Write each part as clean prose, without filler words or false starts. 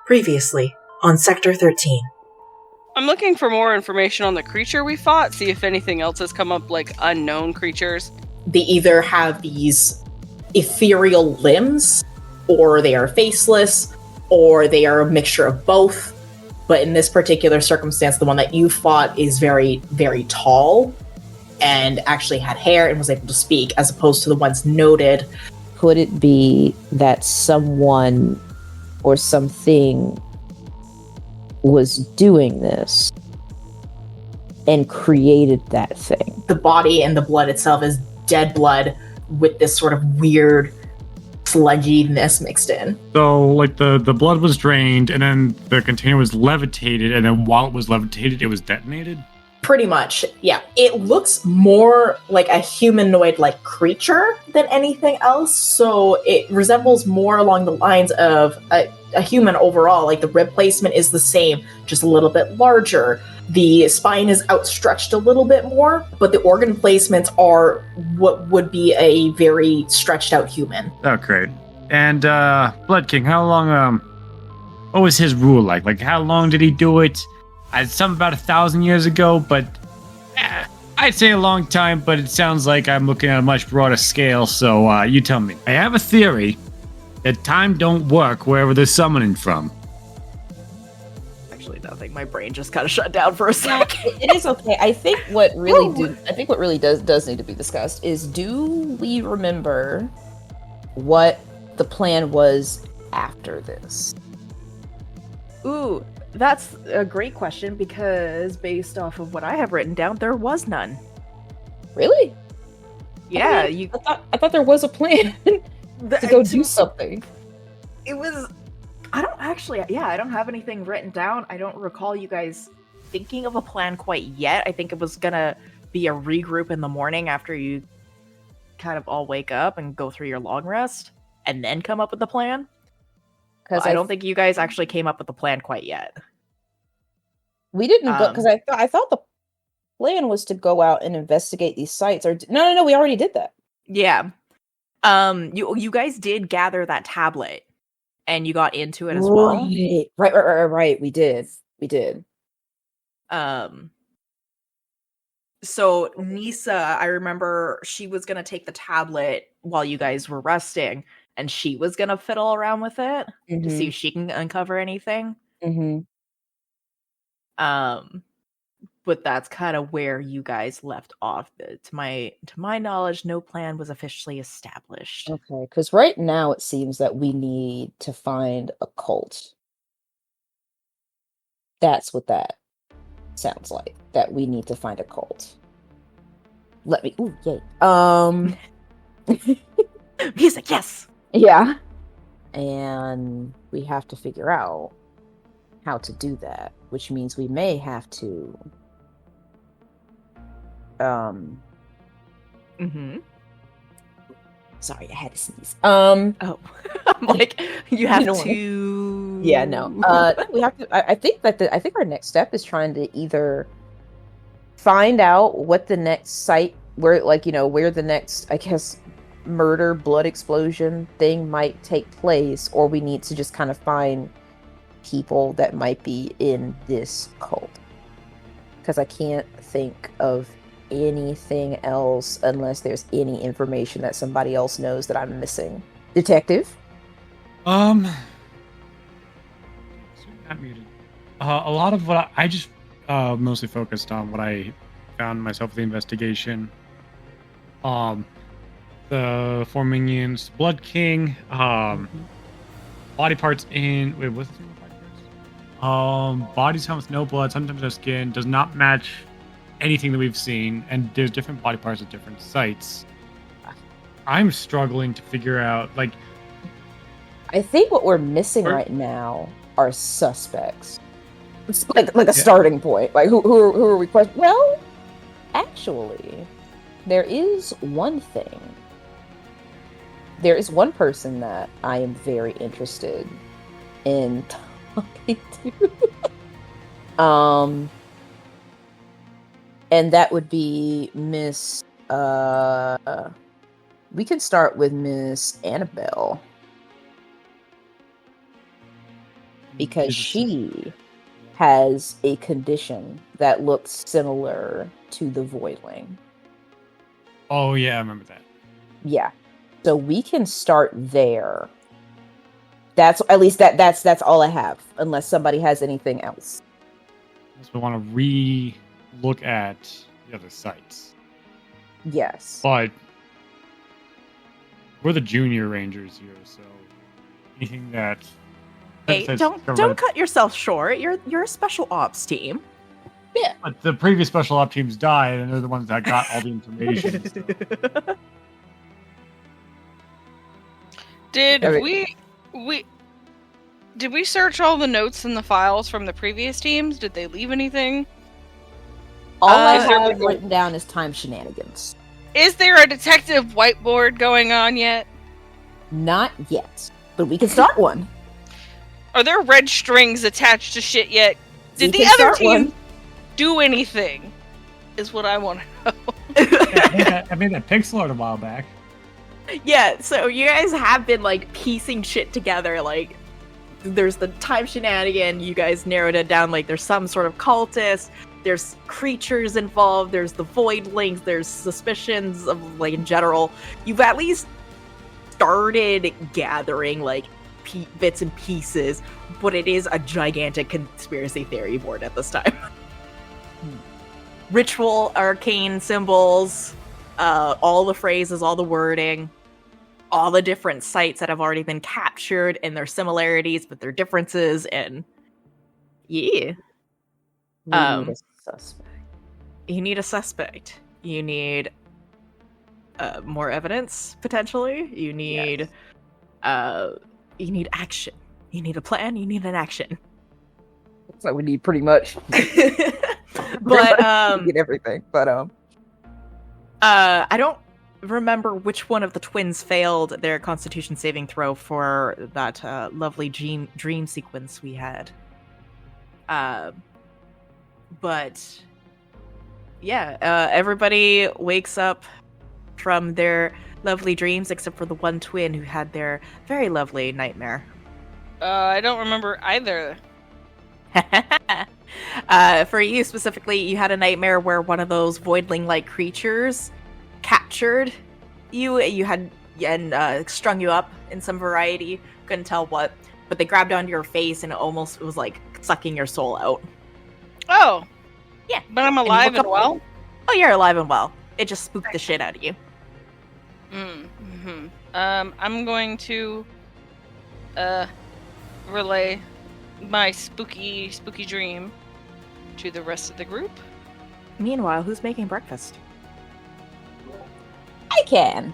Previously, on Sector 13. I'm looking for more information on the creature we fought, see if anything else has come up, like unknown creatures. They either have these ethereal limbs, or they are faceless, or they are a mixture of both. But in this particular circumstance, the one that you fought is very, very tall and actually had hair and was able to speak, as opposed to the ones noted. Could it be that someone or something was doing this and created that thing? The body and the blood itself is dead blood with this sort of weird sludginess mixed in. So, like, the blood was drained, and then the container was levitated, and then while it was levitated, it was detonated? Pretty much, yeah. It looks more like a humanoid-like creature than anything else, so it resembles more along the lines of a human overall. Like, the rib placement is the same, just a little bit larger. The spine is outstretched a little bit more, but the organ placements are what would be a very stretched out human. Oh, great. And, Blood King, how long, what was his rule like? Like, how long did he do it? Something about 1,000 years ago, but I'd say a long time, but it sounds like I'm looking at a much broader scale, so you tell me. I have a theory that time don't work wherever they're summoning from. Actually, nothing. My brain just kind of shut down for a second. It is okay. I think what really does need to be discussed is, do we remember what the plan was after this? Ooh, that's a great question, because based off of what I have written down, there was none. Really? Yeah, I thought there was a plan to go do something. It was... I don't have anything written down. I don't recall you guys thinking of a plan quite yet. I think it was gonna be a regroup in the morning after you kind of all wake up and go through your long rest, and then come up with the plan. Because I don't think you guys actually came up with the plan quite yet. We didn't go, because I thought the plan was to go out and investigate these sites. Or no, we already did that. Yeah. You guys did gather that tablet, and you got into it as well. Right. We did. So Nisa, I remember she was gonna take the tablet while you guys were resting, and she was gonna fiddle around with it to see if she can uncover anything. Mm-hmm. But that's kind of where you guys left off. To my knowledge, no plan was officially established. Okay, because right now it seems that we need to find a cult. That's what that sounds like. That we need to find a cult. Ooh, yay. Music, yes! Yeah. And we have to figure out how to do that, which means we may have to Sorry, I had to sneeze. Oh. I'm like, you have to... Yeah, no. We have to... I think our next step is trying to either find out what the next site, where the next, I guess, murder, blood explosion thing might take place, or we need to just kind of find people that might be in this cult. Because I can't think of anything else unless there's any information that somebody else knows that I'm missing. Detective? Not muted. A lot of what I just mostly focused on what I found myself with the investigation. The 4 minions, Blood King, body parts in... Wait, what's the name of body parts? Bodies found with no blood, sometimes no skin, does not match anything that we've seen, and there's different body parts at different sites. I'm struggling to figure out, like... I think what we're missing right now are suspects. It's like a starting point. Like, who are we questioning? Well, actually, there is one thing. There is one person that I am very interested in talking to. And that would be Miss... we can start with Miss Annabelle. because Is it- she has a condition that looks similar to the Voidling. Oh yeah, I remember that. Yeah. So we can start there. That's at least that's all I have, unless somebody has anything else. So we want to re-look at the other sites. Yes. But we're the junior rangers here, so anything that Hey, that's don't covered- cut yourself short. You're a special ops team. But the previous special op teams died, and they're the ones that got all the information. and stuff. Did Okay. did we search all the notes in the files from the previous teams? Did they leave anything? All I Is there have like a- written down is time shenanigans. Is there a detective whiteboard going on yet? Not yet, but we can start one. Are there red strings attached to shit yet? Did We the can other start one. team do anything? Is what I want to know. I made that pixel art a while back. Yeah, so you guys have been like piecing shit together. Like, there's the time shenanigan. You guys narrowed it down. Like, there's some sort of cultist. There's creatures involved. There's the voidlings. There's suspicions of like in general. You've at least started gathering like bits and pieces, but it is a gigantic conspiracy theory board at this time. Ritual, arcane symbols, all the phrases, all the wording, all the different sites that have already been captured and their similarities, but their differences, and yeah. We Um, need a suspect. You need a suspect. You need more evidence, potentially. You need you need action. You need a plan, you need an action. That's what we need pretty much. But We get everything. But I don't remember which one of the twins failed their constitution saving throw for that lovely dream sequence we had. But yeah, everybody wakes up from their lovely dreams except for the one twin who had their very lovely nightmare. I don't remember either. For you specifically, you had a nightmare where one of those voidling-like creatures captured you. You had and strung you up in some variety. Couldn't tell what, but they grabbed onto your face and it was like sucking your soul out. Oh, Yeah. but I'm you alive look and up- well. Oh, you're alive and well. It just spooked the shit out of you. Mm-hmm. I'm going to relay my spooky dream to the rest of the group. Meanwhile, who's making breakfast? I can.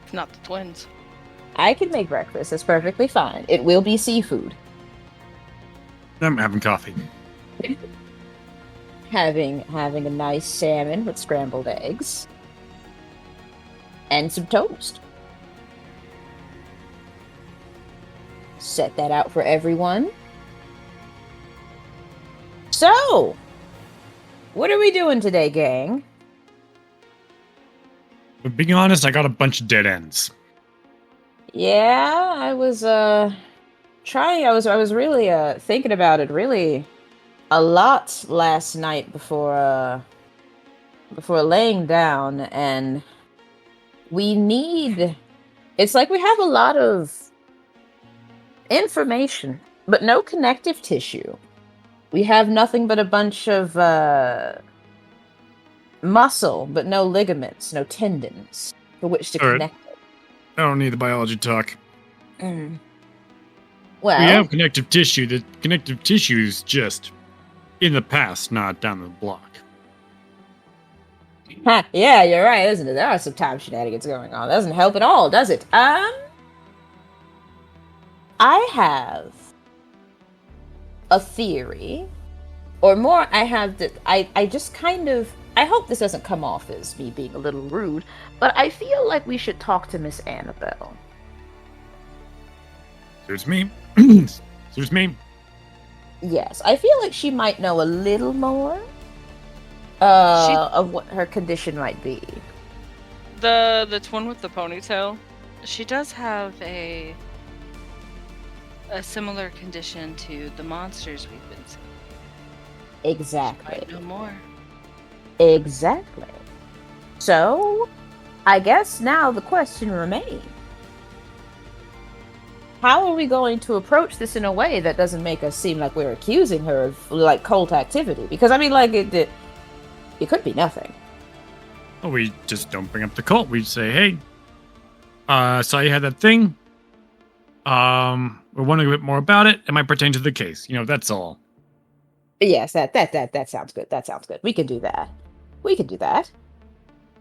If not the twins. I can make breakfast. It's perfectly fine. It will be seafood. I'm having coffee. Having a nice salmon with scrambled eggs. And some toast. Set that out for everyone. So, what are we doing today, gang? But being honest, I got a bunch of dead ends. Yeah, I was trying. I was really thinking about it really a lot last night before laying down, and it's like we have a lot of information, but no connective tissue. We have nothing but a bunch of muscle, but no ligaments, no tendons for which to Alright. connect it. I don't need the biology talk. Well, We have connective tissue. The connective tissue is just in the past, not down the block. yeah, you're right, isn't it? There are some time shenanigans going on. That doesn't help at all, does it? I have a theory, or more, I have that I just kind of. I hope this doesn't come off as me being a little rude, but I feel like we should talk to Miss Annabelle. Suits me. Suits me. Yes, I feel like she might know a little more of what her condition might be. The twin with the ponytail, she does have a a similar condition to the monsters we've been seeing. Exactly. Might know more. Exactly. So, I guess now the question remains. How are we going to approach this in a way that doesn't make us seem like we're accusing her of, like, cult activity? Because, I mean, like, it could be nothing. Well, we just don't bring up the cult. We say, hey, saw you had that thing. We're wondering a bit more about it. It might pertain to the case. That's all. Yes, that sounds good. That sounds good. We can do that.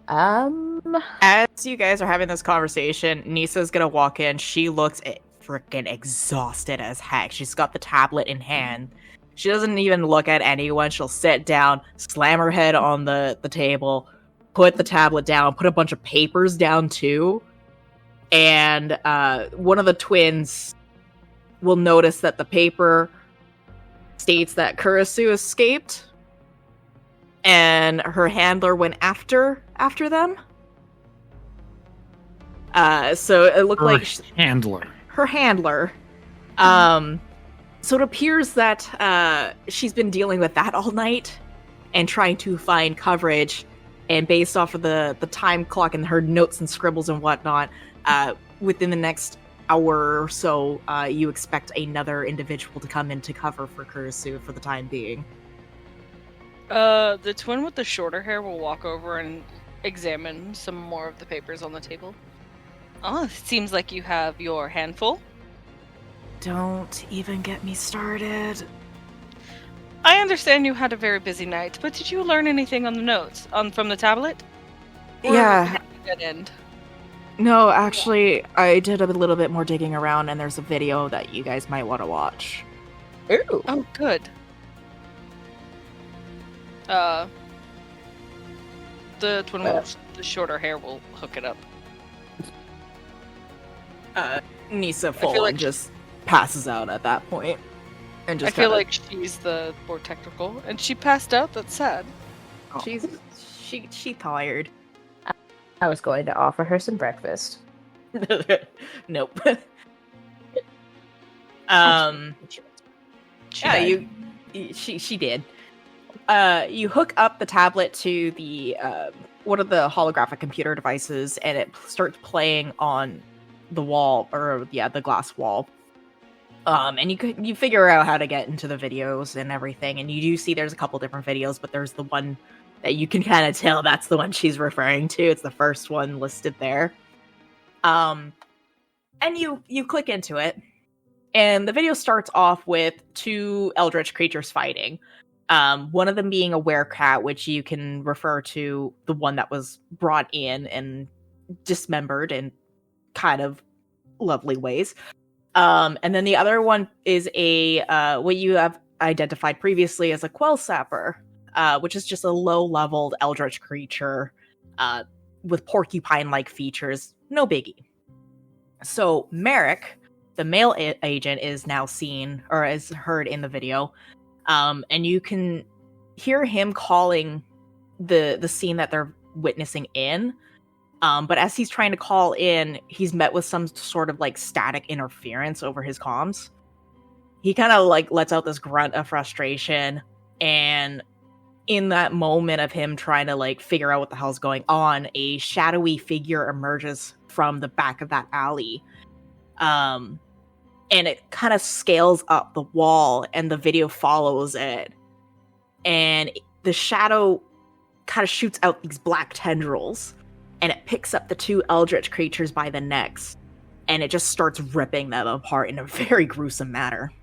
As you guys are having this conversation, Nisa's gonna walk in. She looks freaking exhausted as heck. She's got the tablet in hand. She doesn't even look at anyone. She'll sit down, slam her head on the table, put the tablet down, put a bunch of papers down too. And one of the twins will notice that the paper states that Kurisu escaped and her handler went after them. So it looked like her handler. So it appears that she's been dealing with that all night and trying to find coverage. And based off of the time clock and her notes and scribbles and whatnot, within the next hour or so, you expect another individual to come in to cover for Kurisu for the time being. The twin with the shorter hair will walk over and examine some more of the papers on the table. Oh, it seems like you have your handful. Don't even get me started. I understand you had a very busy night, but did you learn anything on the notes from the tablet? Or Yeah. Dead end? No, actually, I did a little bit more digging around, and there's a video that you guys might want to watch. Ooh. Oh, good. The twin with the shorter hair will hook it up. Nisa feel full like and just passes out at that point, and just I feel like she's the more technical, and she passed out. That's sad. she tired. I was going to offer her some breakfast. Nope. She did. You hook up the tablet to the one of the holographic computer devices, and it starts playing on the wall, or the glass wall. And you figure out how to get into the videos and everything, and you do see there's a couple different videos, but there's the one that you can kind of tell that's the one she's referring to. It's the first one listed there. And you click into it, and the video starts off with two Eldritch creatures fighting. One of them being a werecat, which you can refer to the one that was brought in and dismembered in kind of lovely ways. And then the other one is a what you have identified previously as a Quell Sapper, which is just a low-leveled Eldritch creature with porcupine-like features. No biggie. So Merrick, the male agent, is now seen, or is heard in the video. And you can hear him calling the scene that they're witnessing in. But as he's trying to call in, he's met with some sort of like static interference over his comms. He kind of like lets out this grunt of frustration, and in that moment of him trying to like figure out what the hell's going on, a shadowy figure emerges from the back of that alley. And it kind of scales up the wall, and the video follows it. And the shadow kind of shoots out these black tendrils, and it picks up the two Eldritch creatures by the necks, and it just starts ripping them apart in a very gruesome manner.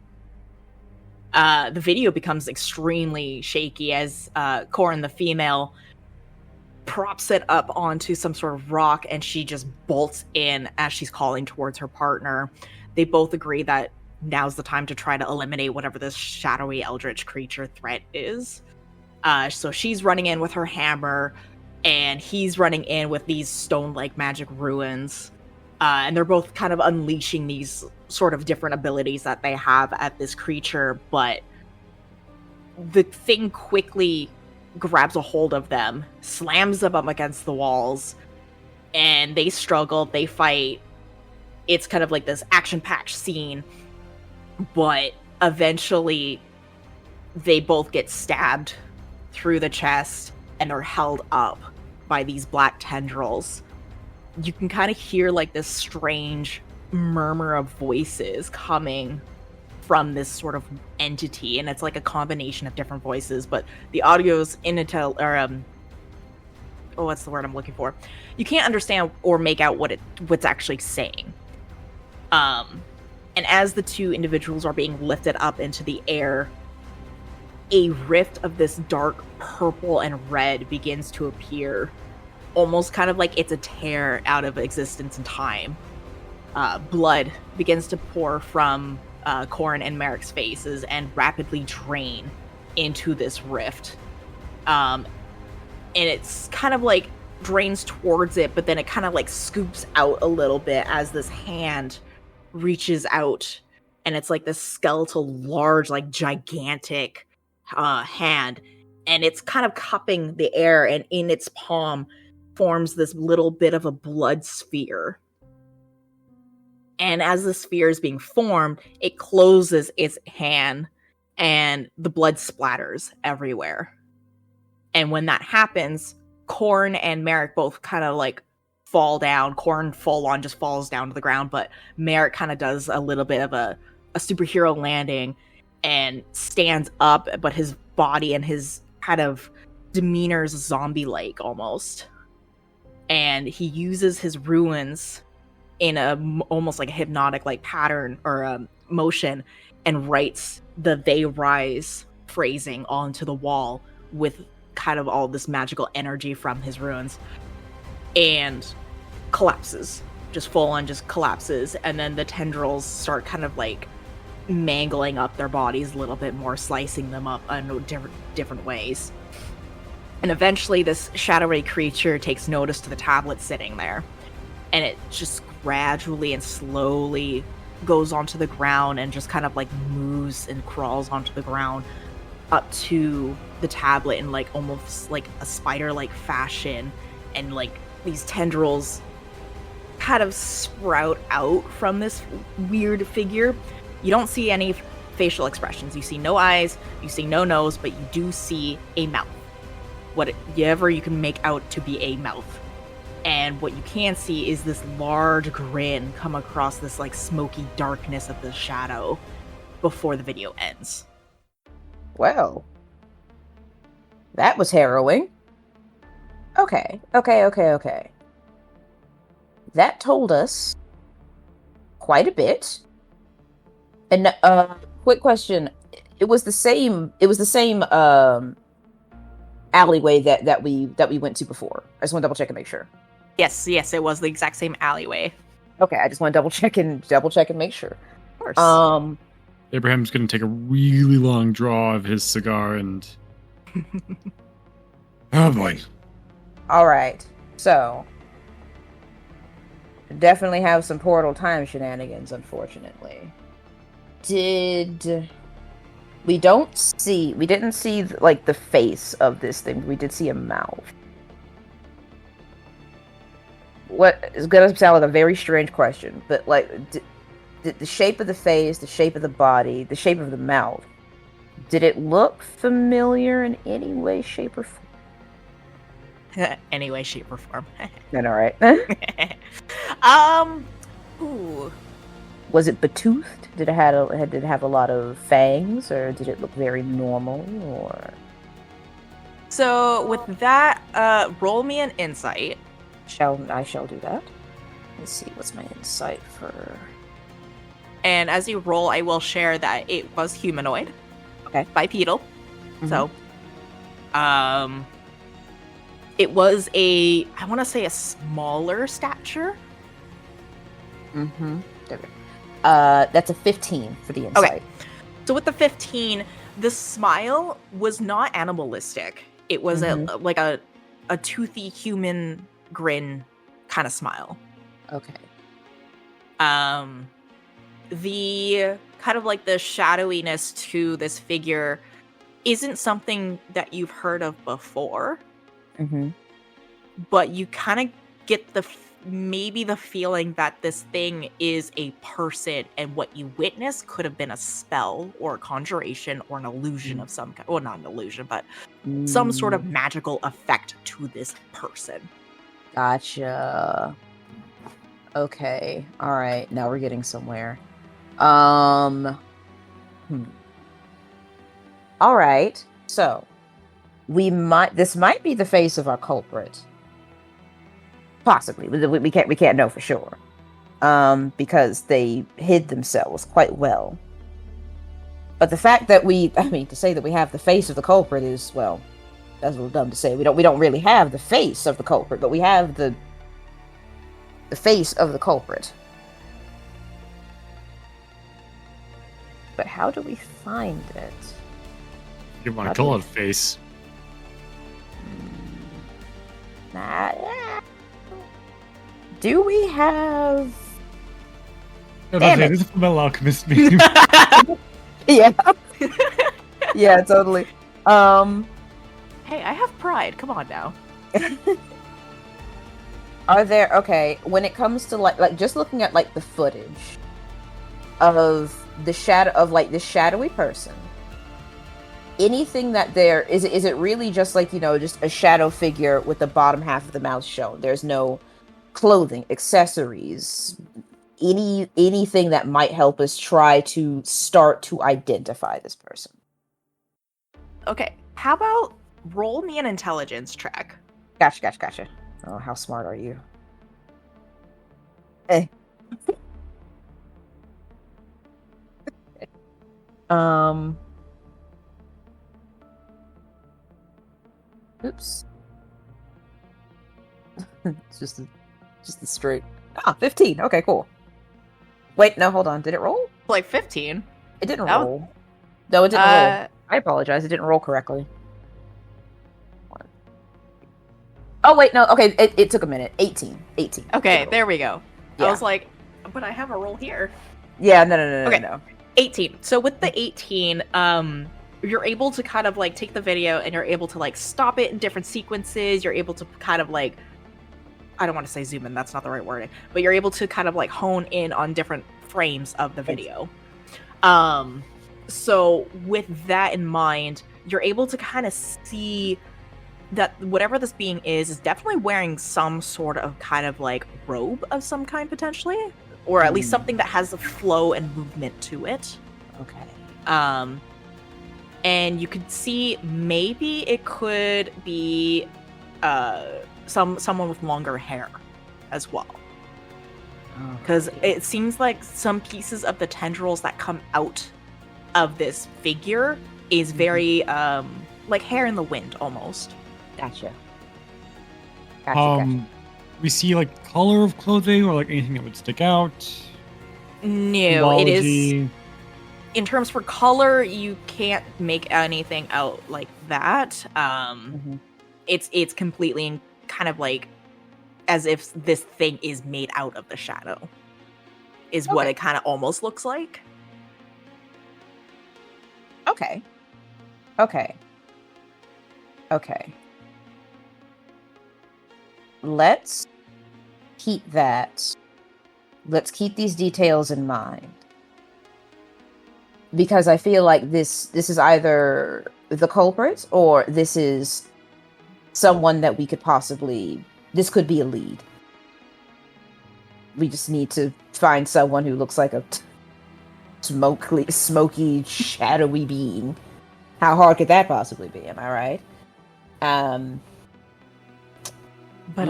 The video becomes extremely shaky as Corin, the female, props it up onto some sort of rock, and she just bolts in as she's calling towards her partner. They both agree that now's the time to try to eliminate whatever this shadowy Eldritch creature threat is. So she's running in with her hammer, and he's running in with these stone-like magic ruins. And they're both kind of unleashing these sort of different abilities that they have at this creature, but the thing quickly grabs a hold of them, slams them up against the walls, and they struggle, they fight. It's kind of like this action-packed scene. but eventually they both get stabbed through the chest and are held up by these black tendrils. You can kind of hear like this strange murmur of voices coming from this sort of entity, and it's like a combination of different voices, but the audio's what's the word I'm looking for? You can't understand or make out what's actually saying. And as the two individuals are being lifted up into the air, a rift of this dark purple and red begins to appear, almost kind of like it's a tear out of existence and time. Blood begins to pour from Corin and Merrick's faces and rapidly drain into this rift. And it's kind of like drains towards it, but then it kind of like scoops out a little bit as this hand reaches out, and it's like this skeletal, large, like gigantic hand, and it's kind of cupping the air, and in its palm forms this little bit of a blood sphere. And as the sphere is being formed, it closes its hand and the blood splatters everywhere. And when that happens, Corn and Merrick both kind of like fall down. Corn full on just falls down to the ground, but Merrick kind of does a little bit of a superhero landing and stands up, but his body and his kind of demeanor is zombie-like almost. And he uses his runes in almost like a hypnotic like pattern or motion, and writes the "They Rise" phrasing onto the wall with kind of all this magical energy from his runes, and collapses, just full on just collapses. And then the tendrils start kind of like mangling up their bodies a little bit more, slicing them up in different ways. And eventually this shadowy creature takes notice to the tablet sitting there, and it just gradually and slowly goes onto the ground and just kind of like moves and crawls onto the ground up to the tablet in like almost like a spider-like fashion, and like these tendrils kind of sprout out from this weird figure. You don't see any facial expressions. You see no eyes, you see no nose, but you do see a mouth. Whatever you can make out to be a mouth. And what you can see is this large grin come across this like smoky darkness of the shadow before the video ends. Well, that was harrowing. Okay. That told us quite a bit. And quick question: It was the same alleyway that we went to before. I just want to double check and make sure. Yes, it was the exact same alleyway. Okay, I just want to double check and make sure. Of course. Abraham's going to take a really long draw of his cigar and... Oh boy. Alright, so... definitely have some portal time shenanigans, unfortunately. We didn't see, like, the face of this thing. We did see a mouth. What is going to sound like a very strange question, but, like, the shape of the face, the shape of the body, the shape of the mouth, did it look familiar in any way, shape, or form? Any way, shape, or form. Then all right. Ooh. Was it betoothed? Did it have a lot of fangs, or did it look very normal? Or so with that, roll me an insight. I shall do that. Let's see, what's my insight for? And as you roll, I will share that it was humanoid. Okay. Bipedal. Mm-hmm. So, it was I want to say a smaller stature. Mm-hmm. That's a 15 for the insight. Okay. So with the 15, the smile was not animalistic. It was a toothy human grin kind of smile. Okay. The kind of like the shadowiness to this figure isn't something that you've heard of before. Mm-hmm. But you kind of get the maybe the feeling that this thing is a person and what you witness could have been a spell or a conjuration or an illusion of some kind. Well, not an illusion, but some sort of magical effect to this person. Gotcha. Okay. All right. Now we're getting somewhere. All right. So this might be the face of our culprit. Possibly. We can't know for sure. Because they hid themselves quite well. But the fact that to say that we have the face of the culprit is, well, that's a little dumb to say. We don't really have the face of the culprit, but we have the face of the culprit. But how do we find it? You want to call it face? Do we have? Damn it. This is from an alchemist meme. Yeah. Yeah, totally. Hey, I have pride. Come on now. Are there when it comes to like just looking at like the footage of the shadow of like this shadowy person, anything that there is it really just like, just a shadow figure with the bottom half of the mouth shown? There's no clothing, accessories, anything that might help us try to start to identify this person. Okay, how about roll me an intelligence check? Gotcha. Oh, how smart are you? Hey. Oops. It's just a straight. 15. Okay, cool. Wait, no, hold on. Did it roll? Like 15. It didn't roll. No, it didn't roll. I apologize. It didn't roll correctly. Oh, wait, no. Okay, it took a minute. 18. Okay, there we go. Yeah. I was like, but I have a roll here. Yeah, no. Okay. No. 18. So with the 18, you're able to kind of like take the video and you're able to like stop it in different sequences. You're able to kind of like, I don't want to say zoom in, that's not the right wording, but you're able to kind of like hone in on different frames of the video. So with that in mind, you're able to kind of see that whatever this being is definitely wearing some sort of kind of like robe of some kind potentially, or at least something that has a flow and movement to it. Okay. And you could see maybe it could be someone with longer hair as well. Because it seems like some pieces of the tendrils that come out of this figure is very like hair in the wind almost. Gotcha. We see like color of clothing or like anything that would stick out. No, Symbology. it is. In terms for color, you can't make anything out like that. It's completely kind of like as if this thing is made out of the shadow. Is what it kind of almost looks like. Okay. Let's keep these details in mind. Because I feel like this is either the culprit or this is someone that we could possibly... This could be a lead. We just need to find someone who looks like a smoky, shadowy being. How hard could that possibly be? Am I right? But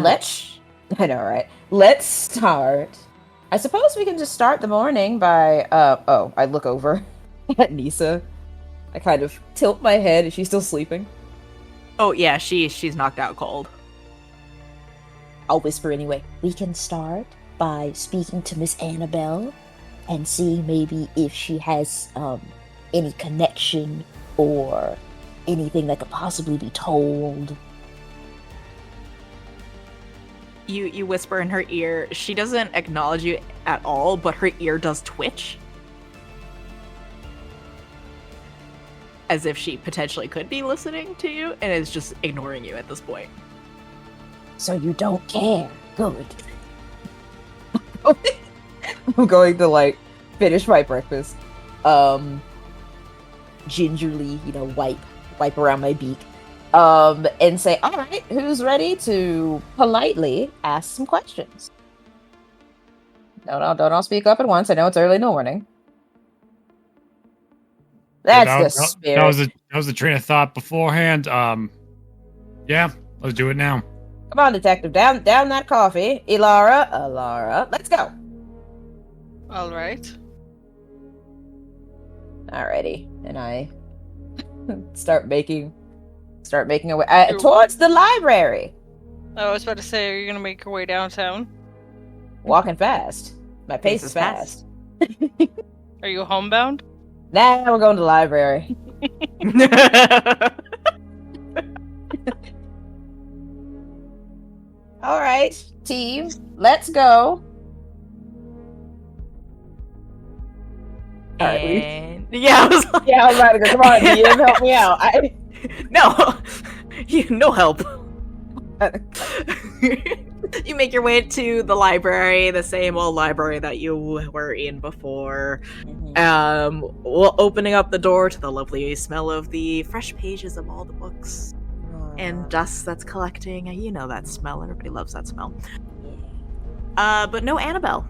I know, right? Let's start. I suppose we can just start the morning by. I look over at Nisa. I kind of tilt my head. Is she still sleeping? Oh yeah, she's knocked out cold. I'll whisper anyway. We can start by speaking to Miss Annabelle and see maybe if she has any connection or anything that could possibly be told. You whisper in her ear. She doesn't acknowledge you at all, but her ear does twitch. As if she potentially could be listening to you and is just ignoring you at this point. So you don't care. Good. I'm going to like finish my breakfast. Gingerly, wipe around my beak. And say, all right, who's ready to politely ask some questions? Don't all speak up at once. I know it's early in the morning. That's the spirit. That was the train of thought beforehand. Yeah, let's do it now. Come on, detective, down that coffee. Alara, let's go. All right. Alrighty, and I start making our way towards the library. I was about to say, are you gonna make your way downtown? Walking fast. My pace is fast. Are you homebound? Nah, we're going to the library. All right, team, let's go. And yeah, I was like, I was about to go. Come on, DM, help me out. No help. You make your way to the library, the same old library that you were in before. Opening up the door to the lovely smell of the fresh pages of all the books and dust that's collecting. You know that smell. Everybody loves that smell. But no Annabelle.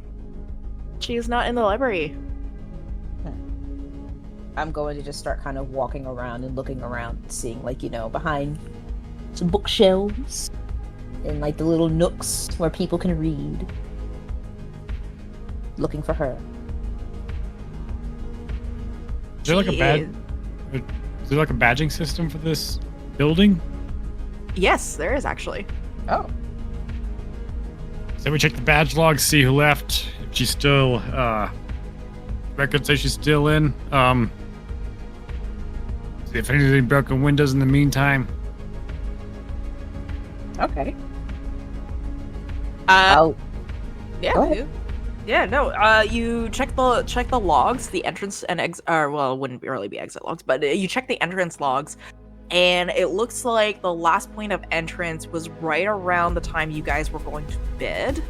She is not in the library. I'm going to just start kind of walking around and looking around, seeing, behind some bookshelves and, the little nooks where people can read. Looking for her. Is there a badging system for this building? Yes, there is actually. Oh. So we check the badge logs, see who left. If she's still, records say she's still in. See if anything broken windows in the meantime. Okay. Yeah. Go ahead. Yeah, no. You check the logs, the entrance and exit. Well, it wouldn't really be exit logs, but you check the entrance logs, and it looks like the last point of entrance was right around the time you guys were going to bid,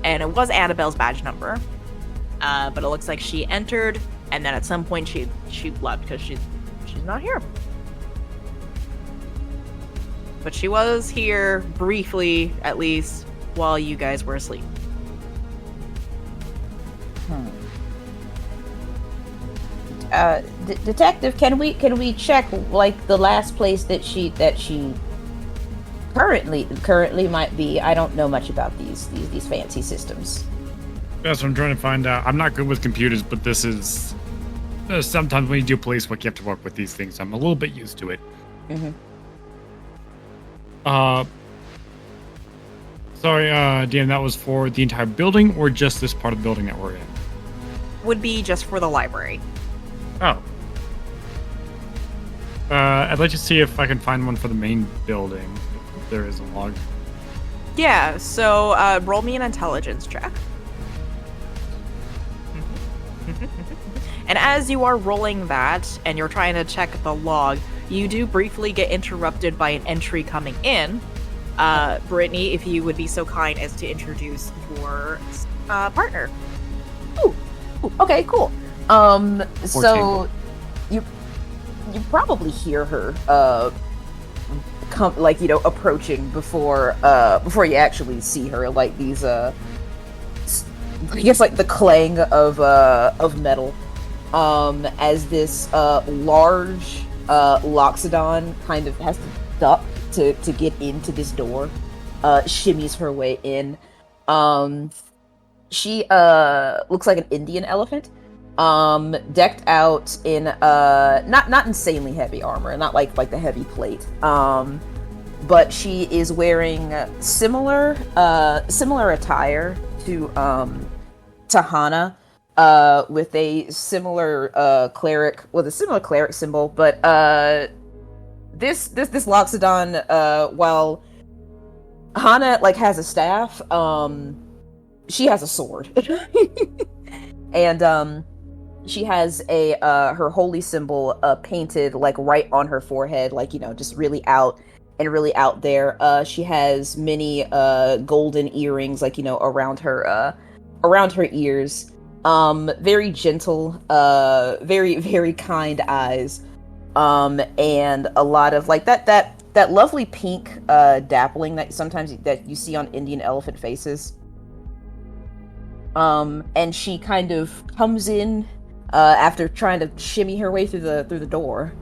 and it was Annabelle's badge number. But it looks like she entered, and then at some point she left because she's not here. But she was here briefly, at least, while you guys were asleep. Detective, can we check the last place that she currently might be? I don't know much about these fancy systems. That's what I'm trying to find out. I'm not good with computers, but this is sometimes when you do police work, you have to work with these things. I'm a little bit used to it. Mm-hmm. Sorry, Dan, that was for the entire building or just this part of the building that we're in? Would be just for the library. Oh. I'd like to see if I can find one for the main building, if there is a log. Yeah, so roll me an intelligence check. And as you are rolling that, and you're trying to check the log, you do briefly get interrupted by an entry coming in. Brittany, if you would be so kind as to introduce your partner. Ooh, okay, cool. So you probably hear her approaching before you actually see her, these I guess the clang of metal as this large Loxodon kind of has to duck to get into this door, shimmies her way in. She looks like an Indian elephant, decked out in not insanely heavy armor, not like the heavy plate, but she is wearing similar attire to Hana, with a similar cleric symbol, but this Loxodon, while Hana has a staff, she has a sword. And she has her holy symbol painted right on her forehead, just really out there. She has many golden earrings around around her ears. Very gentle, very, very kind eyes. And a lot of like that lovely pink dappling that sometimes that you see on Indian elephant faces. And she kind of comes in after trying to shimmy her way through the door,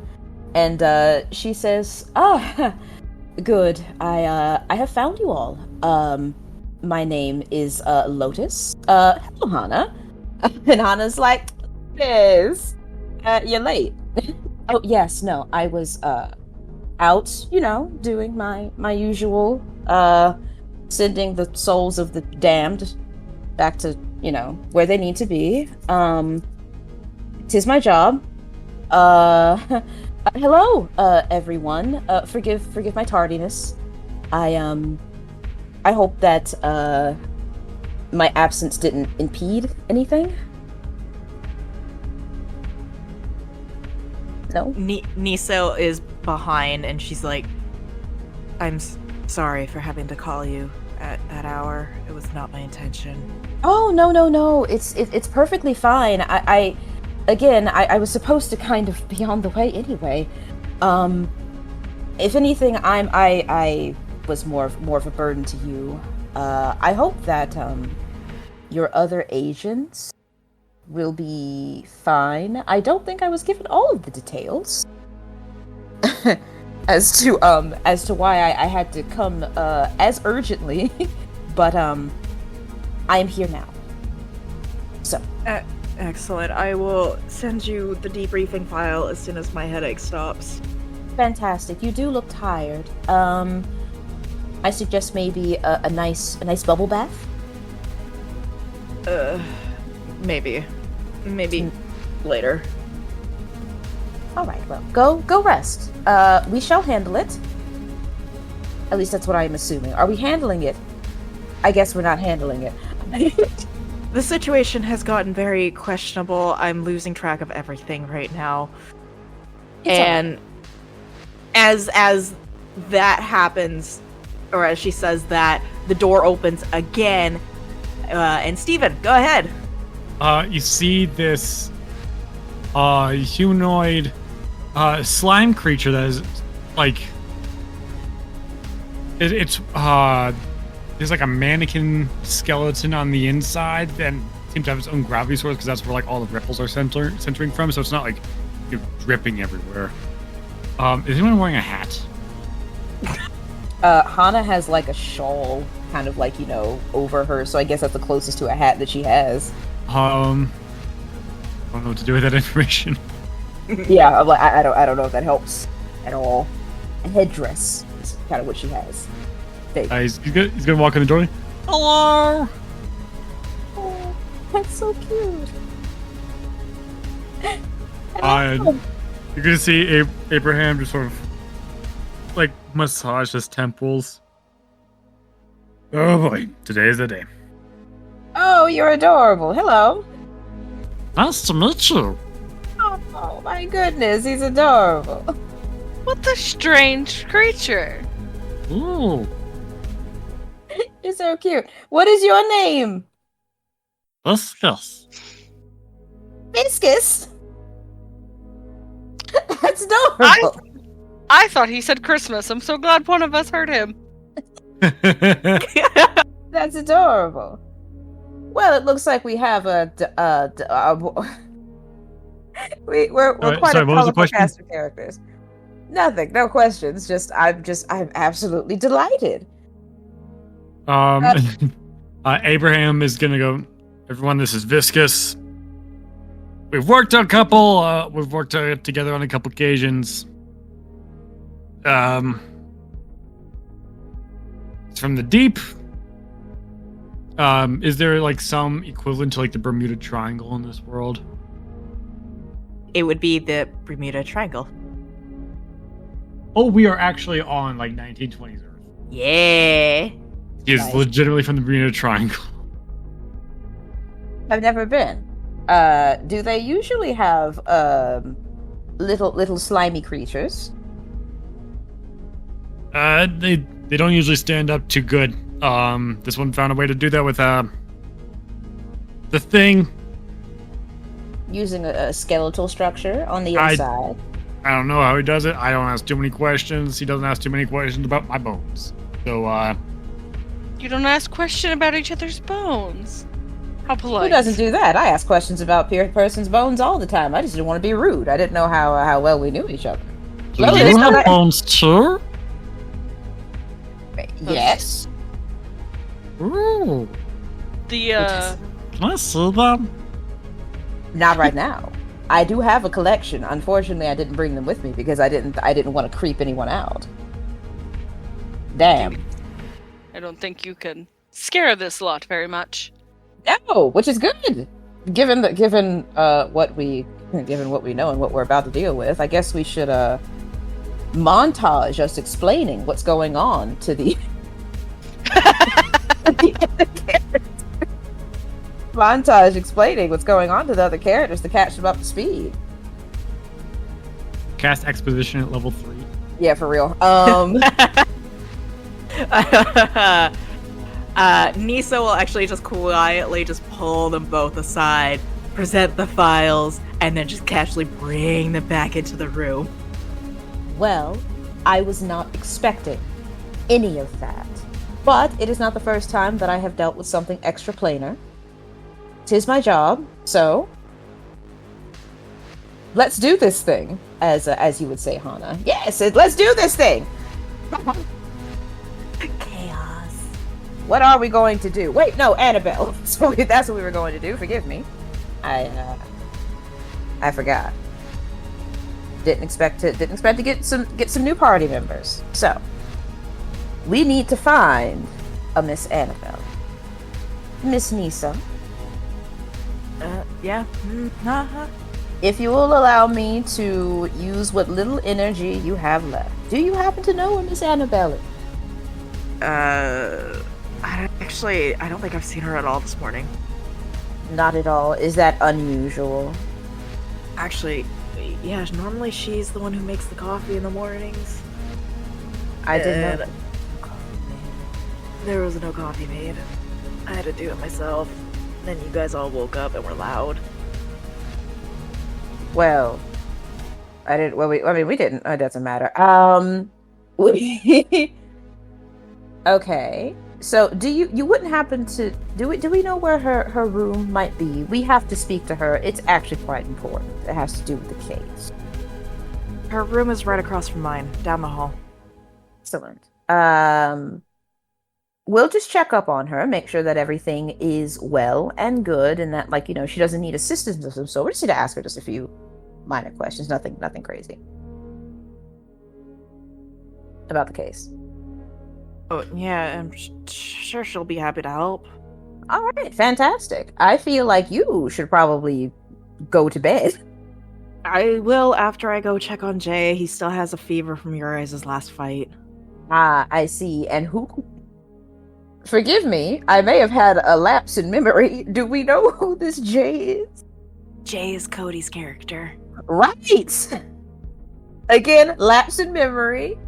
and she says, "Ah, good. I have found you all. My name is Lotus. Hello, Hana." And Hana's like, "Yes, you're late." "Oh yes, no, I was out, doing my usual, sending the souls of the damned back to, where they need to be. 'Tis my job. Hello, everyone. Forgive my tardiness. I hope that my absence didn't impede anything." No? Niso is behind, and she's like, "I'm sorry for having to call you at that hour. It was not my intention." Oh, no. It's perfectly fine. I was supposed to kind of be on the way anyway. If anything, I was more of a burden to you. I hope that your other agents will be fine. I don't think I was given all of the details as to why I had to come as urgently, but I am here now. So excellent. I will send you the debriefing file as soon as my headache stops. Fantastic. You do look tired. I suggest maybe a nice bubble bath. Maybe later. All right. Well, go rest. We shall handle it. At least that's what I am assuming. Are we handling it? I guess we're not handling it. The situation has gotten very questionable. I'm losing track of everything right now. And as that happens, or as she says that, the door opens again. And Steven, go ahead. You see this humanoid slime creature that is like it's there's like a mannequin skeleton on the inside and seems to have its own gravity source because that's where like all the ripples are centering from, so it's not like you're dripping everywhere. Is anyone wearing a hat? Hana has like a shawl kind of like, over her, so I guess that's the closest to a hat that she has. I don't know what to do with that information. Yeah, I don't know if that helps at all. A headdress is kind of what she has. He's gonna walk in the door. Hello. Oh, that's so cute. You're gonna see Abraham just sort of like massage his temples. Oh boy, today is the day. Oh, you're adorable. Hello. Nice to meet you. Oh my goodness, he's adorable. What a strange creature. Ooh. You're so cute. What is your name? Viscous. Viscous? That's adorable. I thought he said Christmas. I'm so glad one of us heard him. That's adorable. Well, it looks like we have we're quite a colorful cast of characters. Nothing, no questions. I'm absolutely delighted. Abraham is gonna go. Everyone, this is Viscous. We've worked together on a couple occasions. It's from the deep. Is there like some equivalent to like the Bermuda Triangle in this world? It would be the Bermuda Triangle. Oh, we are actually on like 1920s Earth. Yeah. He is legitimately from the Bermuda Triangle. I've never been. Do they usually have little slimy creatures? They don't usually stand up too good. This one found a way to do that with the thing. Using a skeletal structure on the inside. I don't know how he does it. I don't ask too many questions. He doesn't ask too many questions about my bones. So, You don't ask questions about each other's bones. How polite. Who doesn't do that? I ask questions about person's bones all the time. I just didn't want to be rude. I didn't know how well we knew each other. do you have bones too? Yes. Ooh. The, Can I see them? Not right now. I do have a collection. Unfortunately, I didn't bring them with me because I didn't want to creep anyone out. Damn. I don't think you can scare this lot very much. No, which is good. Given what we know and what we're about to deal with, I guess we should montage us explaining what's going on to the montage explaining what's going on to the other characters to catch them up to speed. Cast exposition at level 3. Yeah, for real. Nisa will actually just quietly just pull them both aside, present the files, and then just casually bring them back into the room. Well, I was not expecting any of that. But it is not the first time that I have dealt with something extra planar. 'Tis my job, so let's do this thing, as you would say, Hana. Yes, let's do this thing. Chaos. What are we going to do? Wait, no, Annabelle. So that's what we were going to do. Forgive me. I forgot. Didn't expect to get some new party members. So we need to find a Miss Annabelle. Miss Nisa. Yeah. Uh-huh. If you will allow me to use what little energy you have left. Do you happen to know where Miss Annabelle is? I don't think I've seen her at all this morning. Not at all. Is that unusual? Actually, yeah, normally she's the one who makes the coffee in the mornings. I didn't know. There was no coffee made. I had to do it myself. Then you guys all woke up and were loud. Well, I didn't. Well, we didn't. It doesn't matter. Okay. So, you wouldn't happen to do we know where her room might be? We have to speak to her. It's actually quite important. It has to do with the case. Her room is right across from mine, down the hall. Excellent. We'll just check up on her, make sure that everything is well and good, and that, like, she doesn't need assistance of some sort. We just need to ask her just a few minor questions, nothing crazy about the case. Oh, yeah, I'm sure she'll be happy to help. All right, fantastic. I feel like you should probably go to bed. I will after I go check on Jay. He still has a fever from your guys' last fight. Ah, I see. And who... Forgive me, I may have had a lapse in memory. Do we know who this Jay is? Jay is Cody's character. Right! Again, lapse in memory.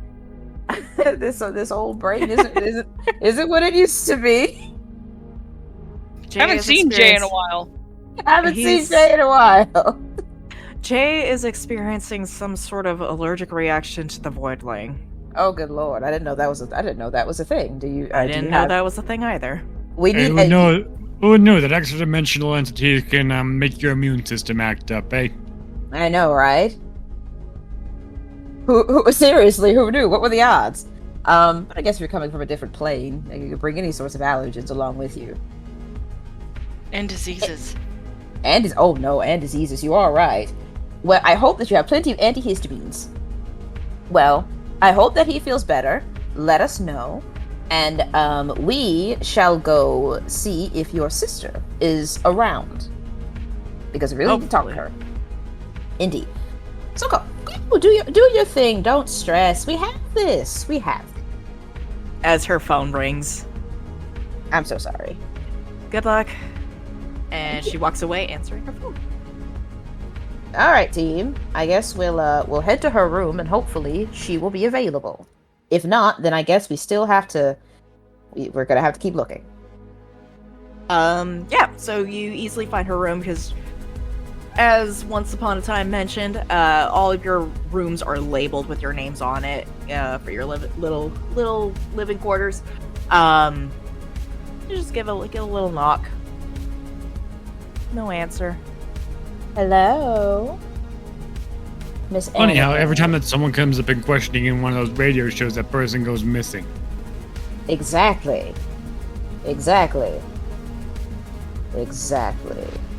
this old brain isn't what it used to be. I haven't seen Jay in a while. Jay is experiencing some sort of allergic reaction to the voidling. Oh, good lord! I didn't know that was a thing. I didn't know that was a thing either. Who would know that extra dimensional entities can make your immune system act up, eh? I know, right? Who seriously? Who knew? What were the odds? But I guess if you're coming from a different plane, you could bring any sorts of allergens along with you. And diseases. And diseases. You are right. Well, I hope that you have plenty of antihistamines. Well, I hope that he feels better. Let us know. And we shall go see if your sister is around. Because we really need to talk to her. Indeed. So go. Do your thing. Don't stress. We have this. As her phone rings. I'm so sorry. Good luck. And she walks away answering her phone. All right, team. I guess we'll head to her room and hopefully she will be available. If not, then I guess we're gonna have to keep looking. Yeah, so you easily find her room because, as once upon a time mentioned, all of your rooms are labeled with your names on it for your little living quarters. You just give a little knock. No answer. Hello, Miss. Funny how every Annabelle. time that someone comes up and questioning in one of those radio shows, that person goes missing. Exactly.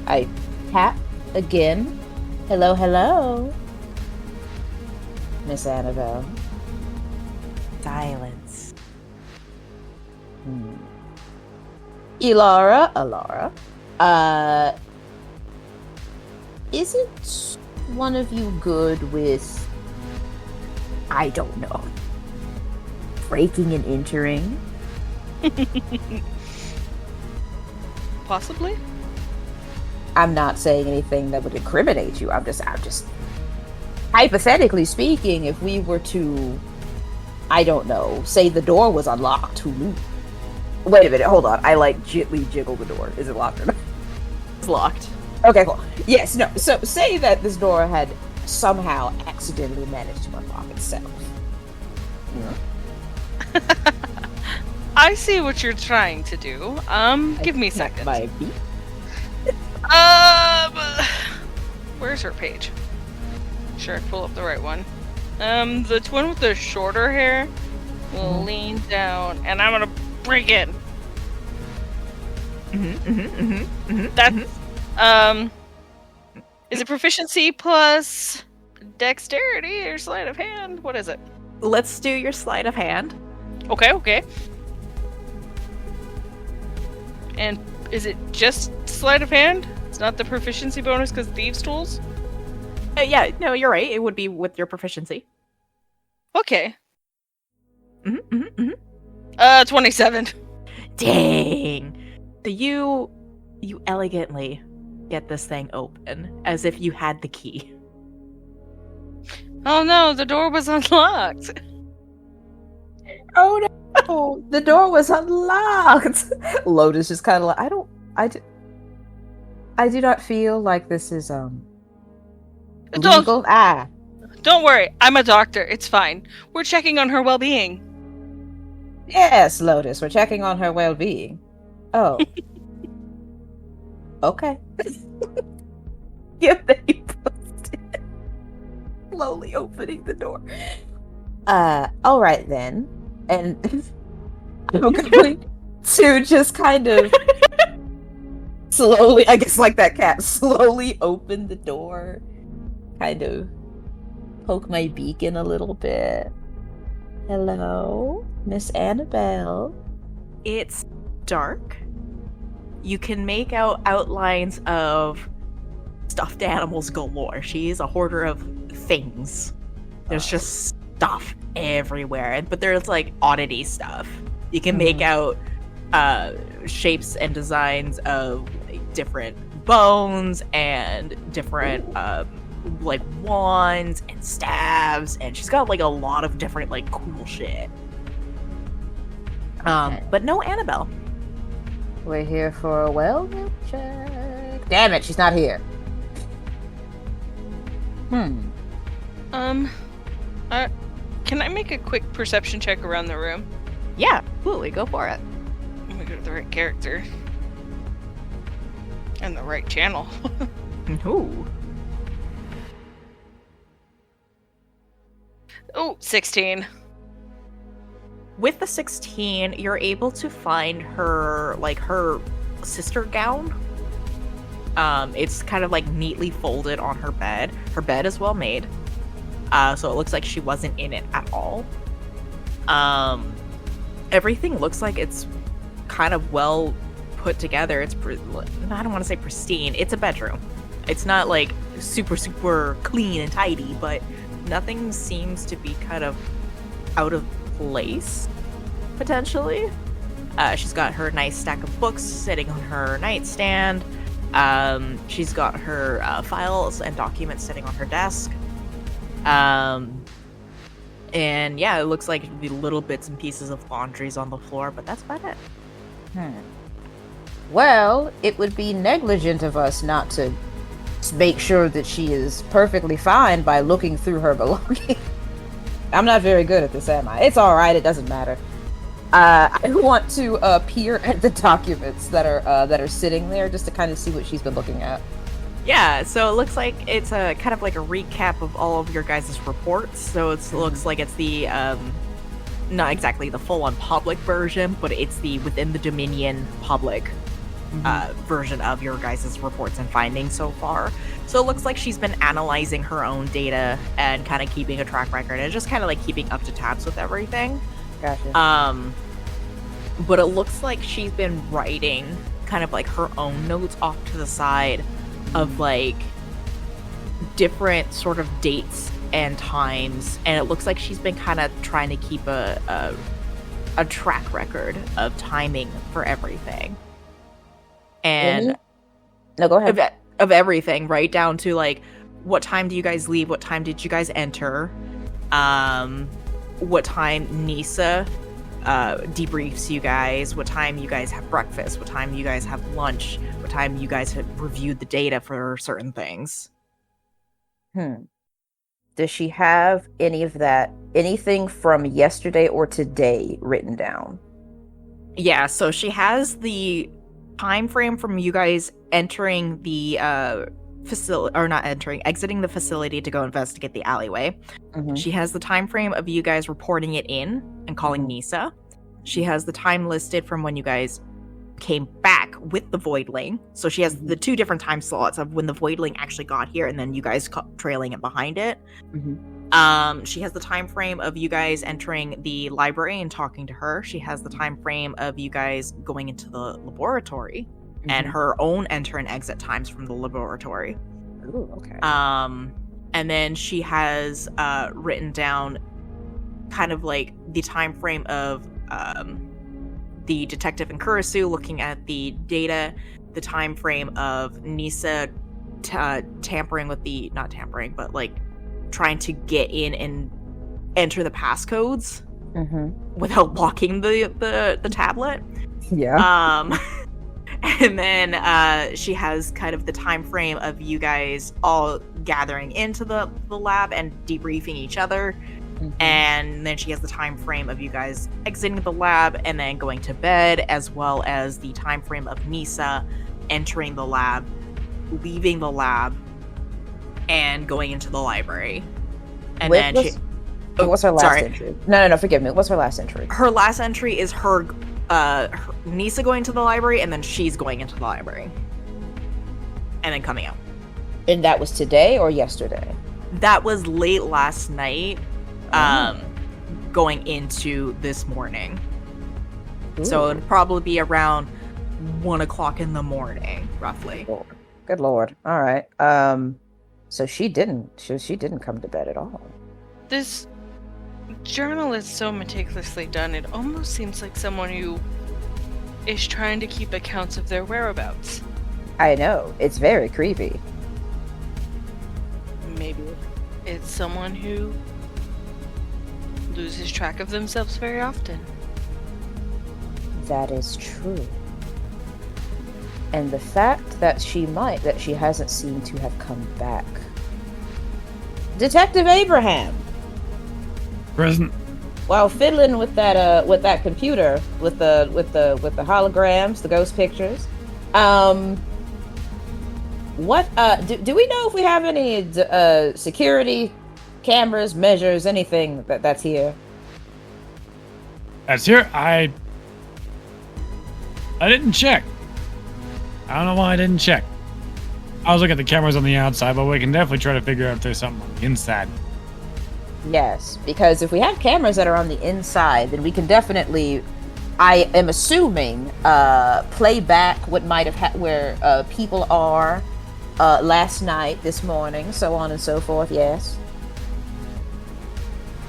I tap again. Hello, Miss Annabelle. Silence. Alara. Isn't one of you good with, I don't know, breaking and entering? Possibly. I'm not saying anything that would incriminate you. I'm just hypothetically speaking, if we were to, I don't know, say the door was unlocked, who knew? Wait a minute, hold on. I gently jiggle the door. Is it locked or not? It's locked. Okay, cool. Yes, no. So say that this door had somehow accidentally managed to unlock itself. I see what you're trying to do. Give me a second. My beat. Where's her page? Sure, pull up the right one. The twin with the shorter hair will lean down, and I'm gonna break in. That's is it proficiency plus dexterity or sleight of hand? What is it? Let's do your sleight of hand. Okay. And is it just sleight of hand? It's not the proficiency bonus because thieves' tools? Yeah, no, you're right. It would be with your proficiency. Okay. 27. Dang. You elegantly get this thing open as if you had the key. Oh no, the door was unlocked. Oh no, the door was unlocked. Lotus just kind of like, I do not feel like this is legal. Don't worry, I'm a doctor. It's fine. We're checking on her well-being. Yes, Lotus, we're checking on her well-being. Oh. Okay. Give me posted. Slowly opening the door. All right then. And I'm going to just kind of slowly, I guess like that cat, slowly open the door. Kind of poke my beak in a little bit. Hello, Miss Annabelle. It's dark. You can make out outlines of stuffed animals galore. She is a hoarder of things. There's just stuff everywhere, but there's like oddity stuff. You can make out shapes and designs of like, different bones and different like wands and staves, and she's got like a lot of different like cool shit. But no Annabelle. We're here for a wellness check. Damn it, she's not here. Can I make a quick perception check around the room? Yeah, absolutely, go for it. Let me go to the right character. And the right channel. Ooh. Oh, 16. With the 16, you're able to find her sister gown. It's kind of like neatly folded on her bed. Her bed is well made. So it looks like she wasn't in it at all. Everything looks like it's kind of well put together. It's I don't want to say pristine. It's a bedroom. It's not like super clean and tidy, but nothing seems to be kind of out of place, potentially. She's got her nice stack of books sitting on her nightstand. She's got her files and documents sitting on her desk. And yeah, it looks like the little bits and pieces of laundry's on the floor, but that's about it. Well, it would be negligent of us not to make sure that she is perfectly fine by looking through her belongings. I'm not very good at this, am I? It's alright, it doesn't matter. I want to peer at the documents that are sitting there just to kind of see what she's been looking at. Yeah, so it looks like it's a kind of like a recap of all of your guys' reports. So it looks like it's the not exactly the full-on public version, but it's the within the Dominion public version of your guys' reports and findings so far. So it looks like she's been analyzing her own data and kind of keeping a track record and just kind of like keeping up to tabs with everything. Gotcha. But it looks like she's been writing kind of like her own notes off to the side of like different sort of dates and times, and it looks like she's been kind of trying to keep a track record of timing for everything. And no, go ahead. Of everything, right down to like what time do you guys leave, what time did you guys enter, what time Nisa debriefs you guys, what time you guys have breakfast, what time you guys have lunch, what time you guys have reviewed the data for certain things. Does she have any of that, anything from yesterday or today written down? Yeah, so she has the time frame from you guys entering the facility, or not entering, exiting the facility to go investigate the alleyway. She has the time frame of you guys reporting it in and calling Nisa. She has the time listed from when you guys came back with the Voidling. So she has the two different time slots of when the Voidling actually got here and then you guys trailing it behind it. She has the time frame of you guys entering the library and talking to her. She has the time frame of you guys going into the laboratory and her own enter and exit times from the laboratory. Ooh, okay. And then she has written down kind of like the time frame of the detective in Kurisu looking at the data, the time frame of Nisa tampering with the, not tampering, but like trying to get in and enter the passcodes without locking the tablet. Yeah. And then she has kind of the time frame of you guys all gathering into the lab and debriefing each other. And then she has the time frame of you guys exiting the lab and then going to bed, as well as the time frame of Nisa entering the lab, leaving the lab, and going into the library. And what's her last entry? No, forgive me. What's her last entry? Her last entry is her Nisa going to the library, and then she's going into the library. And then coming out. And that was today or yesterday? That was late last night. Going into this morning. Ooh. So it'd probably be around 1 o'clock in the morning, roughly. Good lord. All right. So she didn't come to bed at all. This journal is so meticulously done, it almost seems like someone who is trying to keep accounts of their whereabouts. I know. It's very creepy. Maybe it's someone who loses track of themselves very often. That is true. And the fact that she hasn't seemed to have come back. Detective Abraham. Present. While fiddling with that computer with the holograms, the ghost pictures, what do we know if we have any security cameras, measures, anything that's here? That's here. I didn't check. I don't know why I didn't check. I was looking at the cameras on the outside, but we can definitely try to figure out if there's something on the inside. Yes, because if we have cameras that are on the inside, then we can definitely, I am assuming, play back what might have where people are last night, this morning, so on and so forth. This.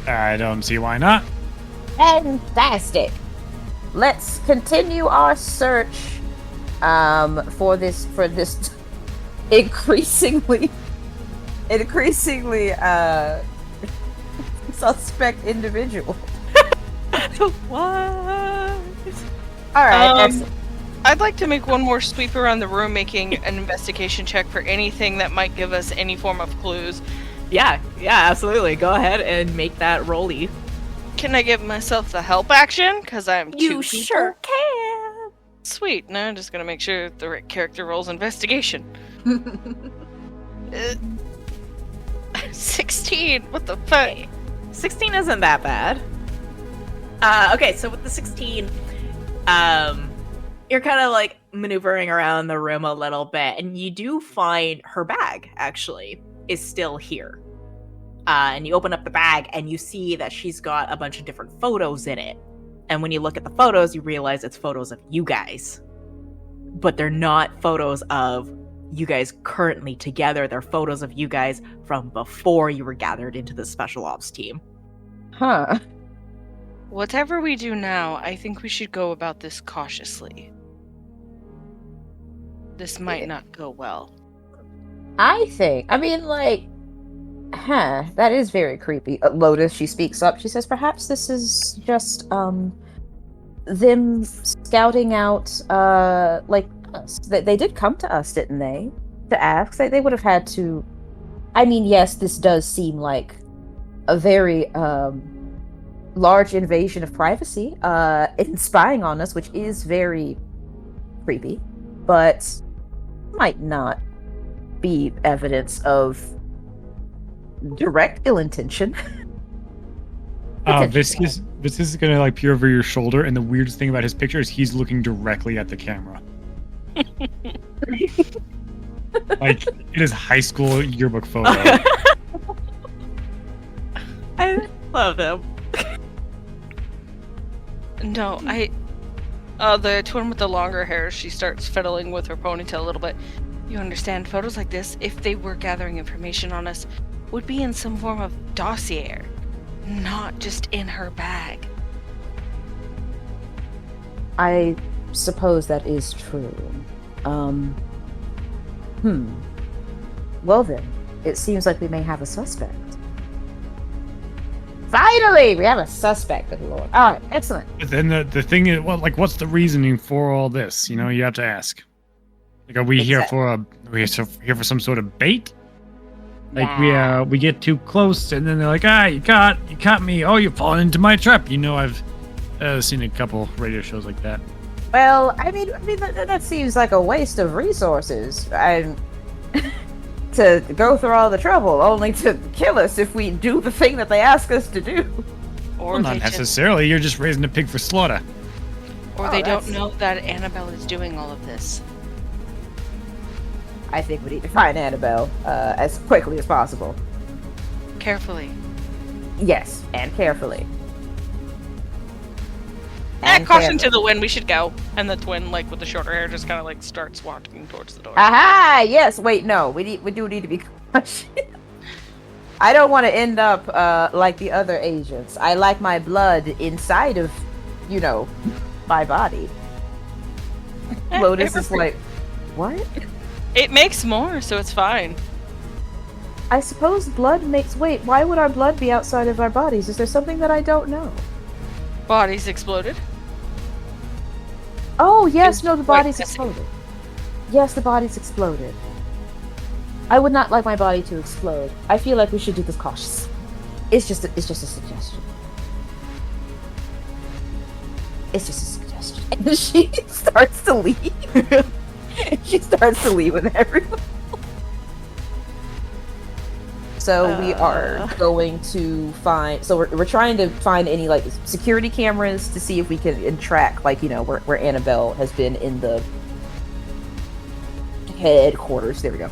I don't see why not. Fantastic. Let's continue our search for this increasingly suspect individual. What? All right. Excellent. I'd like to make one more sweep around the room, making an investigation check for anything that might give us any form of clues. Yeah, absolutely. Go ahead and make that rolly. Can I give myself the help action? Because I'm You two sure people? can. Sweet. Now I'm just gonna make sure the right character rolls investigation. 16. What the fuck? 16 isn't that bad. Okay, so with the 16, you're kind of like maneuvering around the room a little bit, and you do find her bag actually is still here. And you open up the bag and you see that she's got a bunch of different photos in it. And when you look at the photos, you realize it's photos of you guys. But they're not photos of you guys currently together. They're photos of you guys from before you were gathered into the special ops team. Huh. Whatever we do now, I think we should go about this cautiously. This might not go well. That is very creepy. Lotus, she speaks up. She says, perhaps this is just, them scouting out, us. They did come to us, didn't they? To ask. They would have had to... I mean, yes, this does seem like a very, large invasion of privacy, in spying on us, which is very creepy, but might not be evidence of direct ill intention. Viscus is gonna like peer over your shoulder, and the weirdest thing about his picture is he's looking directly at the camera. Like it is high school yearbook photo. I love him. No, the twin with the longer hair, she starts fiddling with her ponytail a little bit. You understand, photos like this, if they were gathering information on us, would be in some form of dossier, not just in her bag. I suppose that is true. Well then, it seems like we may have a suspect. Finally! We have a suspect, good lord. Alright, excellent. But then the thing is, well, like, what's the reasoning for all this? You know, you have to ask. Like, are we here for some sort of bait? Like we get too close, and then they're like, you caught me. Oh, you're falling into my trap. You know, I've seen a couple radio shows like that. Well, I mean that seems like a waste of resources. And to go through all the trouble only to kill us if we do the thing that they ask us to do. Or well, not necessarily. You're just raising a pig for slaughter. Or they don't know that Annabelle is doing all of this. I think we need to find Annabelle as quickly as possible. Carefully. Yes, and carefully. Caution to the wind, we should go. And the twin, like, with the shorter hair just kind of, like, starts walking towards the door. Aha! Yes, wait, no. We do need to be cautious. I don't want to end up like the other agents. I like my blood inside of, my body. Lotus is like, what? It makes more, so it's fine. I suppose blood makes... Wait, why would our blood be outside of our bodies? Is there something that I don't know? Bodies exploded. Oh, yes, no, the bodies exploded. Yes, the bodies exploded. I would not like my body to explode. I feel like we should do this cautiously. It's just a suggestion. It's just a suggestion. And she starts to leave. She starts to leave with everyone. So we are going to find... So we're trying to find any, like, security cameras to see if we can track, like, where Annabelle has been in the headquarters. There we go.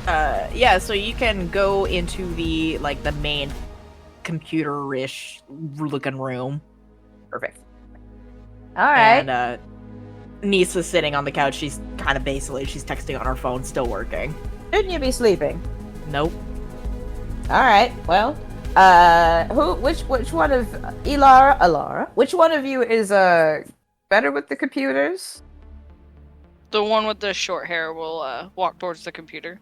Yeah, so you can go into the, like, the main computer-ish looking room. Perfect. All right. And, Nisa's sitting on the couch. She's kind of she's texting on her phone, still working. Shouldn't you be sleeping? Nope. All right. Well, which one of Alara? Which one of you is better with the computers? The one with the short hair will walk towards the computer.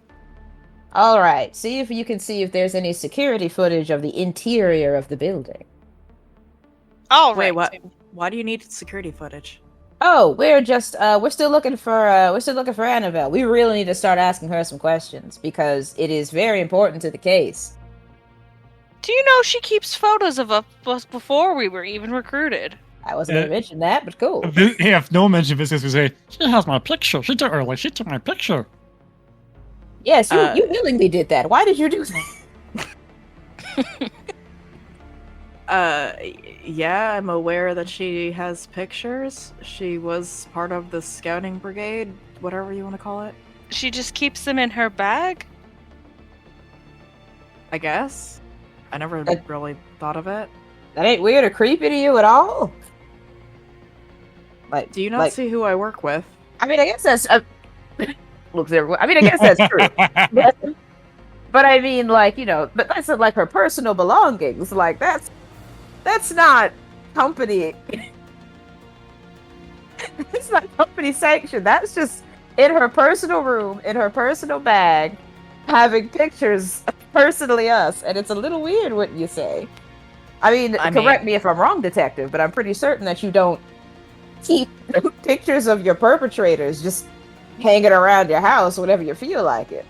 All right. See if you can see if there's any security footage of the interior of the building. Oh, wait, right. what? Why do you need security footage? Oh, we're still looking for Annabelle. We really need to start asking her some questions because it is very important to the case. Do you know she keeps photos of us before we were even recruited? I wasn't going to mention that, but cool. Yeah, if no one mentioned Viscous would say, she has my picture. She took my picture. Yes, you willingly did that. Why did you do that? Yeah, I'm aware that she has pictures. She was part of the scouting brigade, whatever you want to call it. She just keeps them in her bag? I guess. I never really thought of it. That ain't weird or creepy to you at all? Do you not see who I work with? I mean, I guess that's... Looks everywhere. I mean, I guess that's true. But I mean, but that's like her personal belongings. Like, that's not company. It's not company sanctioned. That's just in her personal room, in her personal bag, having pictures of personally us. And it's a little weird, wouldn't you say? I mean, correct me if I'm wrong, detective, but I'm pretty certain that you don't keep pictures of your perpetrators just hanging around your house whenever you feel like it.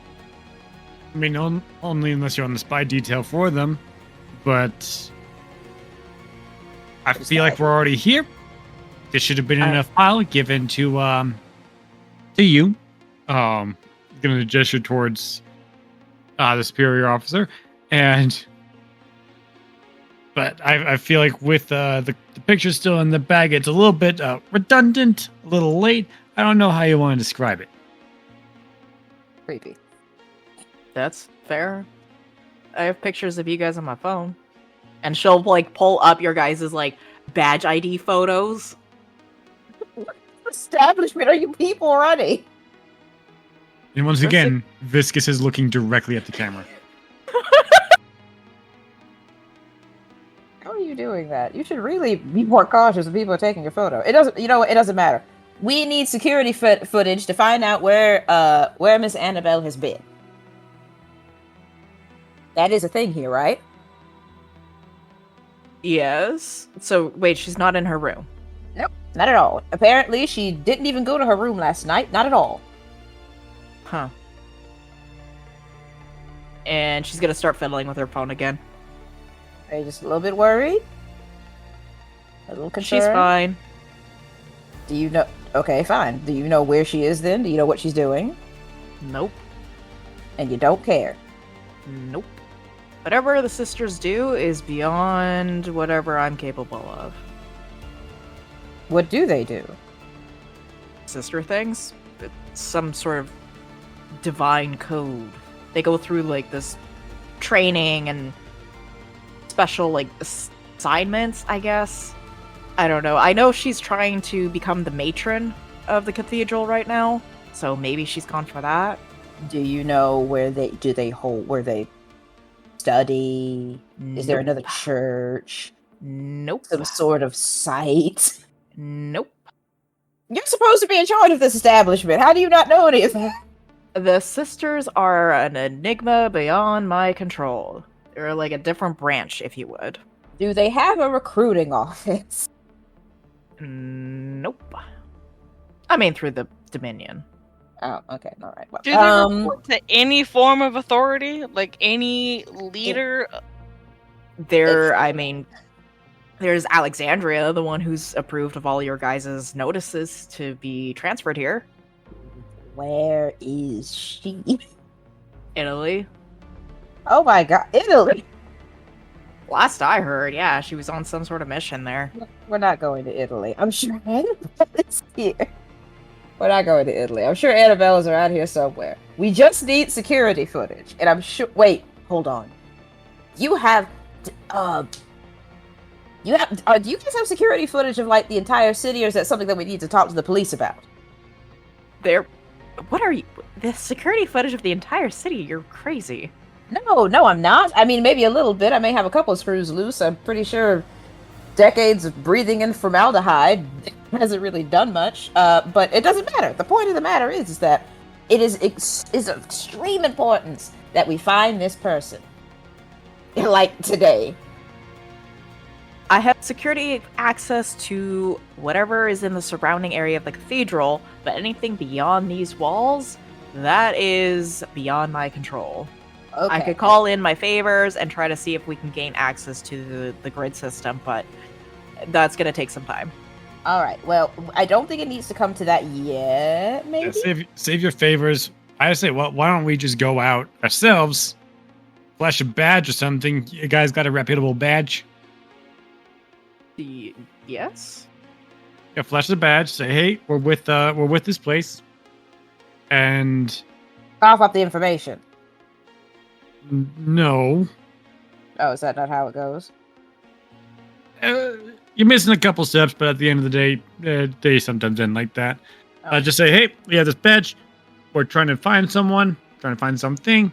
I mean, only unless you're on the spy detail for them. But I feel like we're already here. This should have been in a file given to you. Gonna gesture towards the superior officer, but I feel like with the picture still in the bag, it's a little bit redundant, a little late. I don't know how you want to describe it. Creepy. That's fair. I have pictures of you guys on my phone. And she'll, pull up your guys' badge ID photos. What establishment are you people running? And once again, Viscous is looking directly at the camera. How are you doing that? You should really be more cautious when people are taking your photo. It doesn't matter. We need security footage to find out where Miss Annabelle has been. That is a thing here, right? Yes. So, wait, she's not in her room? Nope, not at all. Apparently, she didn't even go to her room last night. Not at all. Huh. And she's gonna start fiddling with her phone again. Are you just a little bit worried? A little concerned? She's fine. Do you know... Okay, fine. Do you know where she is then? Do you know what she's doing? Nope. And you don't care? Nope. Whatever the sisters do is beyond whatever I'm capable of. What do they do? Sister things? It's some sort of divine code. They go through this training and special assignments, I guess. I don't know. I know she's trying to become the matron of the cathedral right now, so maybe she's gone for that. Do you know where they study? Nope. Is there another church? Nope. Some sort of site? Nope. You're supposed to be in charge of this establishment. How do you not know any of that? The sisters are an enigma beyond my control. They're a different branch, if you would. Do they have a recruiting office? Nope. I mean, through the Dominion. Oh, okay. All right. Well, Do they report to any form of authority? Like any leader? There's Alexandria, the one who's approved of all your guys' notices to be transferred here. Where is she? Italy. Oh my god, Italy! Last I heard, yeah, she was on some sort of mission there. We're not going to Italy. I'm sure Annabella's here. We're not going to Italy. I'm sure Annabella's around here somewhere. We just need security footage. And I'm sure... Wait, hold on. You have... do you guys have security footage of, the entire city, or is that something that we need to talk to the police about? What are you... The security footage of the entire city? You're crazy. No, I'm not. I mean, maybe a little bit. I may have a couple of screws loose. I'm pretty sure decades of breathing in formaldehyde hasn't really done much. But it doesn't matter. The point of the matter is that it is of extreme importance that we find this person. Like today. I have security access to whatever is in the surrounding area of the cathedral, but anything beyond these walls, that is beyond my control. Okay. I could call in my favors and try to see if we can gain access to the grid system, but that's going to take some time. All right. Well, I don't think it needs to come to that yet. Maybe. Yeah, save your favors. I say, well, why don't we just go out ourselves, flash a badge or something? You guys got a reputable badge? Yes? Yeah, flash the badge. Say, hey, we're with this place, and Cough up the information. no, Oh, is that not how it goes? you're missing a couple steps, but at the end of the day, they sometimes end like that. Just say, hey, we have this badge. We're trying to find someone, trying to find something.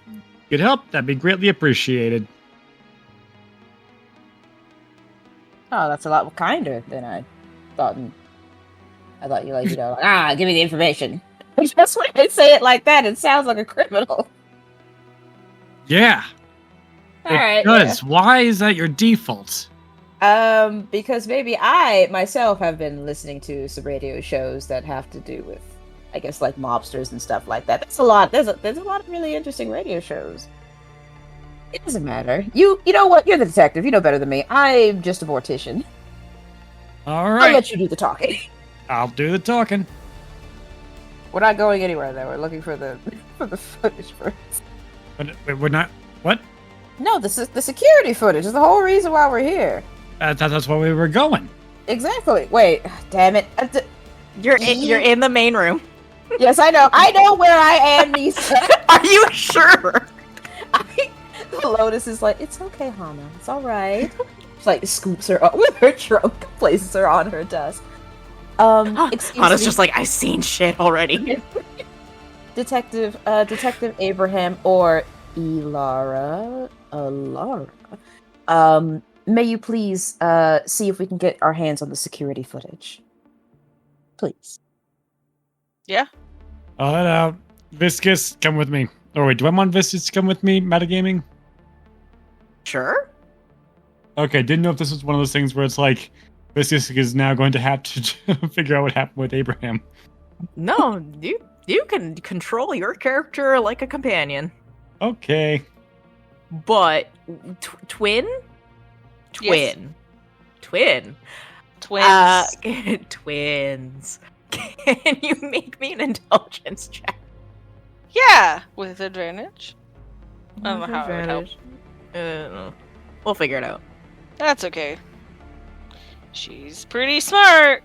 Could help. That'd be greatly appreciated. Oh, that's a lot kinder than I thought. I thought you give me the information. Just when they say it like that, it sounds like a criminal. Yeah. All right. Because why is that your default? Because maybe I myself have been listening to some radio shows that have to do with, I guess, like mobsters and stuff like that. That's a lot. There's a lot of really interesting radio shows. It doesn't matter. You know what? You're the detective. You know better than me. I'm just a mortician. All right. I'll let you do the talking. I'll do the talking. We're not going anywhere though. We're looking for the footage first. But we're not. What? No, this is the security footage. Is the whole reason why we're here. That's why we were going. Exactly. Wait, damn it. You're in the main room. Yes, I know. I know where I am, Nisa. Are you sure? Lotus is like, it's okay, Hana. It's all right. She like scoops her up with her trunk, places her on her desk. Excuse Hana's me. just like, I've seen shit already. Detective Abraham or Alara. May you please see if we can get our hands on the security footage, please. Yeah. I'll head out. Viscous, come with me. Oh wait, do I want Viscous to come with me? Metagaming? Sure. Okay, didn't know if this was one of those things where it's like Viscous is now going to have to figure out what happened with Abraham. No, you can control your character like a companion. Okay. But twin. Yes. Twins. Can you make me an intelligence check? Yeah, with advantage. I don't know how it would help. We'll figure it out. That's okay. She's pretty smart.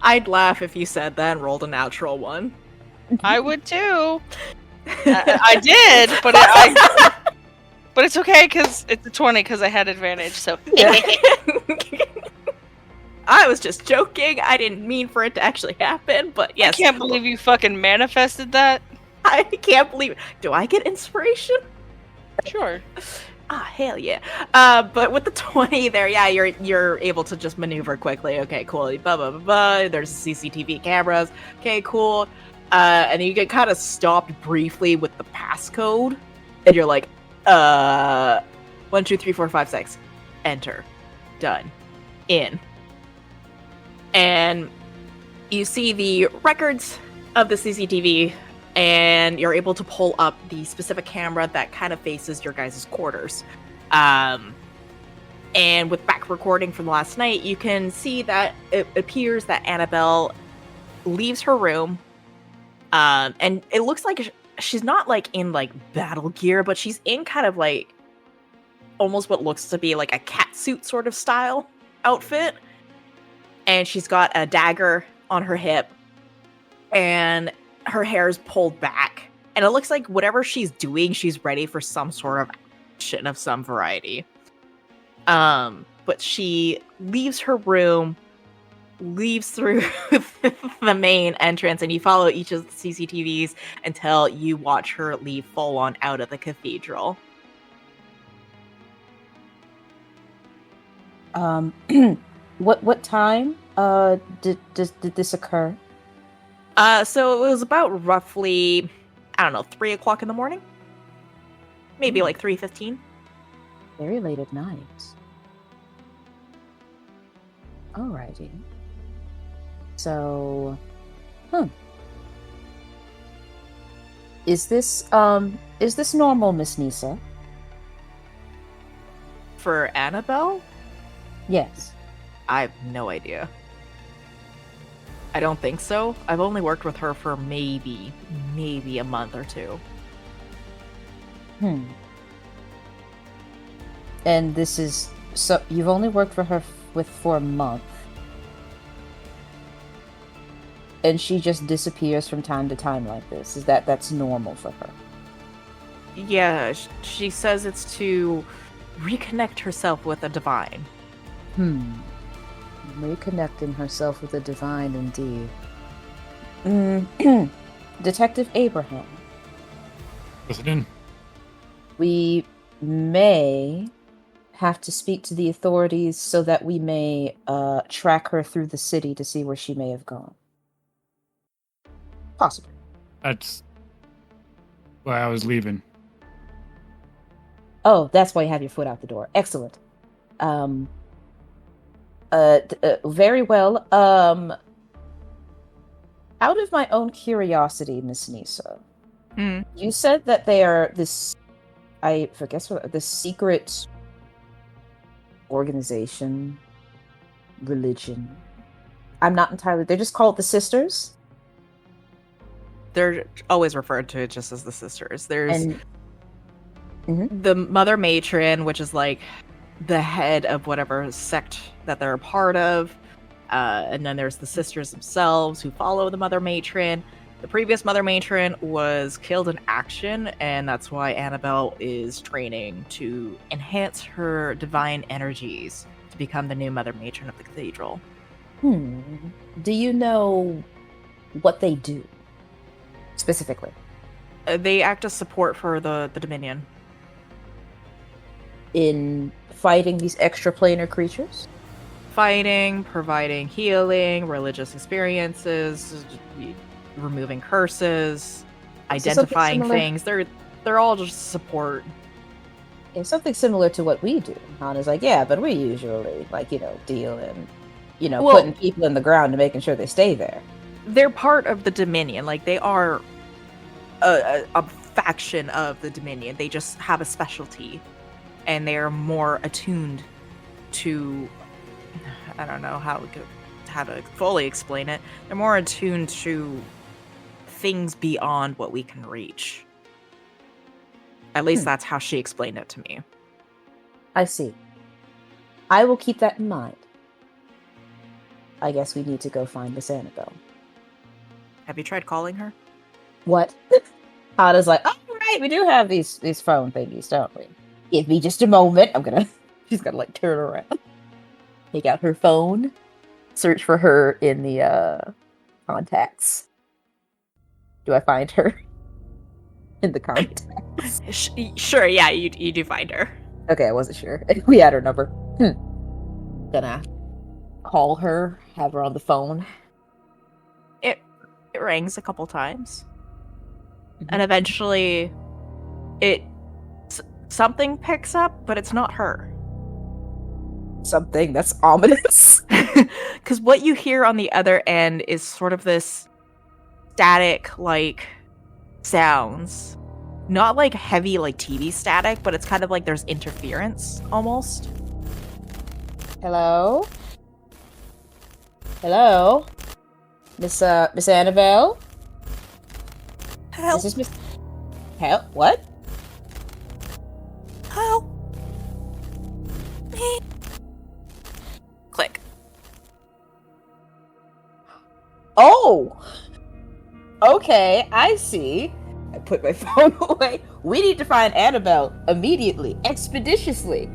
I'd laugh if you said that and rolled a natural one. I would too. I did, but but it's okay because it's a 20 because I had advantage. So I was just joking. I didn't mean for it to actually happen, but yes. I can't believe you fucking manifested that. I can't believe it. Do I get inspiration? Sure. Ah, hell yeah. But with the 20 there, yeah, you're able to just maneuver quickly. Okay, cool. Blah, blah, blah, blah. There's CCTV cameras. Okay, cool. And then you get kind of stopped briefly with the passcode. And you're like, 1, 2, 3, 4, 5, 6. Enter. Done. In. And you see the records of the CCTV, and you're able to pull up the specific camera that kind of faces your guys' quarters. And with back recording from last night, you can see that it appears that Annabelle leaves her room, and it looks like she's not like in like battle gear, but she's in kind of like almost what looks to be like a catsuit sort of style outfit. And she's got a dagger on her hip, and her hair's pulled back. And it looks like whatever she's doing, she's ready for some sort of action of some variety. But she leaves her room, leaves through the main entrance, and you follow each of the CCTVs until you watch her leave full on out of the cathedral. What time did this occur? So it was about roughly, I don't know, 3 o'clock in the morning? Maybe like 3:15. Very late at night. Alrighty. So, is this normal, Miss Nisa? For Annabelle? Yes. I have no idea. I don't think so. I've only worked with her for maybe a month or two. And this is so you've only worked for her for a month, and she just disappears from time to time like this. That's normal for her? Yeah, she says it's to reconnect herself with the divine. Reconnecting herself with the divine, indeed. Detective Abraham. Listen. We may have to speak to the authorities so that we may track her through the city to see where she may have gone. Possibly. That's why I was leaving. Oh, that's why you have your foot out the door. Excellent. Very well. Out of my own curiosity, Miss Nisa, you said that they are this secret organization, religion. I'm not entirely. They're just called the Sisters. They're always referred to just as the Sisters. There's And the Mother Matron, which is like the head of whatever sect that they're a part of. And then there's the Sisters themselves who follow the Mother Matron. The previous Mother Matron was killed in action, and that's why Annabelle is training to enhance her divine energies to become the new Mother Matron of the cathedral. Do you know what they do specifically? They act as support for the Dominion. In fighting these extraplanar creatures? Fighting, providing healing, religious experiences, removing curses, identifying things. They're all just support. It's something similar to what we do. Hana's like, yeah, but we usually deal in, putting people in the ground and making sure they stay there. They're part of the Dominion. Like, they are a faction of the Dominion. They just have a specialty, and they are more attuned to. I don't know how to fully explain it. They're more attuned to things beyond what we can reach. At least that's how she explained it to me. I see. I will keep that in mind. I guess we need to go find Miss Annabelle. Have you tried calling her? What? Hana's like, oh, right, we do have these phone thingies, don't we? Give me just a moment. She's gonna turn around. Take out her phone. Search for her in the contacts. Do I find her in the contacts? Sure, yeah, you do find her. Okay, I wasn't sure. We had her number. Gonna call her, have her on the phone. It rings a couple times. And eventually something picks up, but it's not her. Something that's ominous. Because what you hear on the other end is sort of this static sounds. Not heavy TV static, but it's kind of like there's interference almost. Hello? Hello? Miss Annabelle? Help. Is this Miss Help? What? Help me. Click. Oh! Okay, I see. I put my phone away. We need to find Annabelle immediately, expeditiously.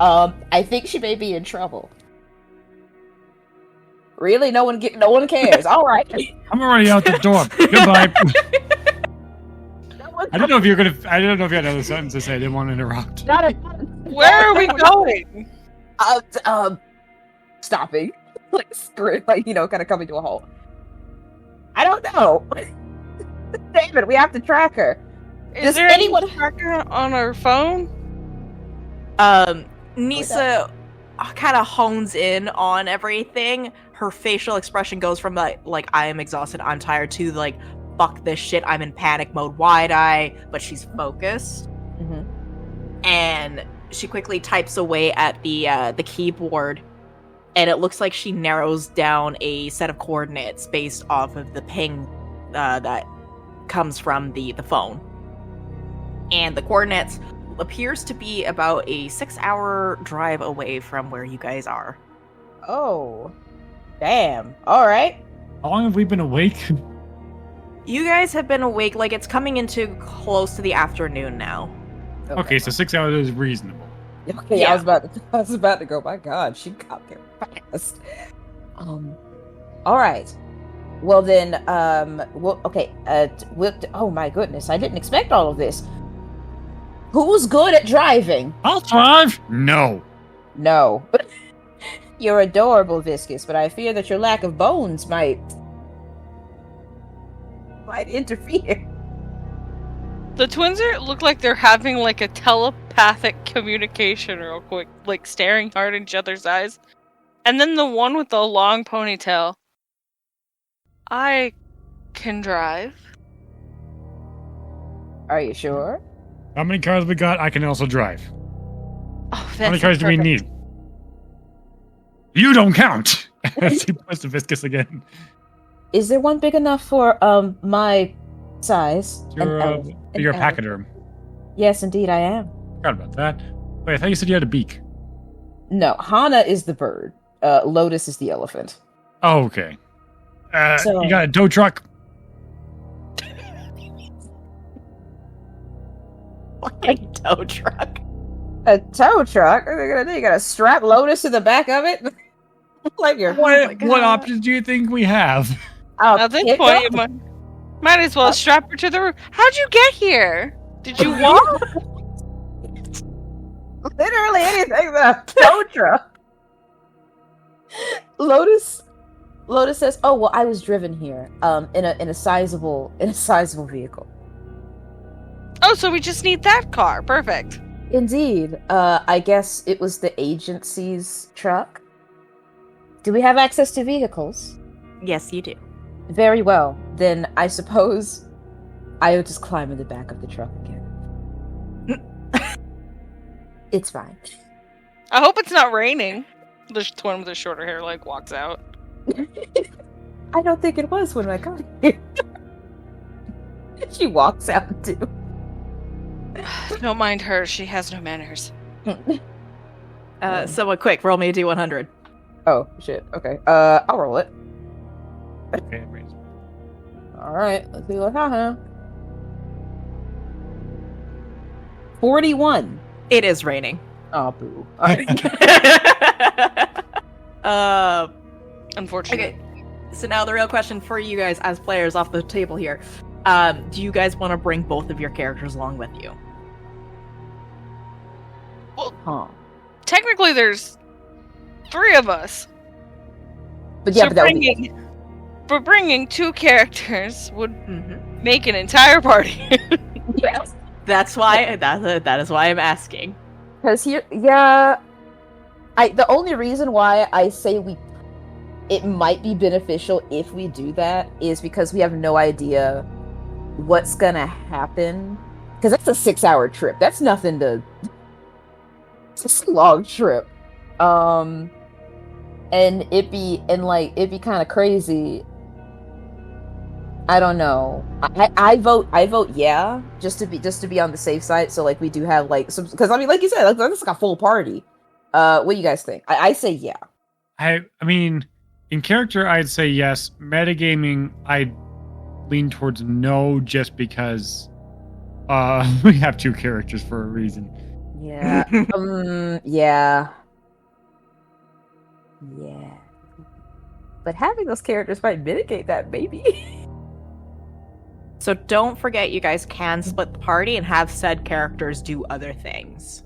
I think she may be in trouble. Really? No one cares. All right. I'm already out the door. Goodbye. I don't know if you had another sentence to say. I didn't want to interrupt. Where are we going? Stopping. Kind of coming to a halt. I don't know. David, we have to track her. Is there anyone tracker on our phone? Nisa, kind of hones in on everything, her facial expression goes from like I am exhausted, I'm tired, to like fuck this shit, I'm in panic mode, wide eye, but she's focused. And she quickly types away at the keyboard, and it looks like she narrows down a set of coordinates based off of the ping that comes from the phone. And the coordinates appears to be about a 6-hour drive away from where you guys are. Oh, damn. All right. How long have we been awake? You guys have been awake, like it's coming into close to the afternoon now. Okay, so 6 hours is reasonable. Okay, Yeah. I was about to go. My God, she got there fast. All right. Well then, okay. Oh my goodness, I didn't expect all of this. Who's good at driving? I'll drive. No. No. You're adorable, Viscus, but I fear that your lack of bones might interfere. The twins look like they're having like a telepathic communication real quick, like staring hard in each other's eyes. And then the one with the long ponytail. I can drive. Are you sure? How many cars we got? I can also drive. Oh, How many that's cars do we perfect. need? You don't count. As he points to Viscus again. Is there one big enough for my size? You're An you're a elf. pachyderm. Yes, indeed, I am. Forgot about that. Wait, I thought you said you had a beak. No, Hana is the bird. Lotus is the elephant. Oh, okay. So- You got a tow truck? Fucking tow truck. A tow truck? What are they gonna do? You gotta strap Lotus to the back of it? Like your What options do you think we have? At this point, you might as well strap her to the roof. How'd you get here? Did you walk? Literally anything but a tow truck. Lotus says, "Oh well, I was driven here, in a sizable vehicle." Oh, so we just need that car. Perfect. Indeed. I guess it was the agency's truck. Do we have access to vehicles? Yes, you do. Very well. Then I suppose I would just climb in the back of the truck again. It's fine. I hope it's not raining. The twin with the shorter hair like walks out. I don't think it was when I got here. She walks out too. Don't mind her. She has no manners. Someone quick, roll me a D100. Oh shit. Okay. I'll roll it. Okay, raise. All right. Let's see what happens. 41. It is raining. Oh boo. Unfortunately. Okay. So now the real question for you guys as players off the table here. Do you guys want to bring both of your characters along with you? Huh. Technically, there's 3 of us. But yeah, So but that would be bringing 2 characters would Mm-hmm. make an entire party. yes. That's why that is why I'm asking. Because here, yeah, the only reason why I say it might be beneficial if we do that is because we have no idea what's gonna happen. Because that's a 6-hour trip. That's nothing to. It's a long trip, and it'd be kind of crazy. I don't know. I vote yeah, just to be on the safe side. So like we do have like some, because I mean like you said, like it's like a full party. What do you guys think? I say yeah. I mean, in character, I'd say yes. Metagaming, I'd lean towards no, just because we have 2 characters for a reason. Yeah. Yeah. Yeah. But having those characters might mitigate that, maybe. So don't forget, you guys can split the party and have said characters do other things.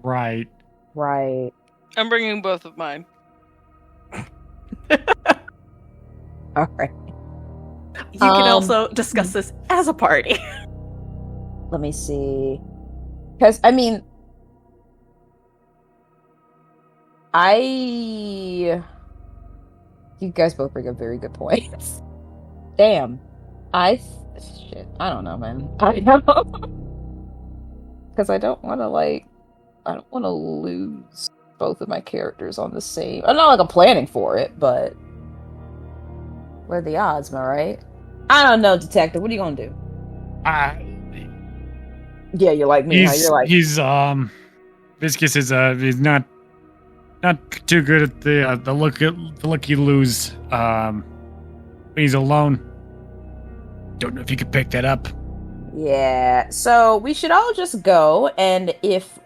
Right. Right. I'm bringing both of mine. All right. You can also discuss this as a party. Let me see. Because, I mean, You guys both bring up very good points. Damn. Shit. I don't know, man. I don't know. Because I don't want to lose both of my characters on the same. I'm not like I'm planning for it, but what are the odds, am I right? I don't know, Detective. What are you gonna do? Yeah, you're like me. Huh? You're like Viscus is he's not too good at the look you lose when he's alone. Don't know if you could pick that up. Yeah. So we should all just go, and if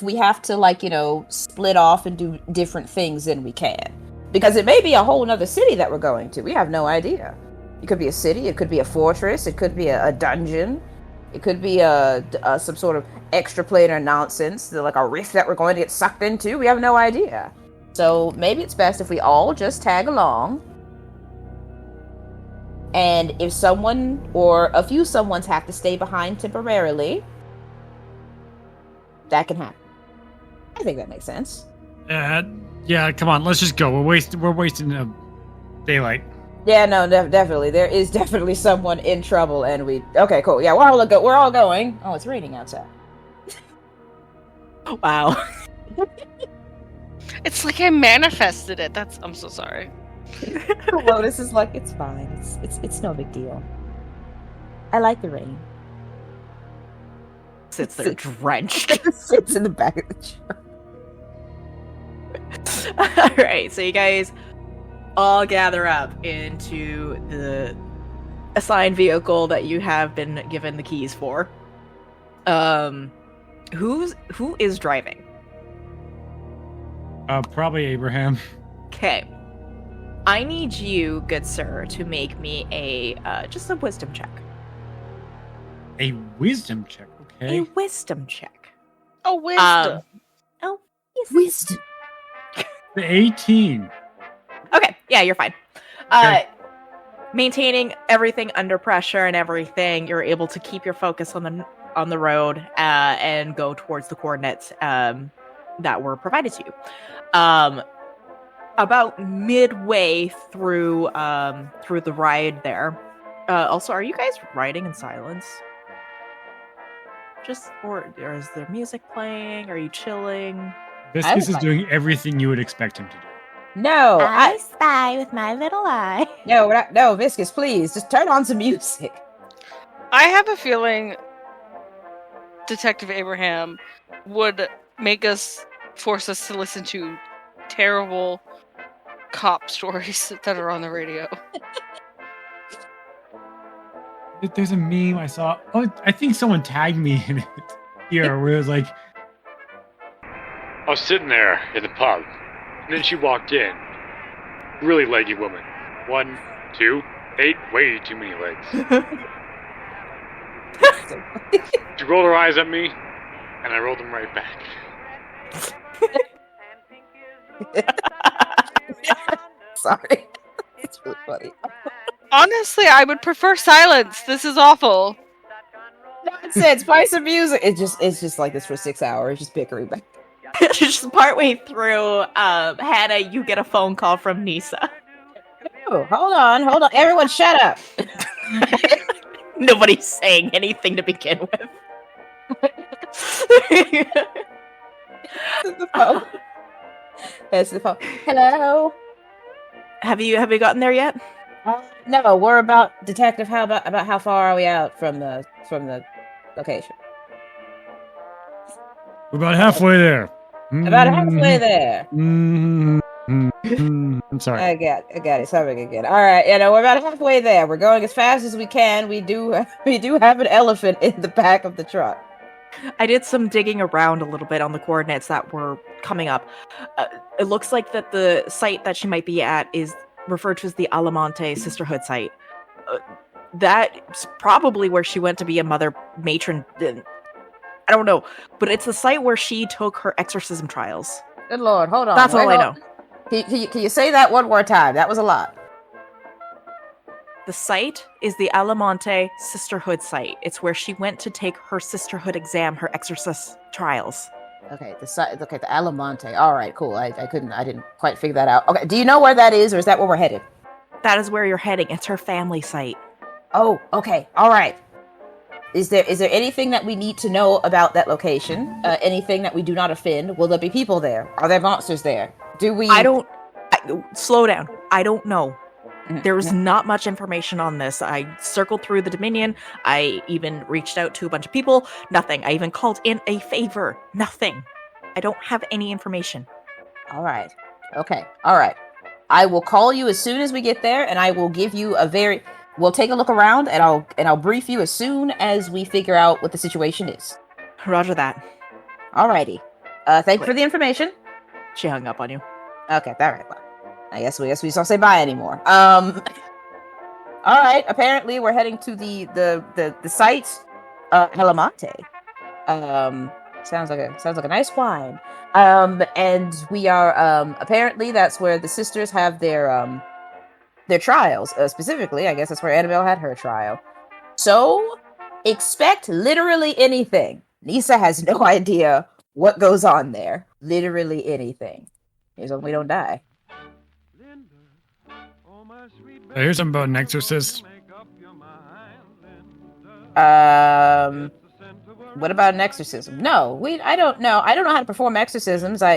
we have to split off and do different things, then we can. Because it may be a whole nother city that we're going to. We have no idea. It could be a city. It could be a fortress. It could be a dungeon. It could be some sort of extra planar nonsense, like a rift that we're going to get sucked into. We have no idea. So maybe it's best if we all just tag along. And if someone or a few someones have to stay behind temporarily, that can happen. I think that makes sense. Yeah, come on, let's just go. We're wasting daylight. Yeah, no, definitely. There is definitely someone in trouble, and okay, cool. Yeah, we're all going. Oh, it's raining outside. Wow. It's like I manifested it. I'm so sorry. Lotus is like, it's fine. It's no big deal. I like the rain. Sits there drenched. Sits in the back of the truck. Alright, so you guys all gather up into the assigned vehicle that you have been given the keys for. Who is driving? Probably Abraham. Okay. I need you, good sir, to make me just a wisdom check. A wisdom check, okay. A wisdom check. Oh, wisdom. Wisdom. The 18. Okay, yeah, you're fine. Okay. Maintaining everything under pressure and everything, you're able to keep your focus on the road and go towards the coordinates that were provided to you. About midway through the ride there. Also, are you guys riding in silence? Or is there music playing? Are you chilling? Viscus is doing everything you would expect him to do. No, I spy with my little eye. No, Viscus, please, just turn on some music. I have a feeling Detective Abraham would force us to listen to terrible cop stories that are on the radio. There's a meme I saw. Oh, I think someone tagged me in it here where it was like, I was sitting there in the pub, and then she walked in. Really leggy woman. 1, 2, 8, way too many legs. She rolled her eyes at me, and I rolled them right back. Sorry. It's really funny. Honestly, I would prefer silence. This is awful. Nonsense. Play some music. It's just like this for 6 hours, just bickering back. Just partway through, Hannah, you get a phone call from Nisa. Oh, hold on. Everyone shut up. Nobody's saying anything to begin with. the phone. It's the phone. Hello. Have you gotten there yet? No, we're about Detective. How about how far are we out from the location? We're about halfway there. About halfway there. I'm sorry. I got it. Sorry again. All right, we're about halfway there. We're going as fast as we can. We do have an elephant in the back of the truck. I did some digging around a little bit on the coordinates that were coming up. It looks like that the site that she might be at is referred to as the Alamonte Sisterhood site. That's probably where she went to be a mother matron. I don't know, but it's the site where she took her exorcism trials. Good Lord, hold on. That's all I know. Can you say that one more time? That was a lot. The site is the Alamonte Sisterhood site. It's where she went to take her sisterhood exam, her exorcist trials. Okay, the Alamonte. All right, cool. I didn't quite figure that out. Okay, do you know where that is, or is that where we're headed? That is where you're heading. It's her family site. Oh, okay, all right. Is there anything that we need to know about that location? Anything that we do not offend? Will there be people there? Are there monsters there? Do we? Slow down. I don't know. Mhm. There was not much information on this. I circled through the Dominion. I even reached out to a bunch of people. Nothing. I even called in a favor. Nothing. I don't have any information. All right. Okay. All right. I will call you as soon as we get there, and I will give you We'll take a look around, and I'll brief you as soon as we figure out what the situation is. Roger that. Alrighty. Thank you for the information. She hung up on you. Okay. All right. Well, I guess we just don't say bye anymore. All right. Apparently, we're heading to the site, Helamate. Sounds like a nice wine. And we are apparently that's where the sisters have their trials. Specifically, I guess that's where Annabelle had her trial. So expect literally anything. Nisa has no idea what goes on there. Literally anything. Here's when we don't die. I hear something about an exorcist. What about an exorcism? No, I don't know. I don't know how to perform exorcisms. I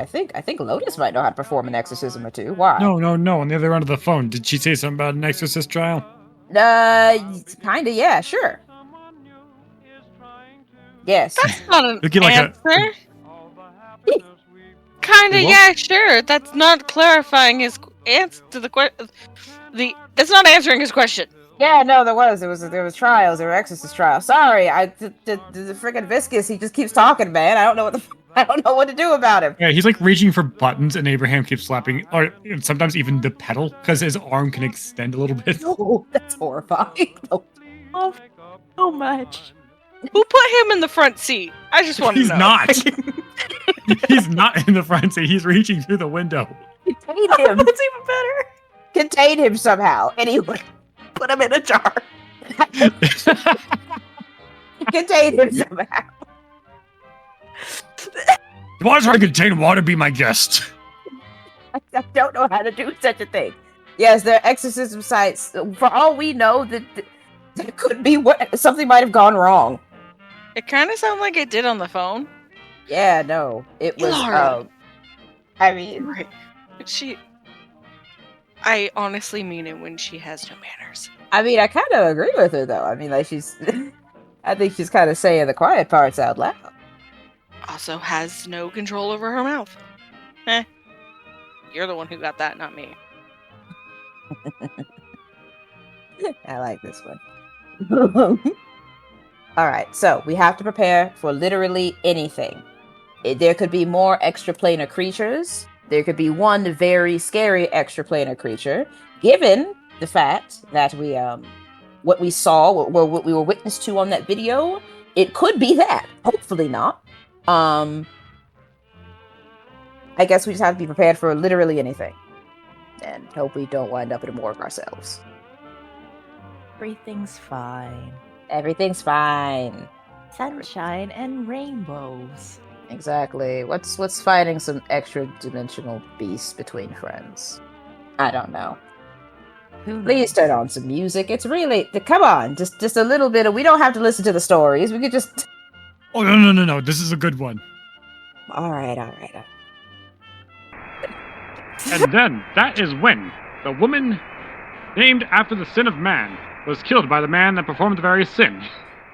think Lotus might know how to perform an exorcism or two. Why? No. On the other end of the phone, did she say something about an exorcist trial? Kinda, yeah, sure. Yes. That's not an Looking like answer. Kinda, What? yeah, sure. That's not clarifying his answer to the question. That's not answering his question. Yeah, no, there was trials. There were exorcist trials. Sorry, the freaking Viscous. He just keeps talking, man. I don't know what to do about him. Yeah, he's like reaching for buttons, and Abraham keeps slapping, or sometimes even the pedal, because his arm can extend a little bit. Oh, that's horrifying. Oh, so much. Who put him in the front seat? I just want to know. He's not. He's not in the front seat. He's reaching through the window. Contain him. That's even better. Contain him somehow. Anyway, Put him in a jar. contain him somehow. Water I contain water, be my guest. I don't know how to do such a thing. Yes, there are exorcism sites. For all we know, that could be something might have gone wrong. It kind of sounded like it did on the phone. Yeah, no, it was. Laura. I mean, Right. I honestly mean it when she has no manners. I kind of agree with her though. I mean, like I think she's kind of saying the quiet parts out loud. Also has no control over her mouth. You're the one who got that, not me. I like this one. All right, so we have to prepare for literally anything. There could be more extraplanar creatures. There could be one very scary extraplanar creature. Given the fact that what we saw, what we were witness to on that video, it could be that. Hopefully not. I guess we just have to be prepared for literally anything. And hope we don't wind up in a morgue ourselves. Everything's fine. Everything's fine. Sunshine and rainbows. Exactly. What's fighting some extra dimensional beasts between friends? I don't know. Please turn on some music. It's really come on, just a little bit of. We don't have to listen to the stories. We could just. Oh no! This is a good one. All right. And then that is when the woman named after the sin of man was killed by the man that performed the very sin.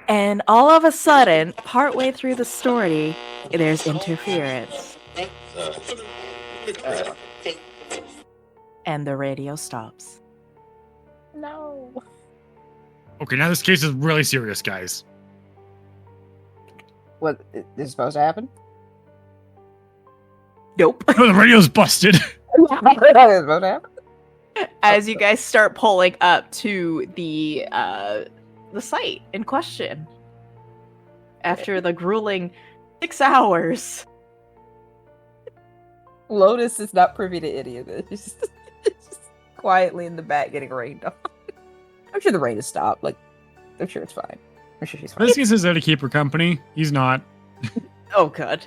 And all of a sudden, partway through the story, there's interference. And the radio stops. No. Okay, now this case is really serious, guys. What this is supposed to happen? Nope. Oh, the radio's busted. It's supposed to happen? As you guys start pulling up to the site in question. After the grueling 6 hours. Lotus is not privy to any of this. She's just quietly in the back getting rained on. I'm sure the rain has stopped. Like, I'm sure it's fine. I'm sure she's fine. This case is there to keep her company. He's not. Oh, God.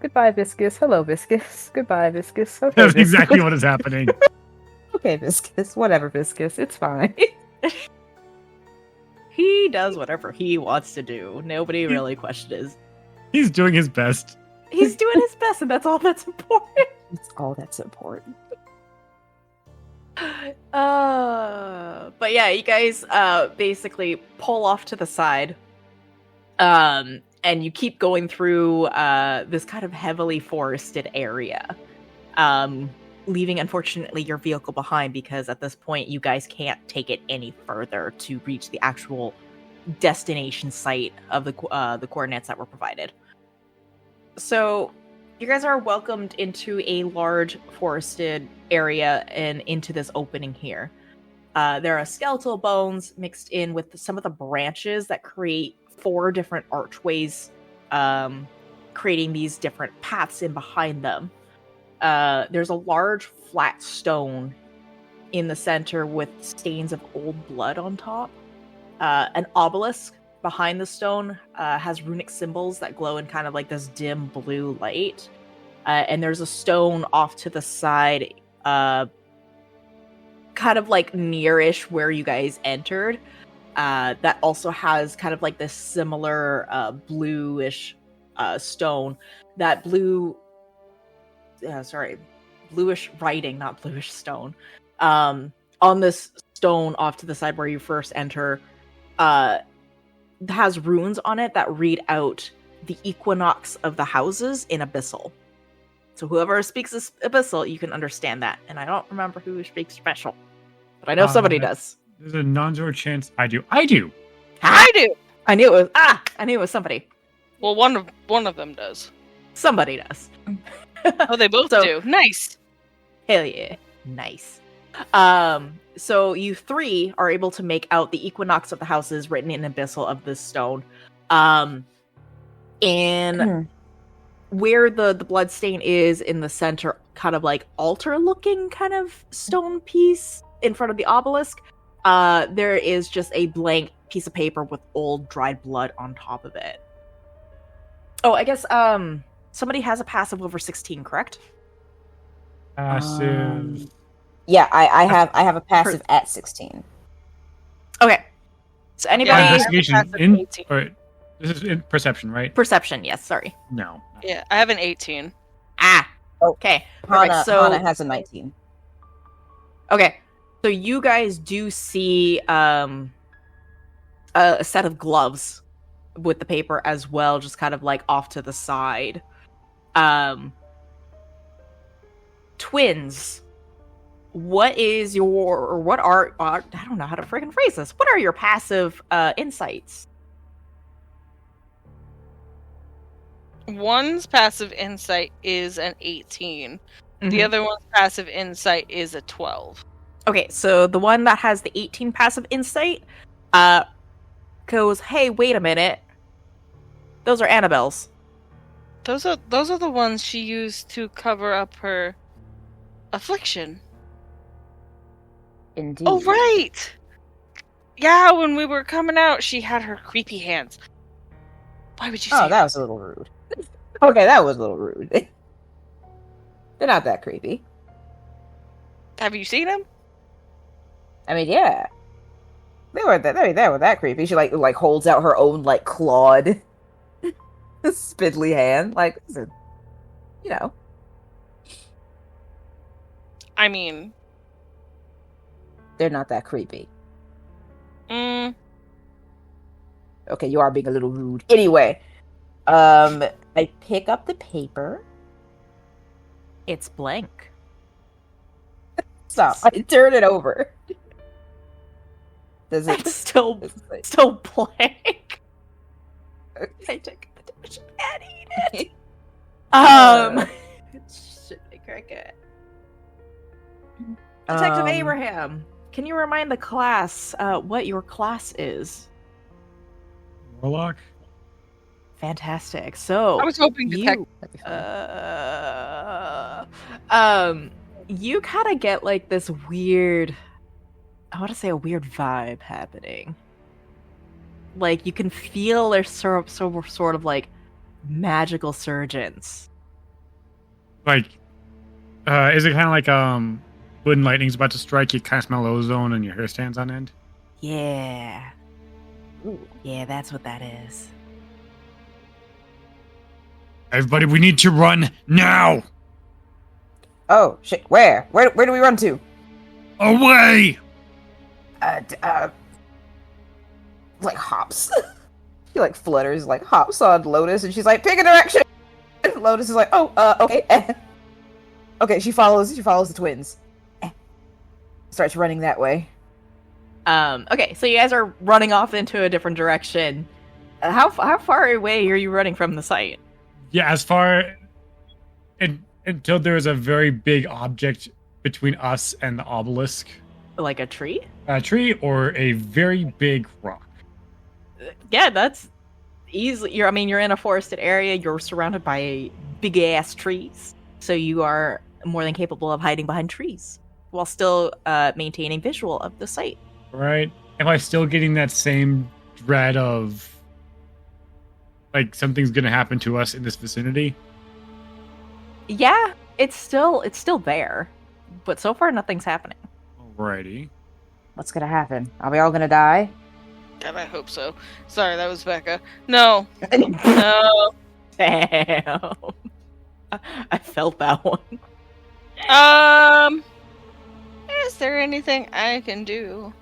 Goodbye, Viscous. Hello, Viscous. Goodbye, Viscous. Okay, That's Viscous. exactly what is happening. Okay, Viscous. Whatever, Viscous. It's fine. He does whatever he wants to do. Nobody really questions. He's doing his best. He's doing his best, and that's all that's important. It's all that's important. But yeah, you guys basically pull off to the side. And you keep going through this kind of heavily forested area. Leaving, unfortunately, your vehicle behind because at this point you guys can't take it any further to reach the actual destination site of the coordinates that were provided. So you guys are welcomed into a large forested area and into this opening here. There are skeletal bones mixed in with some of the branches that create 4 different archways, creating these different paths in behind them. There's a large flat stone in the center with stains of old blood on top. An obelisk behind the stone has runic symbols that glow in kind of like this dim blue light. And there's a stone off to the side, kind of like nearish where you guys entered, that also has kind of like this similar bluish stone. That bluish writing, not bluish stone. On this stone off to the side where you first enter, has runes on it that read out the equinox of the houses in Abyssal. So whoever speaks Abyssal, you can understand that. And I don't remember who speaks Special, but I know somebody does. There's a non-zero chance I do. I do! I do! I knew it was somebody. Well, one of them does. Somebody does. Oh, they both do. Nice! Hell yeah. Nice. So you 3 are able to make out the equinox of the houses written in Abyssal of this stone. And where the blood stain is in the center, kind of like altar-looking kind of stone piece in front of the obelisk, there is just a blank piece of paper with old dried blood on top of it. Oh, I guess somebody has a passive over 16, correct? Passive. Yeah, I have a passive at 16. Okay. So anybody Investigation or this is in perception, right? Perception, yes, sorry. No. Yeah, I have an 18. Okay. Perfect. So Hana has a 19. okay. So you guys do see a set of gloves with the paper as well, just kind of like off to the side. Twins, what is your, or what are, I don't know how to freaking phrase this. What are your passive insights? One's passive insight is an 18. The Mhm. other one's passive insight is a 12. Okay, so the one that has the 18 passive insight goes, hey, wait a minute. Those are Annabelle's. Those are the ones she used to cover up her affliction. Indeed. Oh, right! Yeah, when we were coming out, she had her creepy hands. Why would you say that was a little rude. Okay, that was a little rude. They're not that creepy. Have you seen them? I mean, yeah. They were that creepy. She like holds out her own like clawed spindly hand. Like, you know. I mean, they're not that creepy. mm, Okay, you are being a little rude. Anyway, I pick up the paper. It's blank. Stop. I turn it over. Does it It's still blank. I took the damage and eat it. Shit, cricket. Detective Abraham, can you remind the class what your class is? Warlock. Fantastic. So I was hoping to you, you kind of get like this weird, I want to say a weird vibe happening. Like you can feel there's sort of like magical surgeons Like, is it kind of like when lightning's about to strike, you kind of smell ozone and your hair stands on end? Yeah. Yeah, that's what that is. Everybody, we need to run now! Oh shit! Where do we run to? Away! Like hops. She like flutters, like hops on Lotus, and she's like, pick a direction. Lotus is like, oh, okay. Okay, she follows the twins. Starts running that way. Okay, so you guys are running off into a different direction. How far away are you running from the site? Yeah, as far until there is a very big object between us and the obelisk. Like a tree? A tree or a very big rock. Yeah, that's easily. You're in a forested area. You're surrounded by big ass trees, so you are more than capable of hiding behind trees while still maintaining visual of the site. Right? Am I still getting that same dread of like something's gonna happen to us in this vicinity? Yeah, it's still there, but so far nothing's happening. Alrighty. What's gonna happen? Are we all gonna die? God, I hope so. Sorry, that was Becca. No. No. Damn. I felt that one. Is there anything I can do?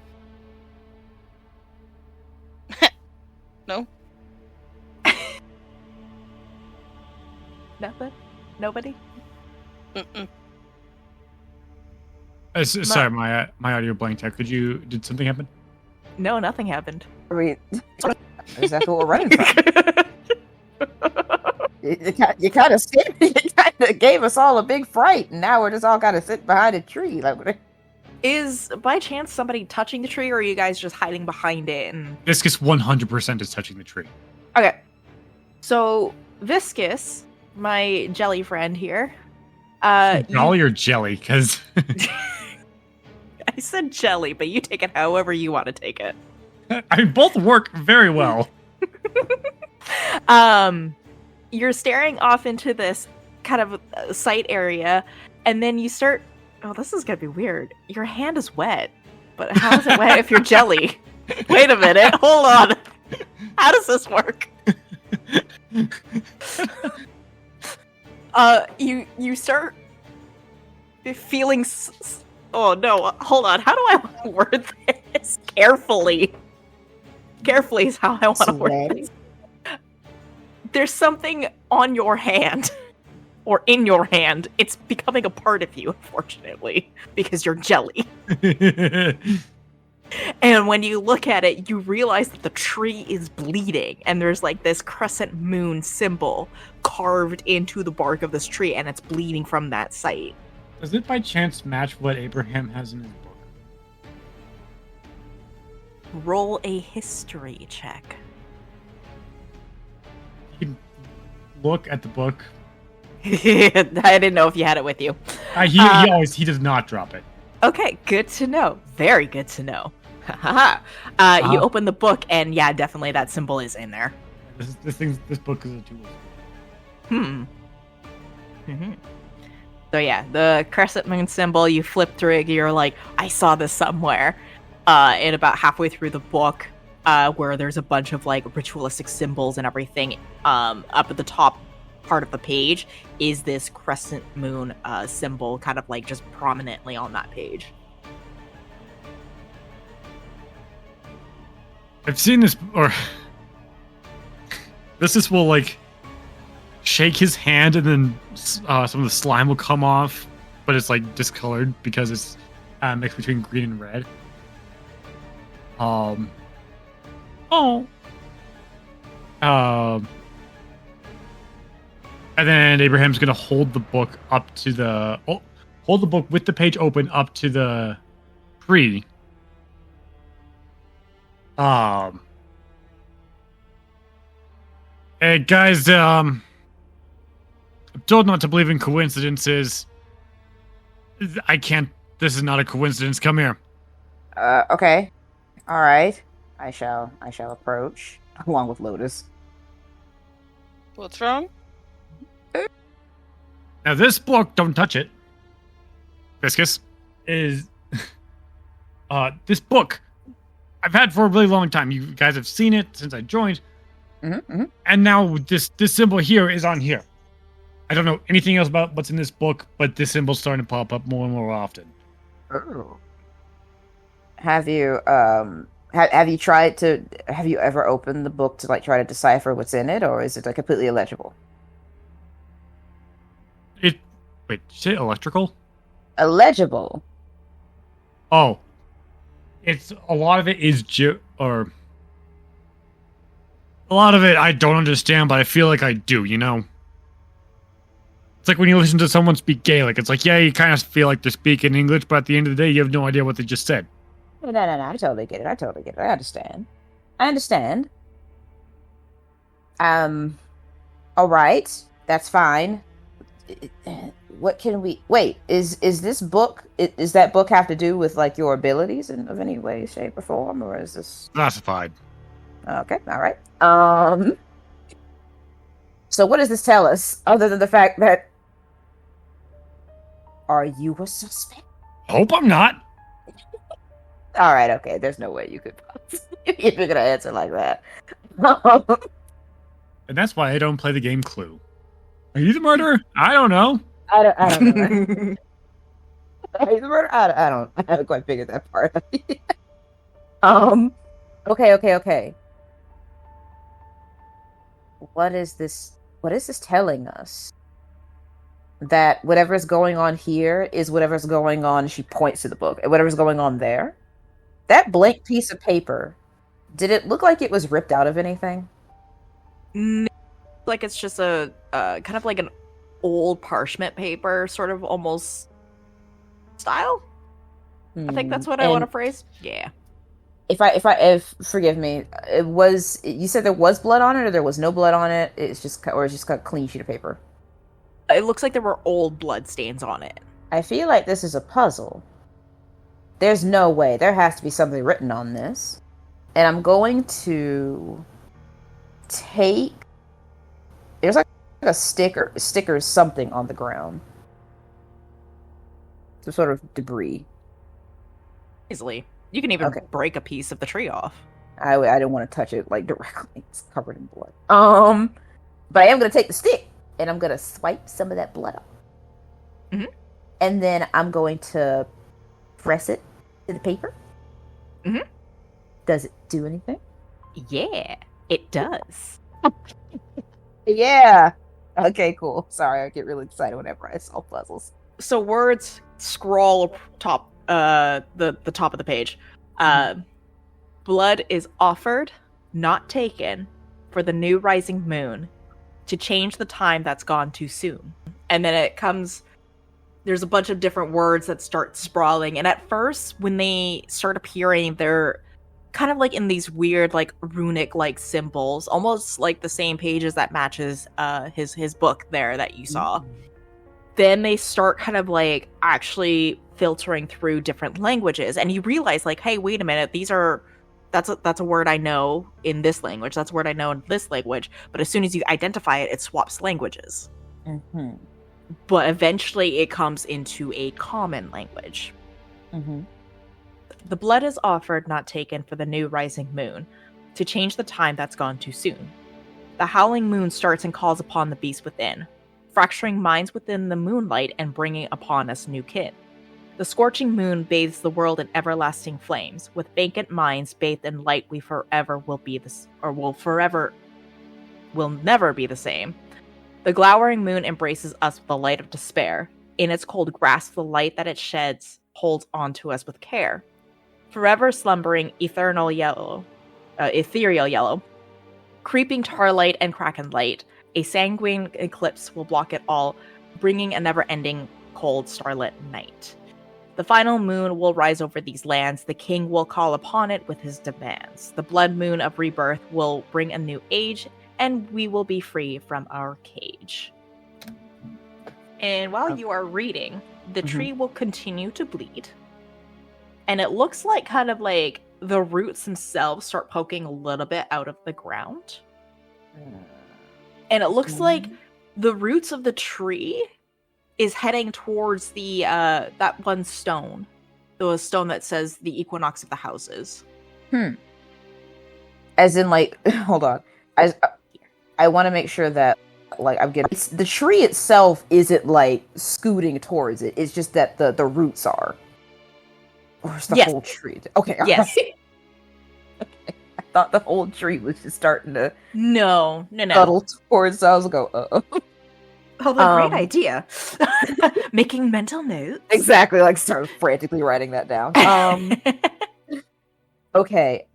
No. Nothing? Nobody? Mm-mm. Sorry, my audio blanked out. Did something happen? No, nothing happened. Are we? Is that what we're running from? You kind of scared me. You kind of gave us all a big fright, and now we're just all kind of sitting behind a tree. Like, Is by chance somebody touching the tree, or are you guys just hiding behind it? And Viscous 100% is touching the tree. okay, so Viscous, my jelly friend here, Jolly or jelly? Because I said jelly, but you take it however you want to take it. I mean, both work very well. You're staring off into this kind of site area, and then you start. Oh, this is gonna be weird. Your hand is wet, but how is it wet if you're jelly? Wait a minute, hold on. How does this work? You start feeling. Oh no, hold on. How do I want to word this? Carefully. Carefully is how I want to word this. There's something on your hand, or in your hand. It's becoming a part of you, unfortunately, because you're jelly. And when you look at it, you realize that the tree is bleeding, and there's like this crescent moon symbol carved into the bark of this tree, and it's bleeding from that site. Does it by chance match what Abraham has in his book? Roll a history check. You can look at the book. I didn't know if you had it with you. He does not drop it. Okay, good to know. Very good to know. You open the book, and yeah, definitely that symbol is in there. This book is a tool. Mm-hmm. So yeah, the crescent moon symbol, you flip through it, you're like, I saw this somewhere. And about halfway through the book, where there's a bunch of like ritualistic symbols and everything, up at the top part of the page is this crescent moon symbol, kind of like just prominently on that page. I've seen this, or this will like shake his hand, and then some of the slime will come off, but it's like discolored because it's mixed between green and red. And then Abraham's gonna hold the book up to hold the book with the page open up to the tree. Hey guys, I'm told not to believe in coincidences. I can't. This is not a coincidence. Come here. Okay. All right. I shall approach along with Lotus. What's wrong? Now this book, don't touch it. Viscus is this book I've had for a really long time. You guys have seen it since I joined. And now this symbol here is on here. I don't know anything else about what's in this book, but this symbol's starting to pop up more and more often. Oh. Have you have you tried to have you ever opened the book to like try to decipher what's in it, or is it like completely illegible? Wait, did you say electrical? Illegible. Oh. It's a lot of it is a lot of it I don't understand, but I feel like I do, you know? It's like when you listen to someone speak Gaelic. It's like, yeah, you kind of feel like they're speaking English, but at the end of the day, you have no idea what they just said. No, I totally get it. I understand. All right. That's fine. What can we... Wait, is this book... Is that book have to do with, like, your abilities in of any way, shape, or form, or is this... Classified. Okay, all right. So what does this tell us, other than the fact that... Are you a suspect? Hope I'm not. All right, okay. There's no way you could... if you're gonna answer like that. And that's why I don't play the game Clue. Are you the murderer? I don't know. I don't know. Are you the murderer? I haven't quite figured that part out. Okay. What is this telling us? That whatever's going on here is whatever's going on, she points to the book, and whatever's going on there. That blank piece of paper, did it look like it was ripped out of anything? No, like it's just a kind of like an old parchment paper, sort of almost style. I think that's what I want to phrase. Yeah. If forgive me, you said there was blood on it, or there was no blood on it? It's just a clean sheet of paper. It looks like there were old blood stains on it. I feel like this is a puzzle. There's no way. There has to be something written on this. And I'm going to take... There's like a sticker something on the ground. Some sort of debris. Easily. You can even break a piece of the tree off. I don't want to touch it like directly. It's covered in blood. But I am going to take the stick. And I'm going to swipe some of that blood off. Mm-hmm. And then I'm going to press it to the paper. Mm-hmm. Does it do anything? Yeah, it does. Yeah. Okay, cool. Sorry, I get really excited whenever I solve puzzles. So words scroll top the top of the page. Blood is offered, not taken, for the new rising moon, to change the time that's gone too soon. And then it comes, there's a bunch of different words that start sprawling. And at first, when they start appearing, they're kind of like in these weird, like runic like symbols, almost like the same pages that matches his book there that you saw. Mm-hmm. Then they start kind of like actually filtering through different languages, and you realize like, hey, wait a minute, that's a word I know in this language. That's a word I know in this language. But as soon as you identify it, it swaps languages. Mm-hmm. But eventually it comes into a common language. Mm-hmm. The blood is offered, not taken, for the new rising moon, to change the time that's gone too soon. The howling moon starts and calls upon the beast within, fracturing minds within the moonlight and bringing upon us new kin. The scorching moon bathes the world in everlasting flames. With vacant minds bathed in light, we forever will be this, or will never be the same. The glowering moon embraces us with the light of despair. In its cold grasp, the light that it sheds holds onto us with care. Forever slumbering, ethereal yellow, creeping starlight and kraken light, a sanguine eclipse will block it all, bringing a never-ending cold starlit night. The final moon will rise over these lands. The king will call upon it with his demands. The blood moon of rebirth will bring a new age, and we will be free from our cage. And while you are reading, the tree will continue to bleed. And it looks like kind of like the roots themselves start poking a little bit out of the ground. And it looks like the roots of the tree is heading towards the that one stone. The stone that says the equinox of the houses. As in, like, hold on. I want to make sure that, like, I'm getting the tree itself isn't like scooting towards it. It's just that the roots are. Or is the Yes. whole tree? Okay. Yes. Okay. I thought the whole tree was just starting to No. scuttle towards. So I was go, Oh, the great idea. Making mental notes. Exactly. Like, start frantically writing that down. Okay.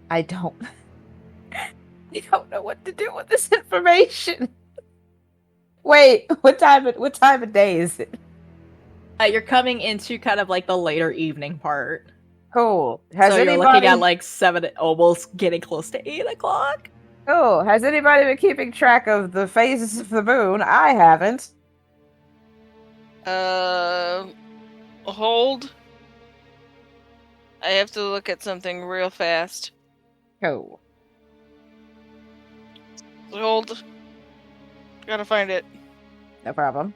I don't know what to do with this information. Wait, what time of day is it? You're coming into kind of like the later evening part. Cool. So you're looking at like 7, almost getting close to 8 o'clock. Oh, has anybody been keeping track of the phases of the moon? I haven't. Hold. I have to look at something real fast. Oh. Hold. Gotta find it. No problem.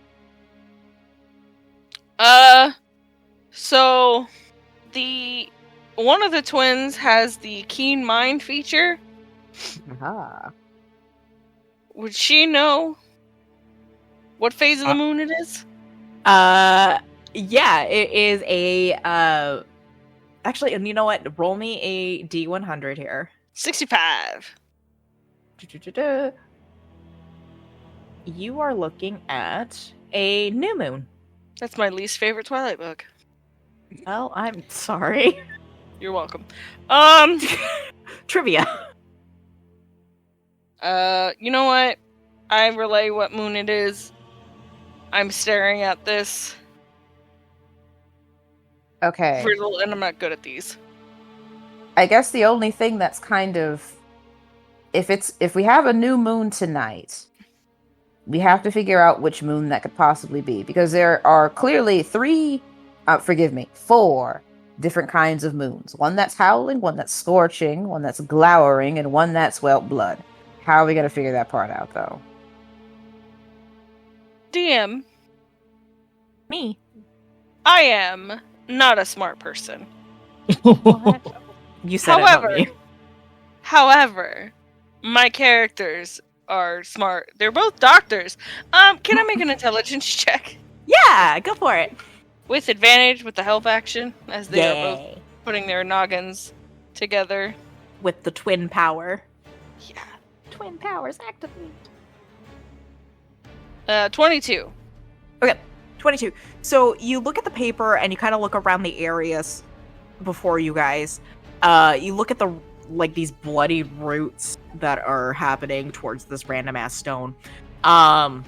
So one of the twins has the keen mind feature. Aha. Would she know what phase of the moon it is? Yeah, it is a actually, and you know what? Roll me a D100 here. 65. You are looking at a new moon. That's my least favorite Twilight book. Well, I'm sorry. You're welcome. Trivia. You know what? I relay what moon it is. I'm staring at this Okay. riddle, and I'm not good at these. I guess the only thing that's kind of if we have a new moon tonight, we have to figure out which moon that could possibly be, because there are clearly 4 different kinds of moons. One that's howling, one that's scorching, one that's glowering, and one that's, well, blood. How are we going to figure that part out, though? DM, Me. I am not a smart person. What? You said However, it, not me. However, my characters are smart. They're both doctors. Can I make an intelligence check? Yeah, go for it. With advantage with the help action, as they are both Yay. putting their noggins together. With the twin power. Yeah. Twin powers activate. 22. Okay, 22. So you look at the paper and you kind of look around the areas before you guys. You look at the these bloody roots that are happening towards this random ass stone. And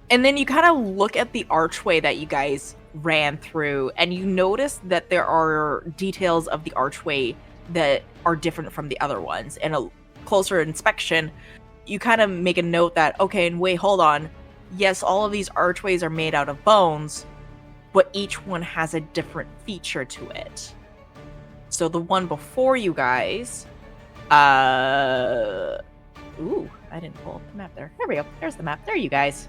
then you kind of look at the archway that you guys ran through, and you notice that there are details of the archway that are different from the other ones. And a closer inspection, you kind of make a note that, okay, and wait, hold on. Yes, all of these archways are made out of bones, but each one has a different feature to it. So the one before you guys, ooh, I didn't pull up the map there. There we go. There's the map. There you guys.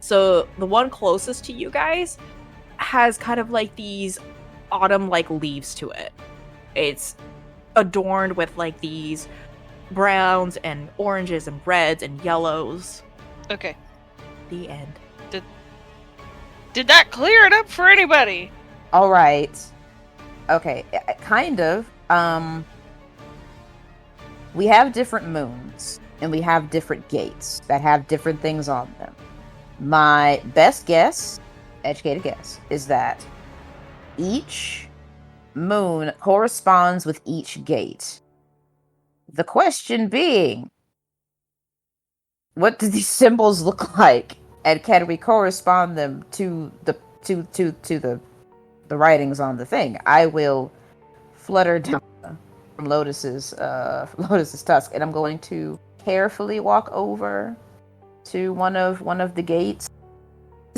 So the one closest to you guys has kind of like these autumn-like leaves to it. It's adorned with like these browns and oranges and reds and yellows. Okay. The end. Did that clear it up for anybody? All right. Okay, kind of. We have different moons, and we have different gates that have different things on them. My best guess, educated guess, is that each moon corresponds with each gate. The question being, what do these symbols look like, and can we correspond them to the writings on the thing? I will flutter down from Lotus's tusk, and I'm going to carefully walk over to one of the gates.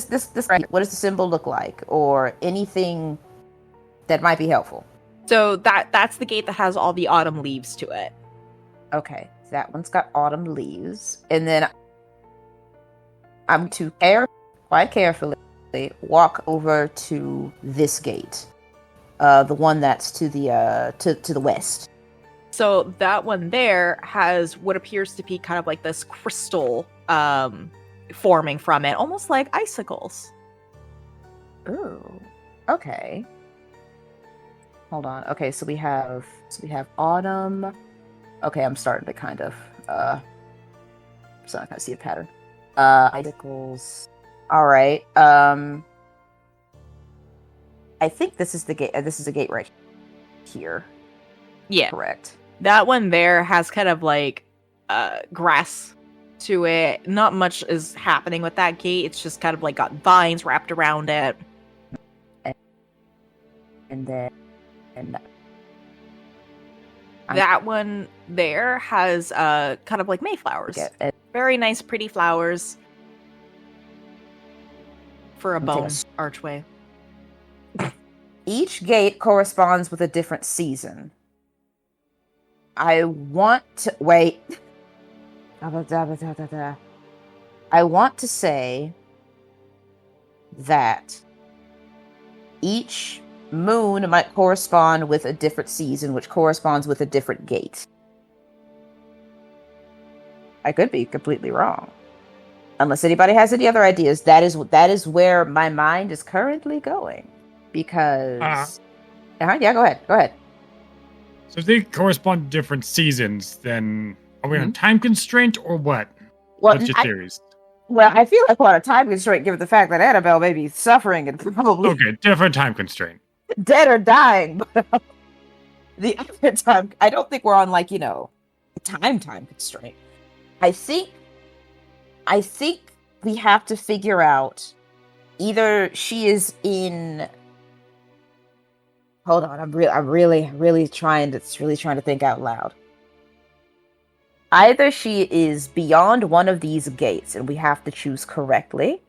This what does the symbol look like, or anything that might be helpful? So that's the gate that has all the autumn leaves to it. Okay, that one's got autumn leaves, and then I'm to quite carefully walk over to this gate, the one that's to the west. So that one there has what appears to be kind of like this crystal forming from it, almost like icicles. Ooh. Okay. Hold on. Okay, so we have autumn. Okay, I'm starting to kind of starting to see a pattern. Icicles. All right. I think this is the gate. This is a gate right here. Yeah. Correct. That one there has kind of like grass to it. Not much is happening with that gate. It's just kind of like got vines wrapped around it. And then that one there has kind of like mayflowers. Very nice, pretty flowers for a bone archway. Each gate corresponds with a different season. I want to wait. I want to say that each moon might correspond with a different season, which corresponds with a different gate. I could be completely wrong. Unless anybody has any other ideas, that is where my mind is currently going. Because yeah, go ahead. So if they correspond to different seasons, then are we on a time constraint or what? What's your theories? Well, I feel like we're on a time constraint given the fact that Annabelle may be suffering and probably different time constraint. Dead or dying, but the other time, I don't think we're on a time constraint. I think we have to figure out either she is in. Hold on, I'm really trying to think out loud. Either she is beyond one of these gates, and we have to choose correctly,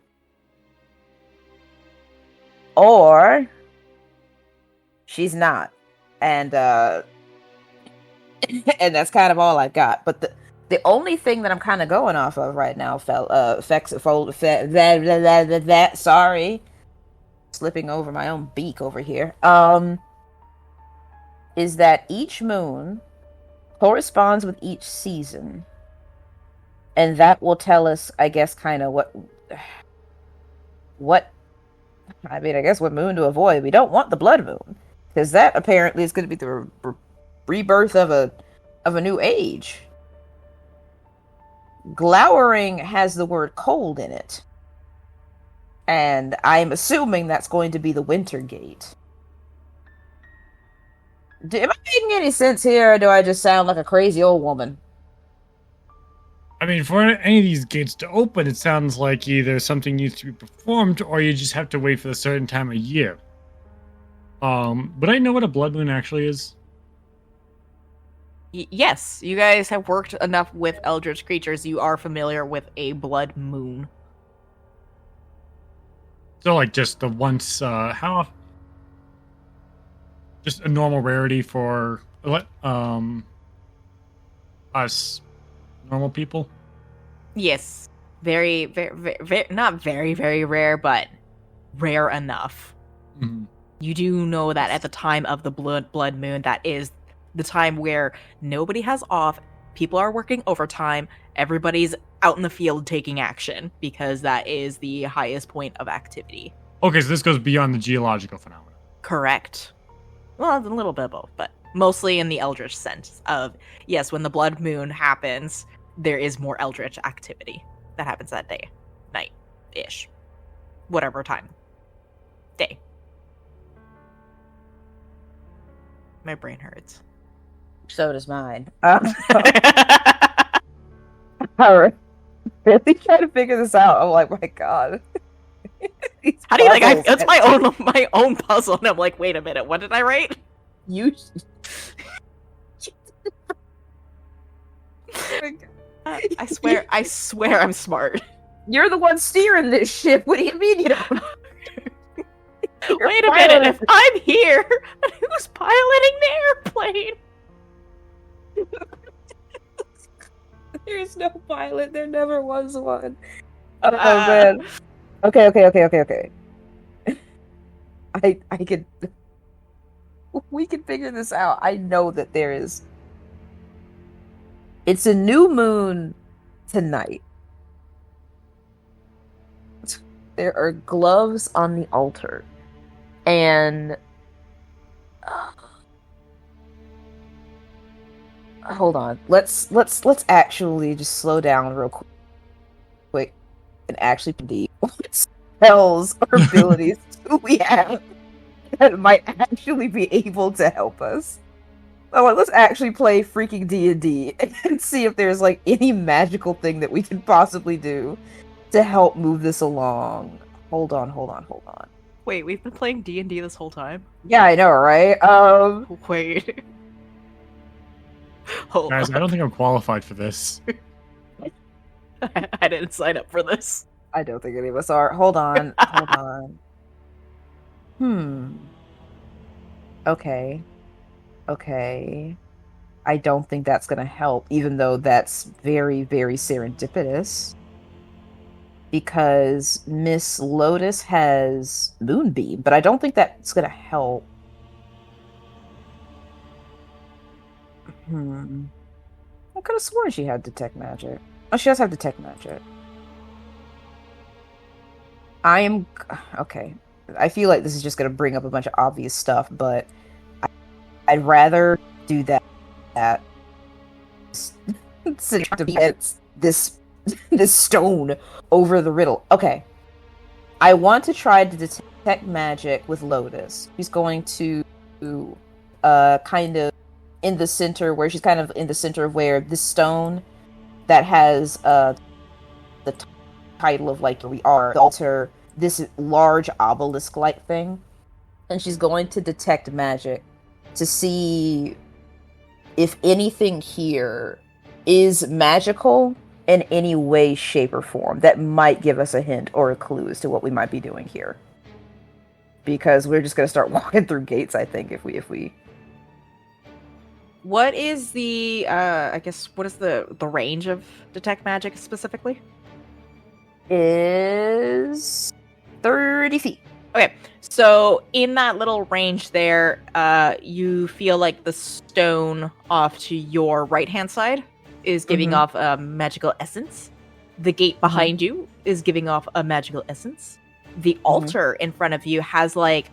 or she's not, and and that's kind of all I've got. But the only thing that I'm kind of going off of right now, sorry, slipping over my own beak over here, is that each moon corresponds with each season, and that will tell us, I guess, kind of what I guess what moon to avoid. We don't want the blood moon, because that apparently is going to be the rebirth of a new age. Glowering has the word cold in it, and I'm assuming that's going to be the winter gate. Am I making any sense here, or do I just sound like a crazy old woman? I mean, for any of these gates to open, it sounds like either something needs to be performed, or you just have to wait for a certain time of year. But I know what a blood moon actually is. Yes, you guys have worked enough with Eldritch creatures. You are familiar with a blood moon. So, like, just the once, just a normal rarity for, us normal people? Yes. Very, very, not very, very rare, but rare enough. Mm-hmm. You do know that at the time of the blood moon, that is the time where nobody has off, people are working overtime, everybody's out in the field taking action, because that is the highest point of activity. Okay, so this goes beyond the geological phenomena. Correct. Well, a little bit of both, but mostly in the Eldritch sense of, yes, when the blood moon happens, there is more Eldritch activity that happens that day. Night-ish. Whatever time. Day. My brain hurts. So does mine. I'm really trying to figure this out. I'm like, my God. How do you like? That's my own puzzle, and I'm like, wait a minute, what did I write? You. I swear, I'm smart. You're the one steering this ship. What do you mean you don't? Wait a minute, if I'm here, who's piloting the airplane? There's no pilot. There never was one. Oh man. Okay. I could. We can figure this out. I know that there is. It's a new moon tonight. There are gloves on the altar, and hold on. Let's actually just slow down real quick and actually see what spells or abilities do we have that might actually be able to help us. Oh, let's actually play freaking D&D and see if there's like any magical thing that we can possibly do to help move this along. Hold on. Wait, we've been playing D&D this whole time? Yeah, I know, right? Wait. Hold Guys, on. I don't think I'm qualified for this. I didn't sign up for this. I don't think any of us are. Hold on. Okay. I don't think that's gonna help, even though that's very, very serendipitous. Because Miss Lotus has Moonbeam, but I don't think that's gonna help. I could have sworn she had Detect Magic. Oh, she does have Detect Magic. Okay. I feel like this is just gonna bring up a bunch of obvious stuff, but I'd rather do that to get this stone over the riddle. Okay. I want to try to detect magic with Lotus. She's going to kind of in the center where she's kind of in the center of where this stone that has the title of like we are the altar, this large obelisk like thing, and she's going to detect magic to see if anything here is magical in any way, shape, or form that might give us a hint or a clue as to what we might be doing here. Because we're just gonna start walking through gates, I think, if we. What is the what is the range of detect magic specifically? Is 30 feet. Okay, so in that little range there, you feel like the stone off to your right-hand side is giving off a magical essence. The gate behind you is giving off a magical essence. The altar in front of you has like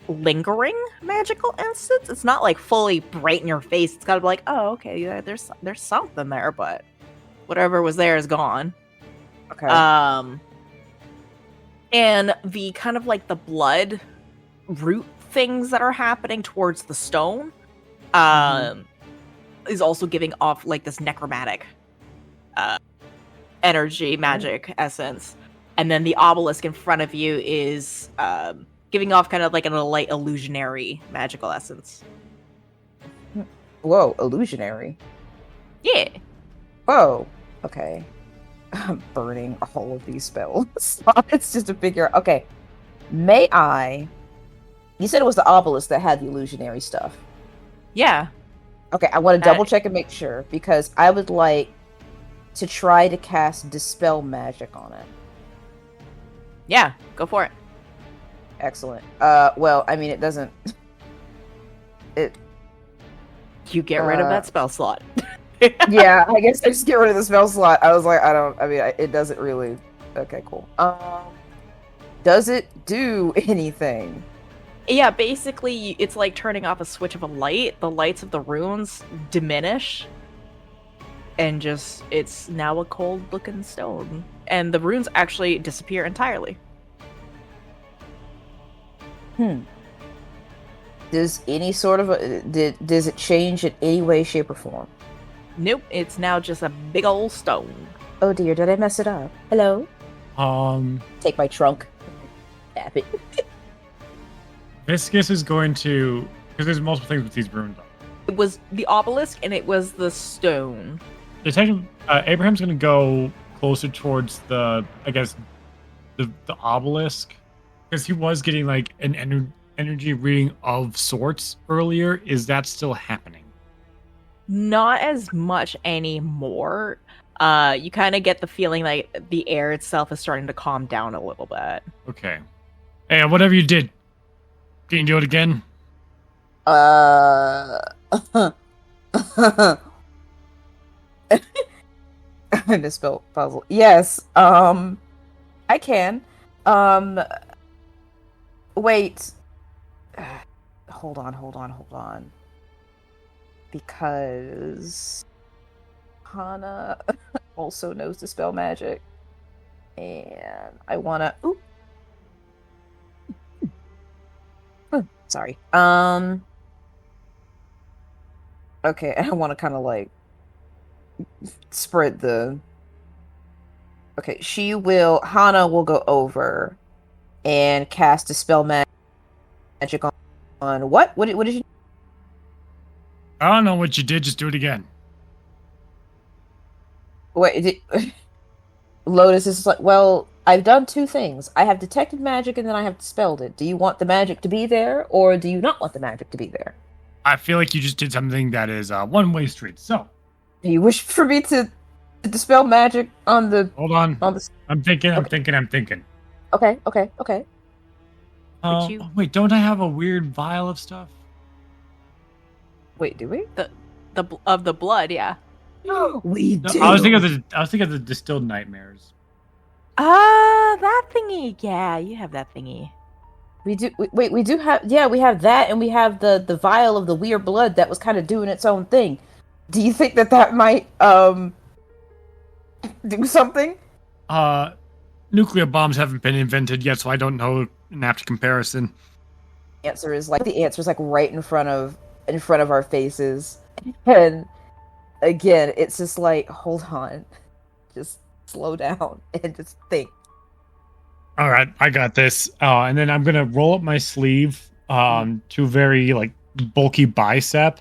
lingering magical essence. It's not like fully bright in your face. It's gotta be like, oh, okay, yeah, there's something there, but whatever was there is gone. Okay. And the kind of like the blood root things that are happening towards the stone is also giving off like this necromantic energy, magic essence. And then the obelisk in front of you is giving off kind of like a light illusionary magical essence. Whoa, illusionary. Yeah. Whoa. Okay. I'm burning all of these spells. It's just to figure out. Okay. May I? You said it was the obelisk that had the illusionary stuff. Yeah. Okay, I want to double check and make sure because I would like to try to cast Dispel Magic on it. Yeah, go for it. Excellent. Well, I mean, it doesn't. You get rid of that spell slot. Yeah, I guess I just get rid of the spell slot. I was like, it doesn't really. Okay, cool. Does it do anything? Yeah, basically, it's like turning off a switch of a light. The lights of the runes diminish, and just it's now a cold-looking stone, and the runes actually disappear entirely. Does any sort of does it change in any way, shape, or form? Nope, it's now just a big old stone. Oh dear, did I mess it up? Hello? Take my trunk. Tap it. Viscus is going to, because there's multiple things with these runes. It was the obelisk and it was the stone. Abraham's going to go closer towards the obelisk, because he was getting like an energy reading of sorts earlier. Is that still happening? Not as much anymore. You kind of get the feeling like the air itself is starting to calm down a little bit. Okay. Hey, whatever you did, can you do it again? I misspelled puzzle. Yes. I can. Wait. Hold on. Because Hana also knows to spell magic. And I wanna sorry. Okay, I wanna kinda like spread the okay, Hana will go over and cast a spell magic on what? What did you I don't know what you did. Just do it again. wait? Lotus is like, well, I've done two things. I have detected magic and then I have dispelled it. Do you want the magic to be there, or do you not want the magic to be there? I feel like you just did something that is one-way street. So, Do you wish for me to dispel magic on the? hold on. The... I'm thinking. Okay. Could you- Wait, don't I have a weird vial of stuff? Wait, do we? The blood, yeah. We No, do. I was thinking of the distilled nightmares. That thingy. Yeah, you have that thingy. We do. Wait, we do have. Yeah, we have that, and we have the vial of the weird blood that was kind of doing its own thing. Do you think that might do something? Nuclear bombs haven't been invented yet, so I don't know an apt comparison. The answer is like right in front of our faces, and again, it's just like, hold on, just slow down and just think. All right, I got this. And then I'm gonna roll up my sleeve to very like bulky bicep,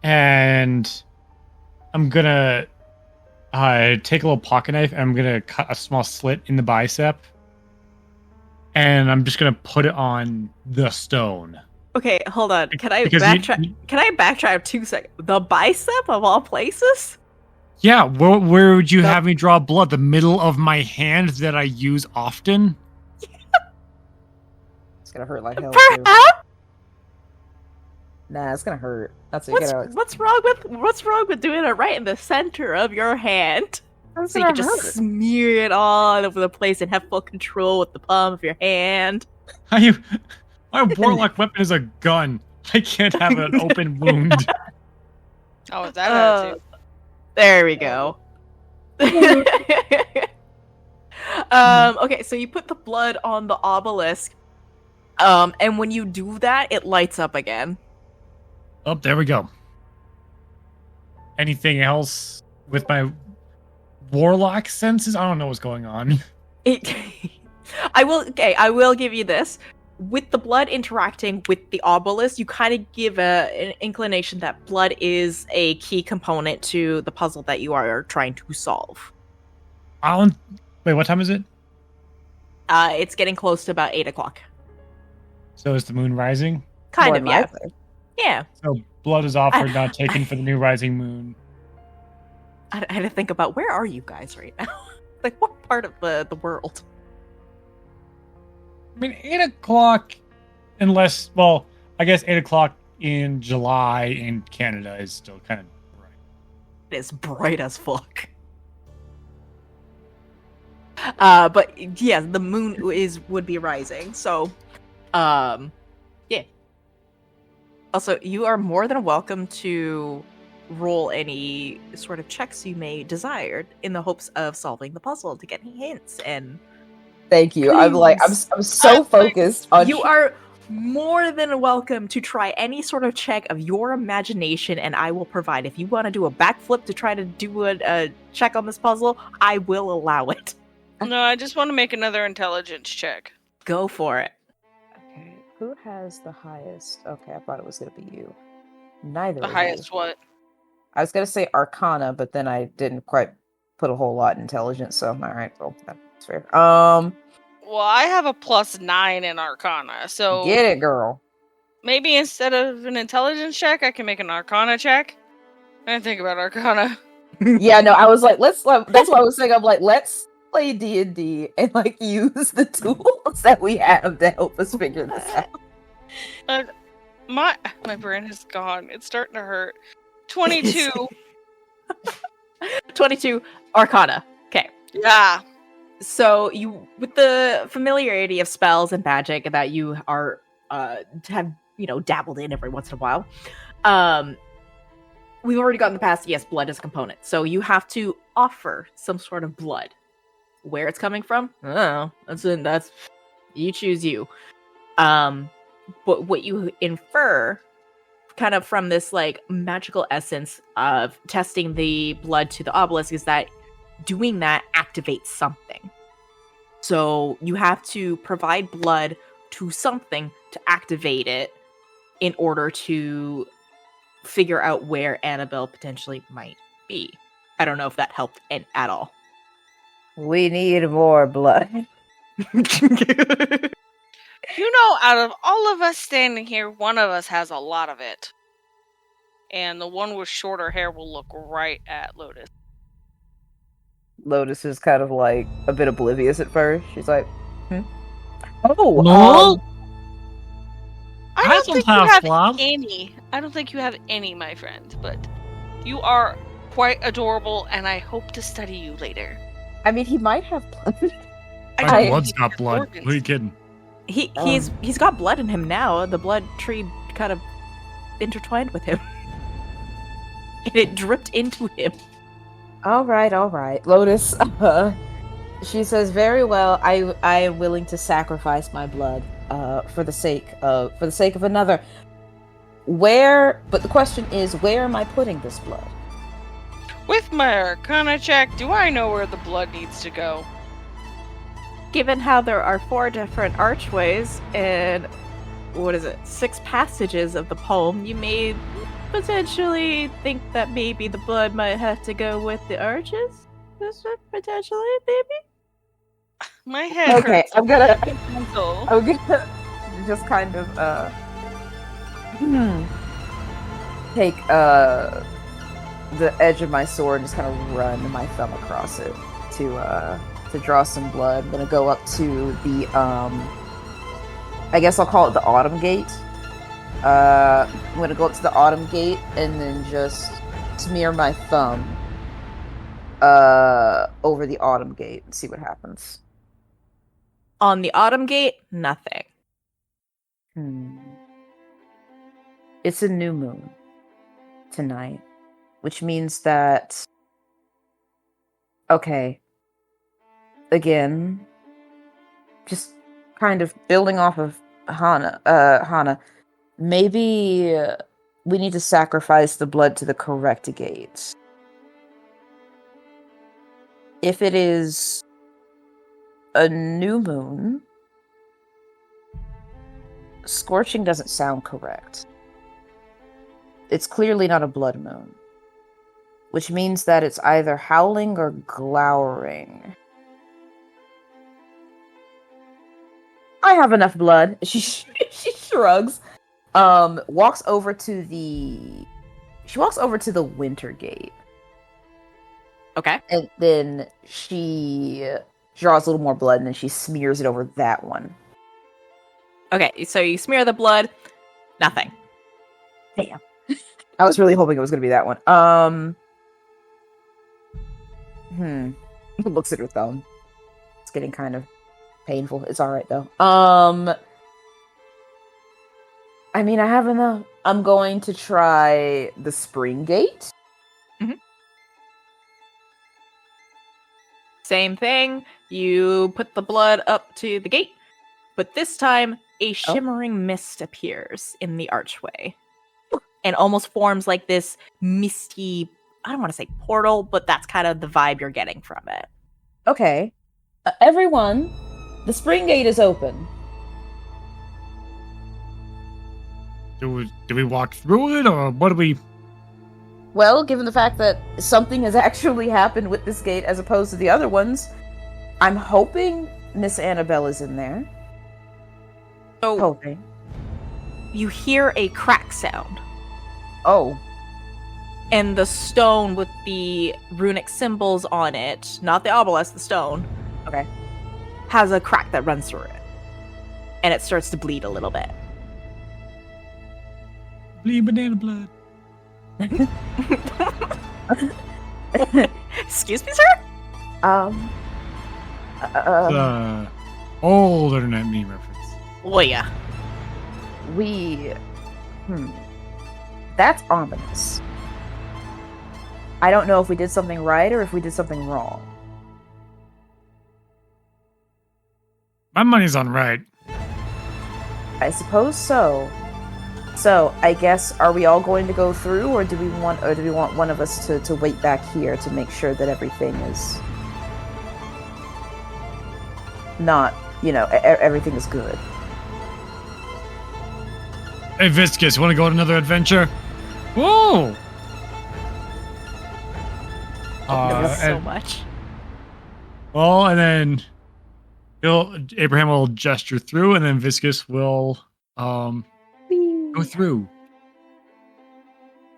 and I'm gonna take a little pocket knife and I'm gonna cut a small slit in the bicep, and I'm just gonna put it on the stone. Okay, hold on. Can I Because backtrack? Can I backtrack 2 seconds? The bicep of all places? Yeah, where would you have me draw blood? The middle of my hand that I use often? It's gonna hurt like hell too. Perhaps. Nah, it's gonna hurt. That's it. What's wrong with doing it right in the center of your hand? So you can just smear it all over the place and have full control with the palm of your hand. My warlock weapon is a gun. I can't have an open wound. Oh, is that too? There we go. Okay, so you put the blood on the obelisk, and when you do that, it lights up again. Oh, there we go. Anything else with my warlock senses? I don't know what's going on. I will give you this. With the blood interacting with the obelisk, you kind of give an inclination that blood is a key component to the puzzle that you are trying to solve. Wait, what time is it? It's getting close to about 8 o'clock. So is the moon rising? Kind of, yeah. Yeah. So blood is offered, not taken for the new rising moon. I had to think about, where are you guys right now? Like, what part of the world? I mean, 8 o'clock, unless, well, I guess 8 o'clock in July in Canada is still kind of bright. It is bright as fuck. But yeah, the moon would be rising, so, yeah. Also, you are more than welcome to roll any sort of checks you may desire in the hopes of solving the puzzle to get any hints and. Thank you. Please. I'm so focused on. You are more than welcome to try any sort of check of your imagination, and I will provide. If you want to do a backflip to try to do a check on this puzzle, I will allow it. No, I just want to make another intelligence check. Go for it. Okay, who has the highest? Okay, I thought it was gonna be you. Neither. The of highest you. what? I was gonna say Arcana, but then I didn't quite put a whole lot in intelligence. So all right, well that's fair. Well, I have a +9 in Arcana, so Get it, girl. maybe instead of an intelligence check, I can make an Arcana check. I didn't think about Arcana. Yeah, no, I was like, let's. That's what I was saying. I'm like, let's play D&D and like use the tools that we have to help us figure this out. My brain is gone. It's starting to hurt. 22. 22 Arcana. Okay. Yeah. So you, with the familiarity of spells and magic that you are have dabbled in every once in a while, we've already gotten the past. Yes, blood is a component, so you have to offer some sort of blood. Where it's coming from, I don't know. That's you choose you. But what you infer, kind of from this like magical essence of testing the blood to the obelisk, is that doing that activates something. So you have to provide blood to something to activate it in order to figure out where Annabelle potentially might be. I don't know if that helped at all. We need more blood. Out of all of us standing here, one of us has a lot of it. And the one with shorter hair will look right at Lotus. Lotus is kind of like a bit oblivious at first. She's like, "Oh, No? I I don't don't think you have have blood. any. I don't think you have any, my friend. But you are quite adorable, and I hope to study you later. I mean, he might have blood." My don't blood's need got your blood. organs. Who are you kidding? He's got blood in him now. The blood tree kind of intertwined with him. And it dripped into him. All right. Lotus, she says, "Very well. I am willing to sacrifice my blood for the sake of another. But the question is, where am I putting this blood?" With my Arcana check, do I know where the blood needs to go? Given how there are 4 different archways and 6 passages of the poem, you may potentially think that maybe the blood might have to go with the arches. Potentially, maybe. My head Okay, hurts. I'm gonna just kind of take the edge of my sword and just kind of run my thumb across it to draw some blood. I'm gonna go up to the I guess I'll call it the Autumn Gate. I'm gonna go up to the Autumn Gate and then just smear my thumb over the Autumn Gate and see what happens. On the Autumn Gate, nothing. It's a new moon tonight, which means that, okay, again, just kind of building off of Hana, maybe we need to sacrifice the blood to the correct gate. If it is a new moon, scorching doesn't sound correct. It's clearly not a blood moon, which means that it's either howling or glowering. I have enough blood. She shrugs. Walks over to the Winter Gate. Okay. And then she draws a little more blood and then she smears it over that one. Okay, so you smear the blood, nothing. Damn. I was really hoping it was going to be that one. Looks at her thumb. It's getting kind of painful. It's alright though. I mean, I have enough. I'm going to try the Spring Gate. Mm-hmm. Same thing. You put the blood up to the gate, but this time a shimmering mist appears in the archway and almost forms like this misty, I don't want to say portal, but that's kind of the vibe you're getting from it. Okay. Everyone, the Spring Gate is open. Do we walk through it, or what do we... Well, given the fact that something has actually happened with this gate as opposed to the other ones, I'm hoping Miss Annabelle is in there. So Hoping. you hear a crack sound. Oh. And the stone with the runic symbols on it, not the obelisk, the stone, Okay. has a crack that runs through it. And it starts to bleed a little bit. Bleed banana blood. Excuse me, sir? Old internet meme reference. Oh, yeah. That's ominous. I don't know if we did something right or if we did something wrong. My money's on right. I suppose so. So, I guess, are we all going to go through, or do we want one of us to wait back here to make sure that everything is not, everything is good? Hey, Viscus, want to go on another adventure? Whoa! So much. Well, and then Abraham will gesture through, and then Viscus will go through.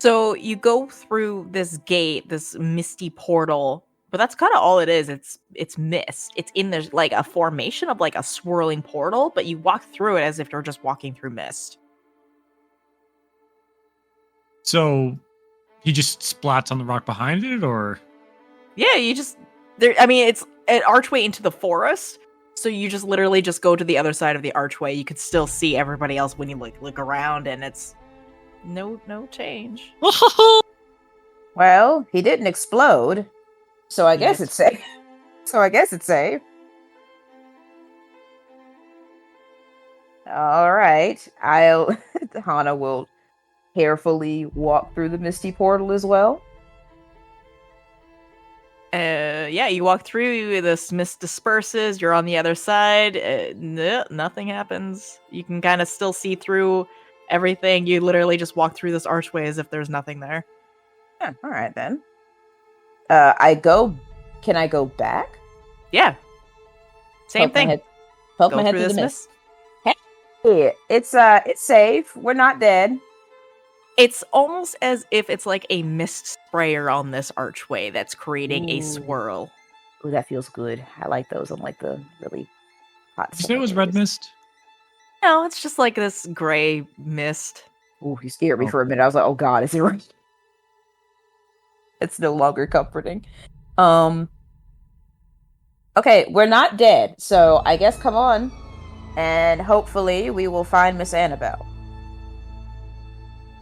So you go through this gate, this misty portal, but that's kind of all it is. It's mist. It's in there's like a formation of like a swirling portal, but you walk through it as if you're just walking through mist. So he just splats on the rock behind it, or? Yeah, you just there. I mean, it's an archway into the forest, so you just literally just go to the other side of the archway. You could still see everybody else when you look around, and it's no change. Well, he didn't explode, so I guess it's safe. All right, Hana will carefully walk through the misty portal as well. Yeah, you walk through, this mist disperses, you're on the other side, nothing happens. You can kind of still see through everything. You literally just walk through this archway as if there's nothing there. Yeah, all right then. Can I go back? Yeah. Same thing. Poke Go my head through through this the mist. Hey, it's safe. We're not dead. It's almost as if it's like a mist sprayer on this archway that's creating a swirl. Ooh, that feels good. I like those on like the really hot. Did you say it was red mist? No, it's just like this gray mist. Ooh, you scared me for a minute. I was like, oh god, is it right? It's no longer comforting. Okay, we're not dead, so I guess come on. And hopefully we will find Miss Annabelle.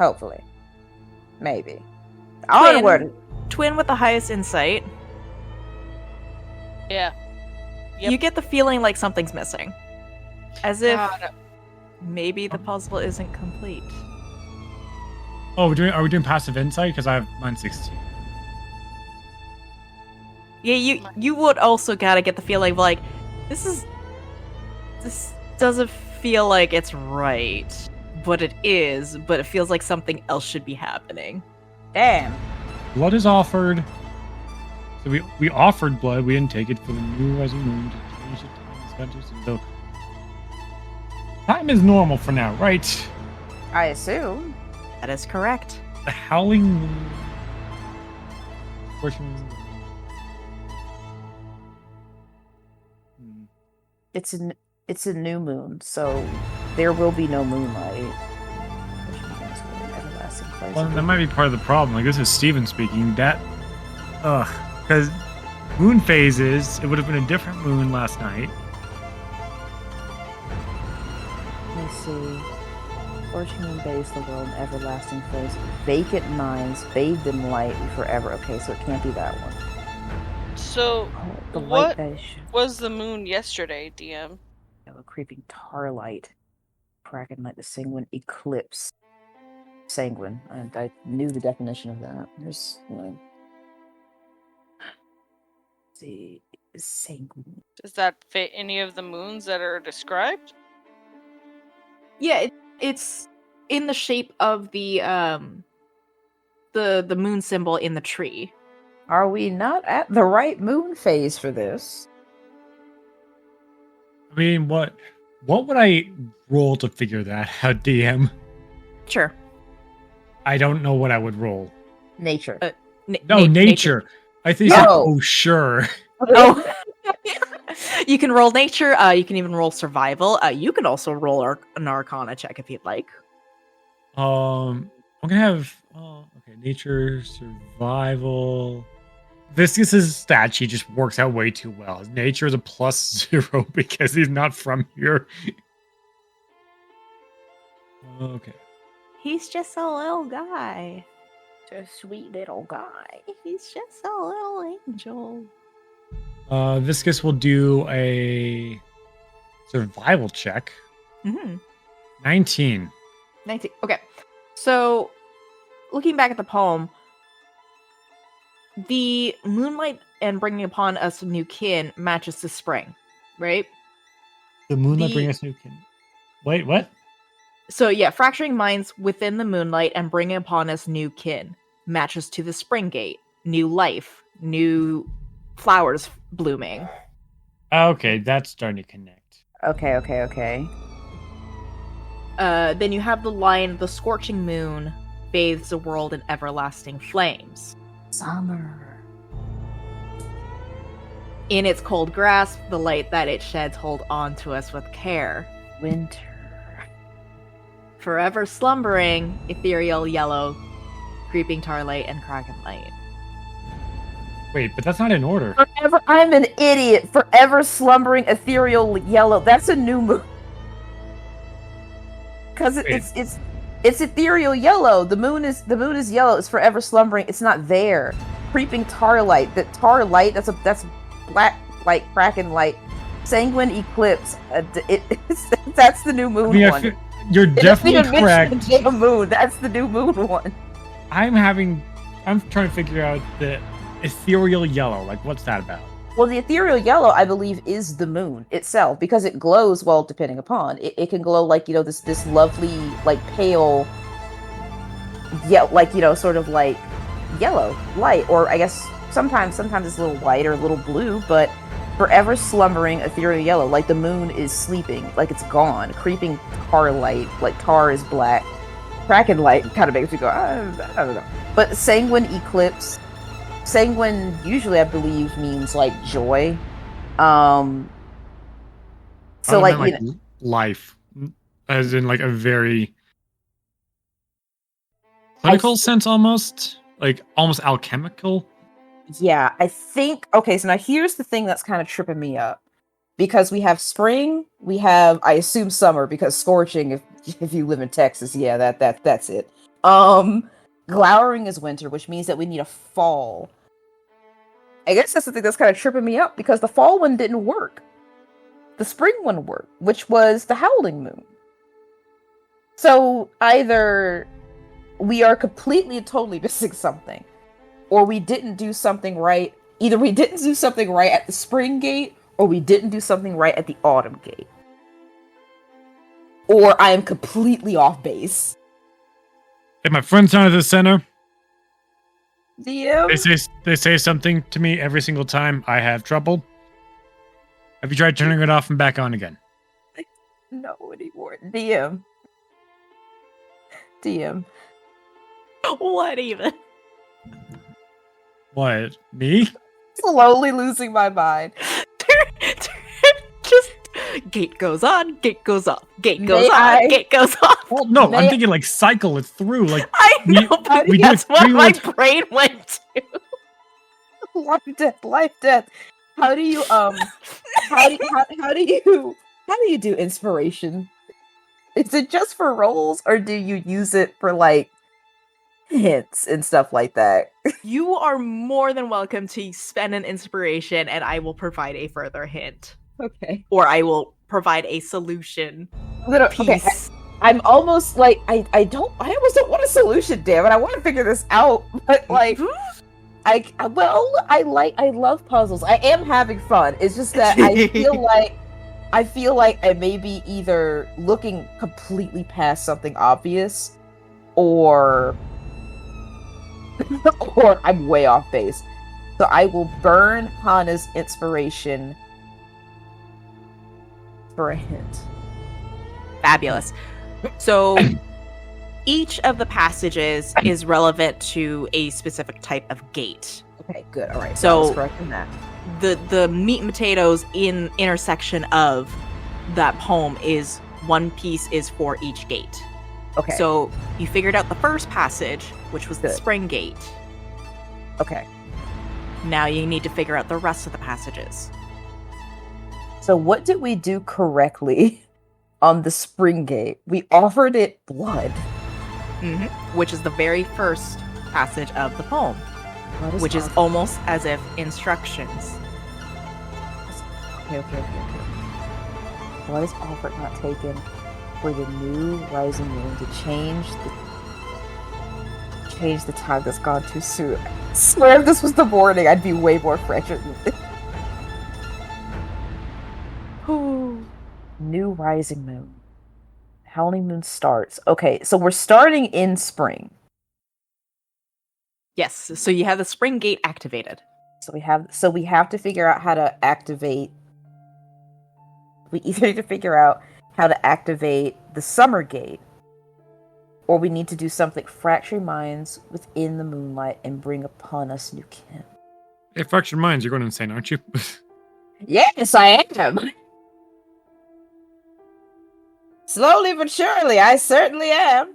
Hopefully. Maybe. Onward! Twin with the highest insight. Yeah. Yep. You get the feeling like something's missing. As if God. maybe the puzzle isn't complete. Oh, are we doing passive insight? Because I have mine 16. Yeah, you would also gotta get the feeling of like, this doesn't feel like it's right. But it is, but it feels like something else should be happening. Damn. Blood is offered. So we offered blood. We didn't take it for the new rising moon to change the time schedules. So time is normal for now, right? I assume. That is correct. The howling moon. Fortunately. It's a new moon, so there will be no moonlight. Well, that might be part of the problem. Like, this is Steven speaking. Because moon phases, it would have been a different moon last night. Let me see. Scorching moon bathes the world in everlasting flames. Vacant minds, bathed in light forever. Okay, so it can't be that one. So, The what light was the moon yesterday, DM? a creeping tar light. Kraken light, the sanguine eclipse. Sanguine. I knew the definition of that. There's see, sanguine. Does that fit any of the moons that are described? Yeah, it's in the shape of the moon symbol in the tree. Are we not at the right moon phase for this? I mean, what would I roll to figure that out, DM? Sure. I don't know what I would roll. Nature. No, nature. I think. No. Oh, sure. Oh. You can roll nature. You can even roll survival. You can also roll an arcana check if you'd like. I'm gonna have. Oh, okay. Nature, survival. Viscus's stat sheet just works out way too well. Nature is a +0 because he's not from here. Okay. He's just a little guy. Just a sweet little guy. He's just a little angel. Viscus will do a survival check. Mm-hmm. 19. 19. Okay. So, looking back at the poem, the moonlight and bringing upon us new kin matches the spring, right? The moonlight bring us new kin. Wait, what? So yeah, fracturing minds within the moonlight and bringing upon us new kin matches to the spring gate, new life, new flowers blooming. Okay, that's starting to connect. Okay. Then you have the line, the scorching moon bathes the world in everlasting flames. Summer. In its cold grasp, the light that it sheds hold on to us with care. Winter. Forever slumbering, ethereal yellow, creeping starlight and kraken light. Wait, but that's not in order. Forever, I'm an idiot. Forever slumbering ethereal yellow. That's a new moon. Because it's ethereal yellow. The moon is yellow. It's forever slumbering. It's not there. Creeping tar light. That tar light. That's black light, kraken light. Sanguine eclipse. That's the new moon one. You're definitely correct. The moon. That's the new moon one. I'm trying to figure out the ethereal yellow. Like, what's that about? Well, the ethereal yellow, I believe, is the moon itself because it glows. Well, depending upon it can glow like this lovely like pale, sort of like yellow light, or I guess sometimes it's a little white or a little blue, but forever slumbering ethereal yellow, like the moon is sleeping, like it's gone. Creeping tar light, like tar is black. Kraken light kind of makes me go, I don't know. But sanguine eclipse. Sanguine usually, I believe, means like joy. So like life, as in like a very clinical sense, almost alchemical. Yeah, I think. Okay, so now here's the thing that's kind of tripping me up, because we have spring, we have, I assume, summer, because scorching. If you live in Texas, yeah, that's it. Glowering is winter, which means that we need a fall. I guess that's the thing that's kind of tripping me up, because the fall one didn't work. The spring one worked, which was the howling moon. So either we are completely and totally missing something, or we didn't do something right. Either we didn't do something right at the spring gate, or we didn't do something right at the autumn gate. Or I am completely off base. Hey, my friends down at the center. DM? They say something to me every single time I have trouble. Have you tried turning it off and back on again? No anymore. DM. What even? What? Me? Slowly losing my mind. Just gate goes on, gate goes off, gate goes on, gate goes off. Well, no, I'm thinking like cycle it through. Like I know, but that's what my brain went to. Life, death. How do you how do you do inspiration? Is it just for rolls, or do you use it for like hints and stuff like that? You are more than welcome to spend an inspiration, and I will provide a further hint. Okay. Or I will provide a solution. Piece. Okay. I'm almost like I almost don't want a solution, damn it. I want to figure this out, but like I love puzzles. I am having fun. It's just that I feel like I may be either looking completely past something obvious, or I'm way off base. So I will burn Hana's inspiration for a hint. Fabulous. So each of the passages is relevant to a specific type of gate. Okay, good. All right. So- I was correct in that. The meat and potatoes in intersection of that poem is one piece is for each gate. Okay. So you figured out the first passage, which was the Good. spring gate. okay. Now you need to figure out the rest of the passages. So what did we do correctly on the spring gate? We offered it blood. Which is the very first passage of the poem, Blood which is offered. almost as if instructions. Okay. Blood is offered, not taken, for the new rising moon to change the time that's gone too soon. I swear if this was the morning, I'd be way more fresher than this. New rising moon. Howling moon starts. Okay, so we're starting in spring. Yes, so you have the spring gate activated. So we have to figure out how to activate. We either need to figure out how to activate the summer gate, or we need to do something fracturing minds within the moonlight and bring upon us new kin. Hey, fractured minds, you're going insane, aren't you? Yes, I am. Slowly but surely, I certainly am.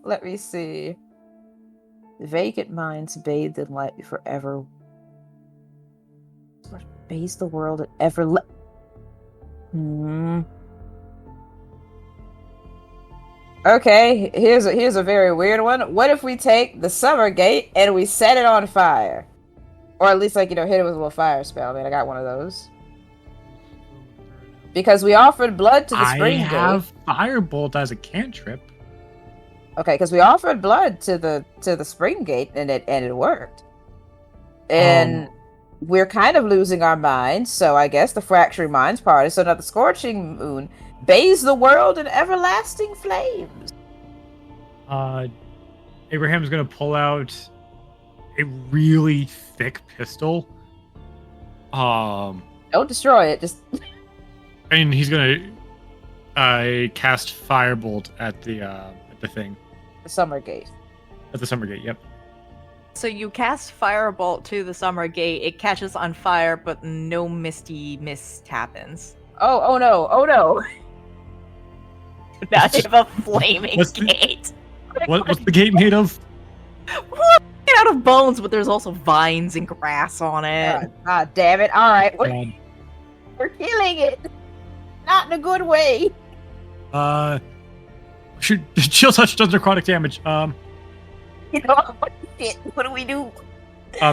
Let me see. Vacant minds bathed in light forever. Bathes the world and ever. Okay, here's a very weird one. What if we take the summer gate and we set it on fire? Or at least, like, hit it with a little fire spell. I mean, I got one of those. Because we offered blood to the spring I gate. have Firebolt as a cantrip. Okay, because we offered blood to the spring gate and it worked. And we're kind of losing our minds, so I guess the fracturing minds part is so now the scorching moon bathes the world in everlasting flames. Abraham's gonna pull out a really thick pistol. Don't destroy it, just And he's gonna cast Firebolt at the thing. the summer gate. At the summer gate, yep. So you cast Firebolt to the summer gate, it catches on fire, but no misty mist happens. Oh no. Now you have a flaming What's the- gate. What's the gate made of? Made out of bones, but there's also vines and grass on it. God damn it. Alright, Um, we're killing it. Not in a good way. Chill touch does necrotic damage. You know, what do we do?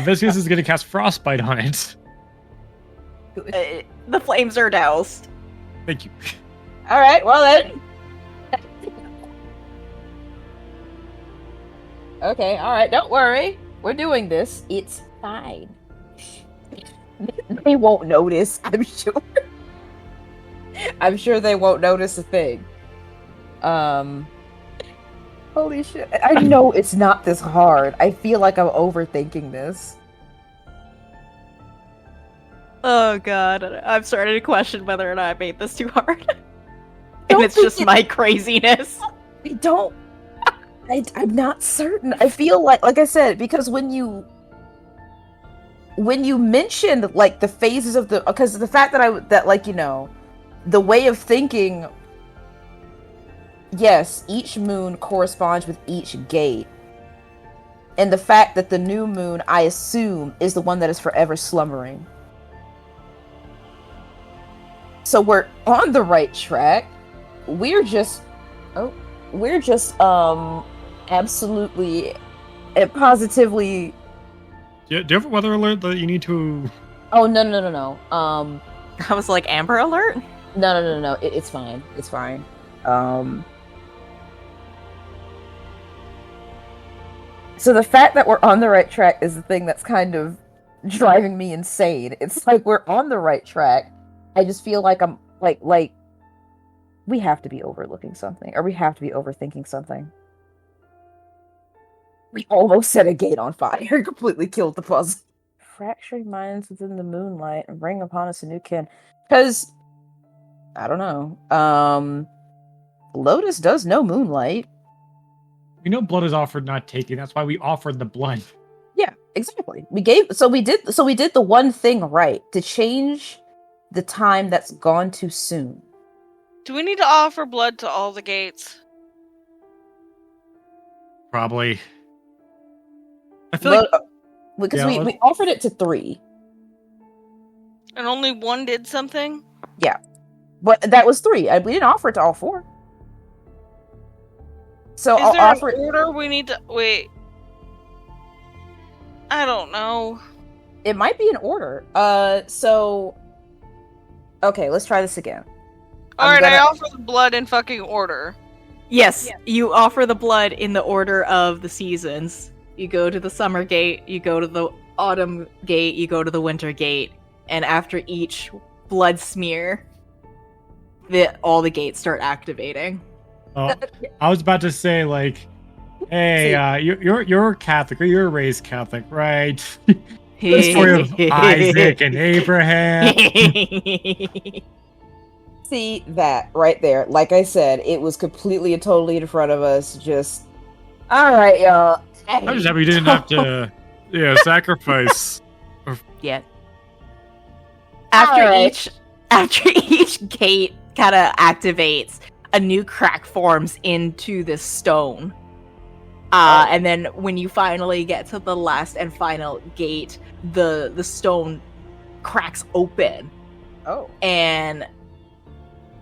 Viscous is gonna cast Frostbite on it. The flames are doused. Thank you. Alright, well then. Okay, alright, don't worry. We're doing this. It's fine. They won't notice, I'm sure. I'm sure they won't notice a thing. Holy shit. I know it's not this hard. I feel like I'm overthinking this. Oh god, I'm starting to question whether or not I made this too hard. And Don't it's think just my craziness. I don't. I'm not certain. I feel like I said, because when you mentioned like the phases of because the fact that the way of thinking. Yes, each moon corresponds with each gate, and the fact that the new moon, I assume, is the one that is forever slumbering. So we're on the right track. We're just absolutely and positively. Do you have a weather alert that you need to? Oh no. I was like, Amber Alert? No. It's fine. It's fine. So the fact that we're on the right track is the thing that's kind of driving me insane. It's like we're on the right track. I just feel like I'm like we have to be overlooking something, or we have to be overthinking something. We almost set a gate on fire, completely killed the puzzle. Fracturing minds within the moonlight and bring upon us a new kin. Because I don't know. Lotus does know moonlight. We know blood is offered, not taken. That's why we offered the blood. Yeah, exactly. We did the one thing right to change the time that's gone too soon. Do we need to offer blood to all the gates? Probably. I feel like because Yeah, we offered it to 3. And only one did something? But that was 3. We didn't offer it to all 4. So Is I'll there offer an order we need to... Wait. I don't know. it might be in order. Okay, let's try this again. Alright, I offer the blood in fucking order. Yes, you offer the blood in the order of the seasons. You go to the summer gate, you go to the autumn gate, you go to the winter gate, and after each blood smear, all the gates start activating. Oh, I was about to say, like, hey, you're Catholic, or you're raised Catholic, right? The story of Isaac and Abraham. See that right there. Like I said, it was completely and totally in front of us. Just all right, y'all. I'm just happy you didn't have to, sacrifice. Yeah. After Alright. each gate kind of activates, a new crack forms into this stone. And then when you finally get to the last and final gate, the stone cracks open. Oh. And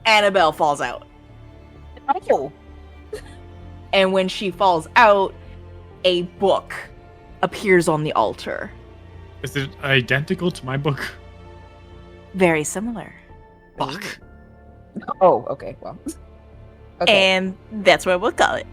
Annabelle falls out. Oh. And when she falls out, a book appears on the altar. Is it identical to my book? Very similar. Fuck. Oh, okay. Well. Okay. And that's what we'll call it.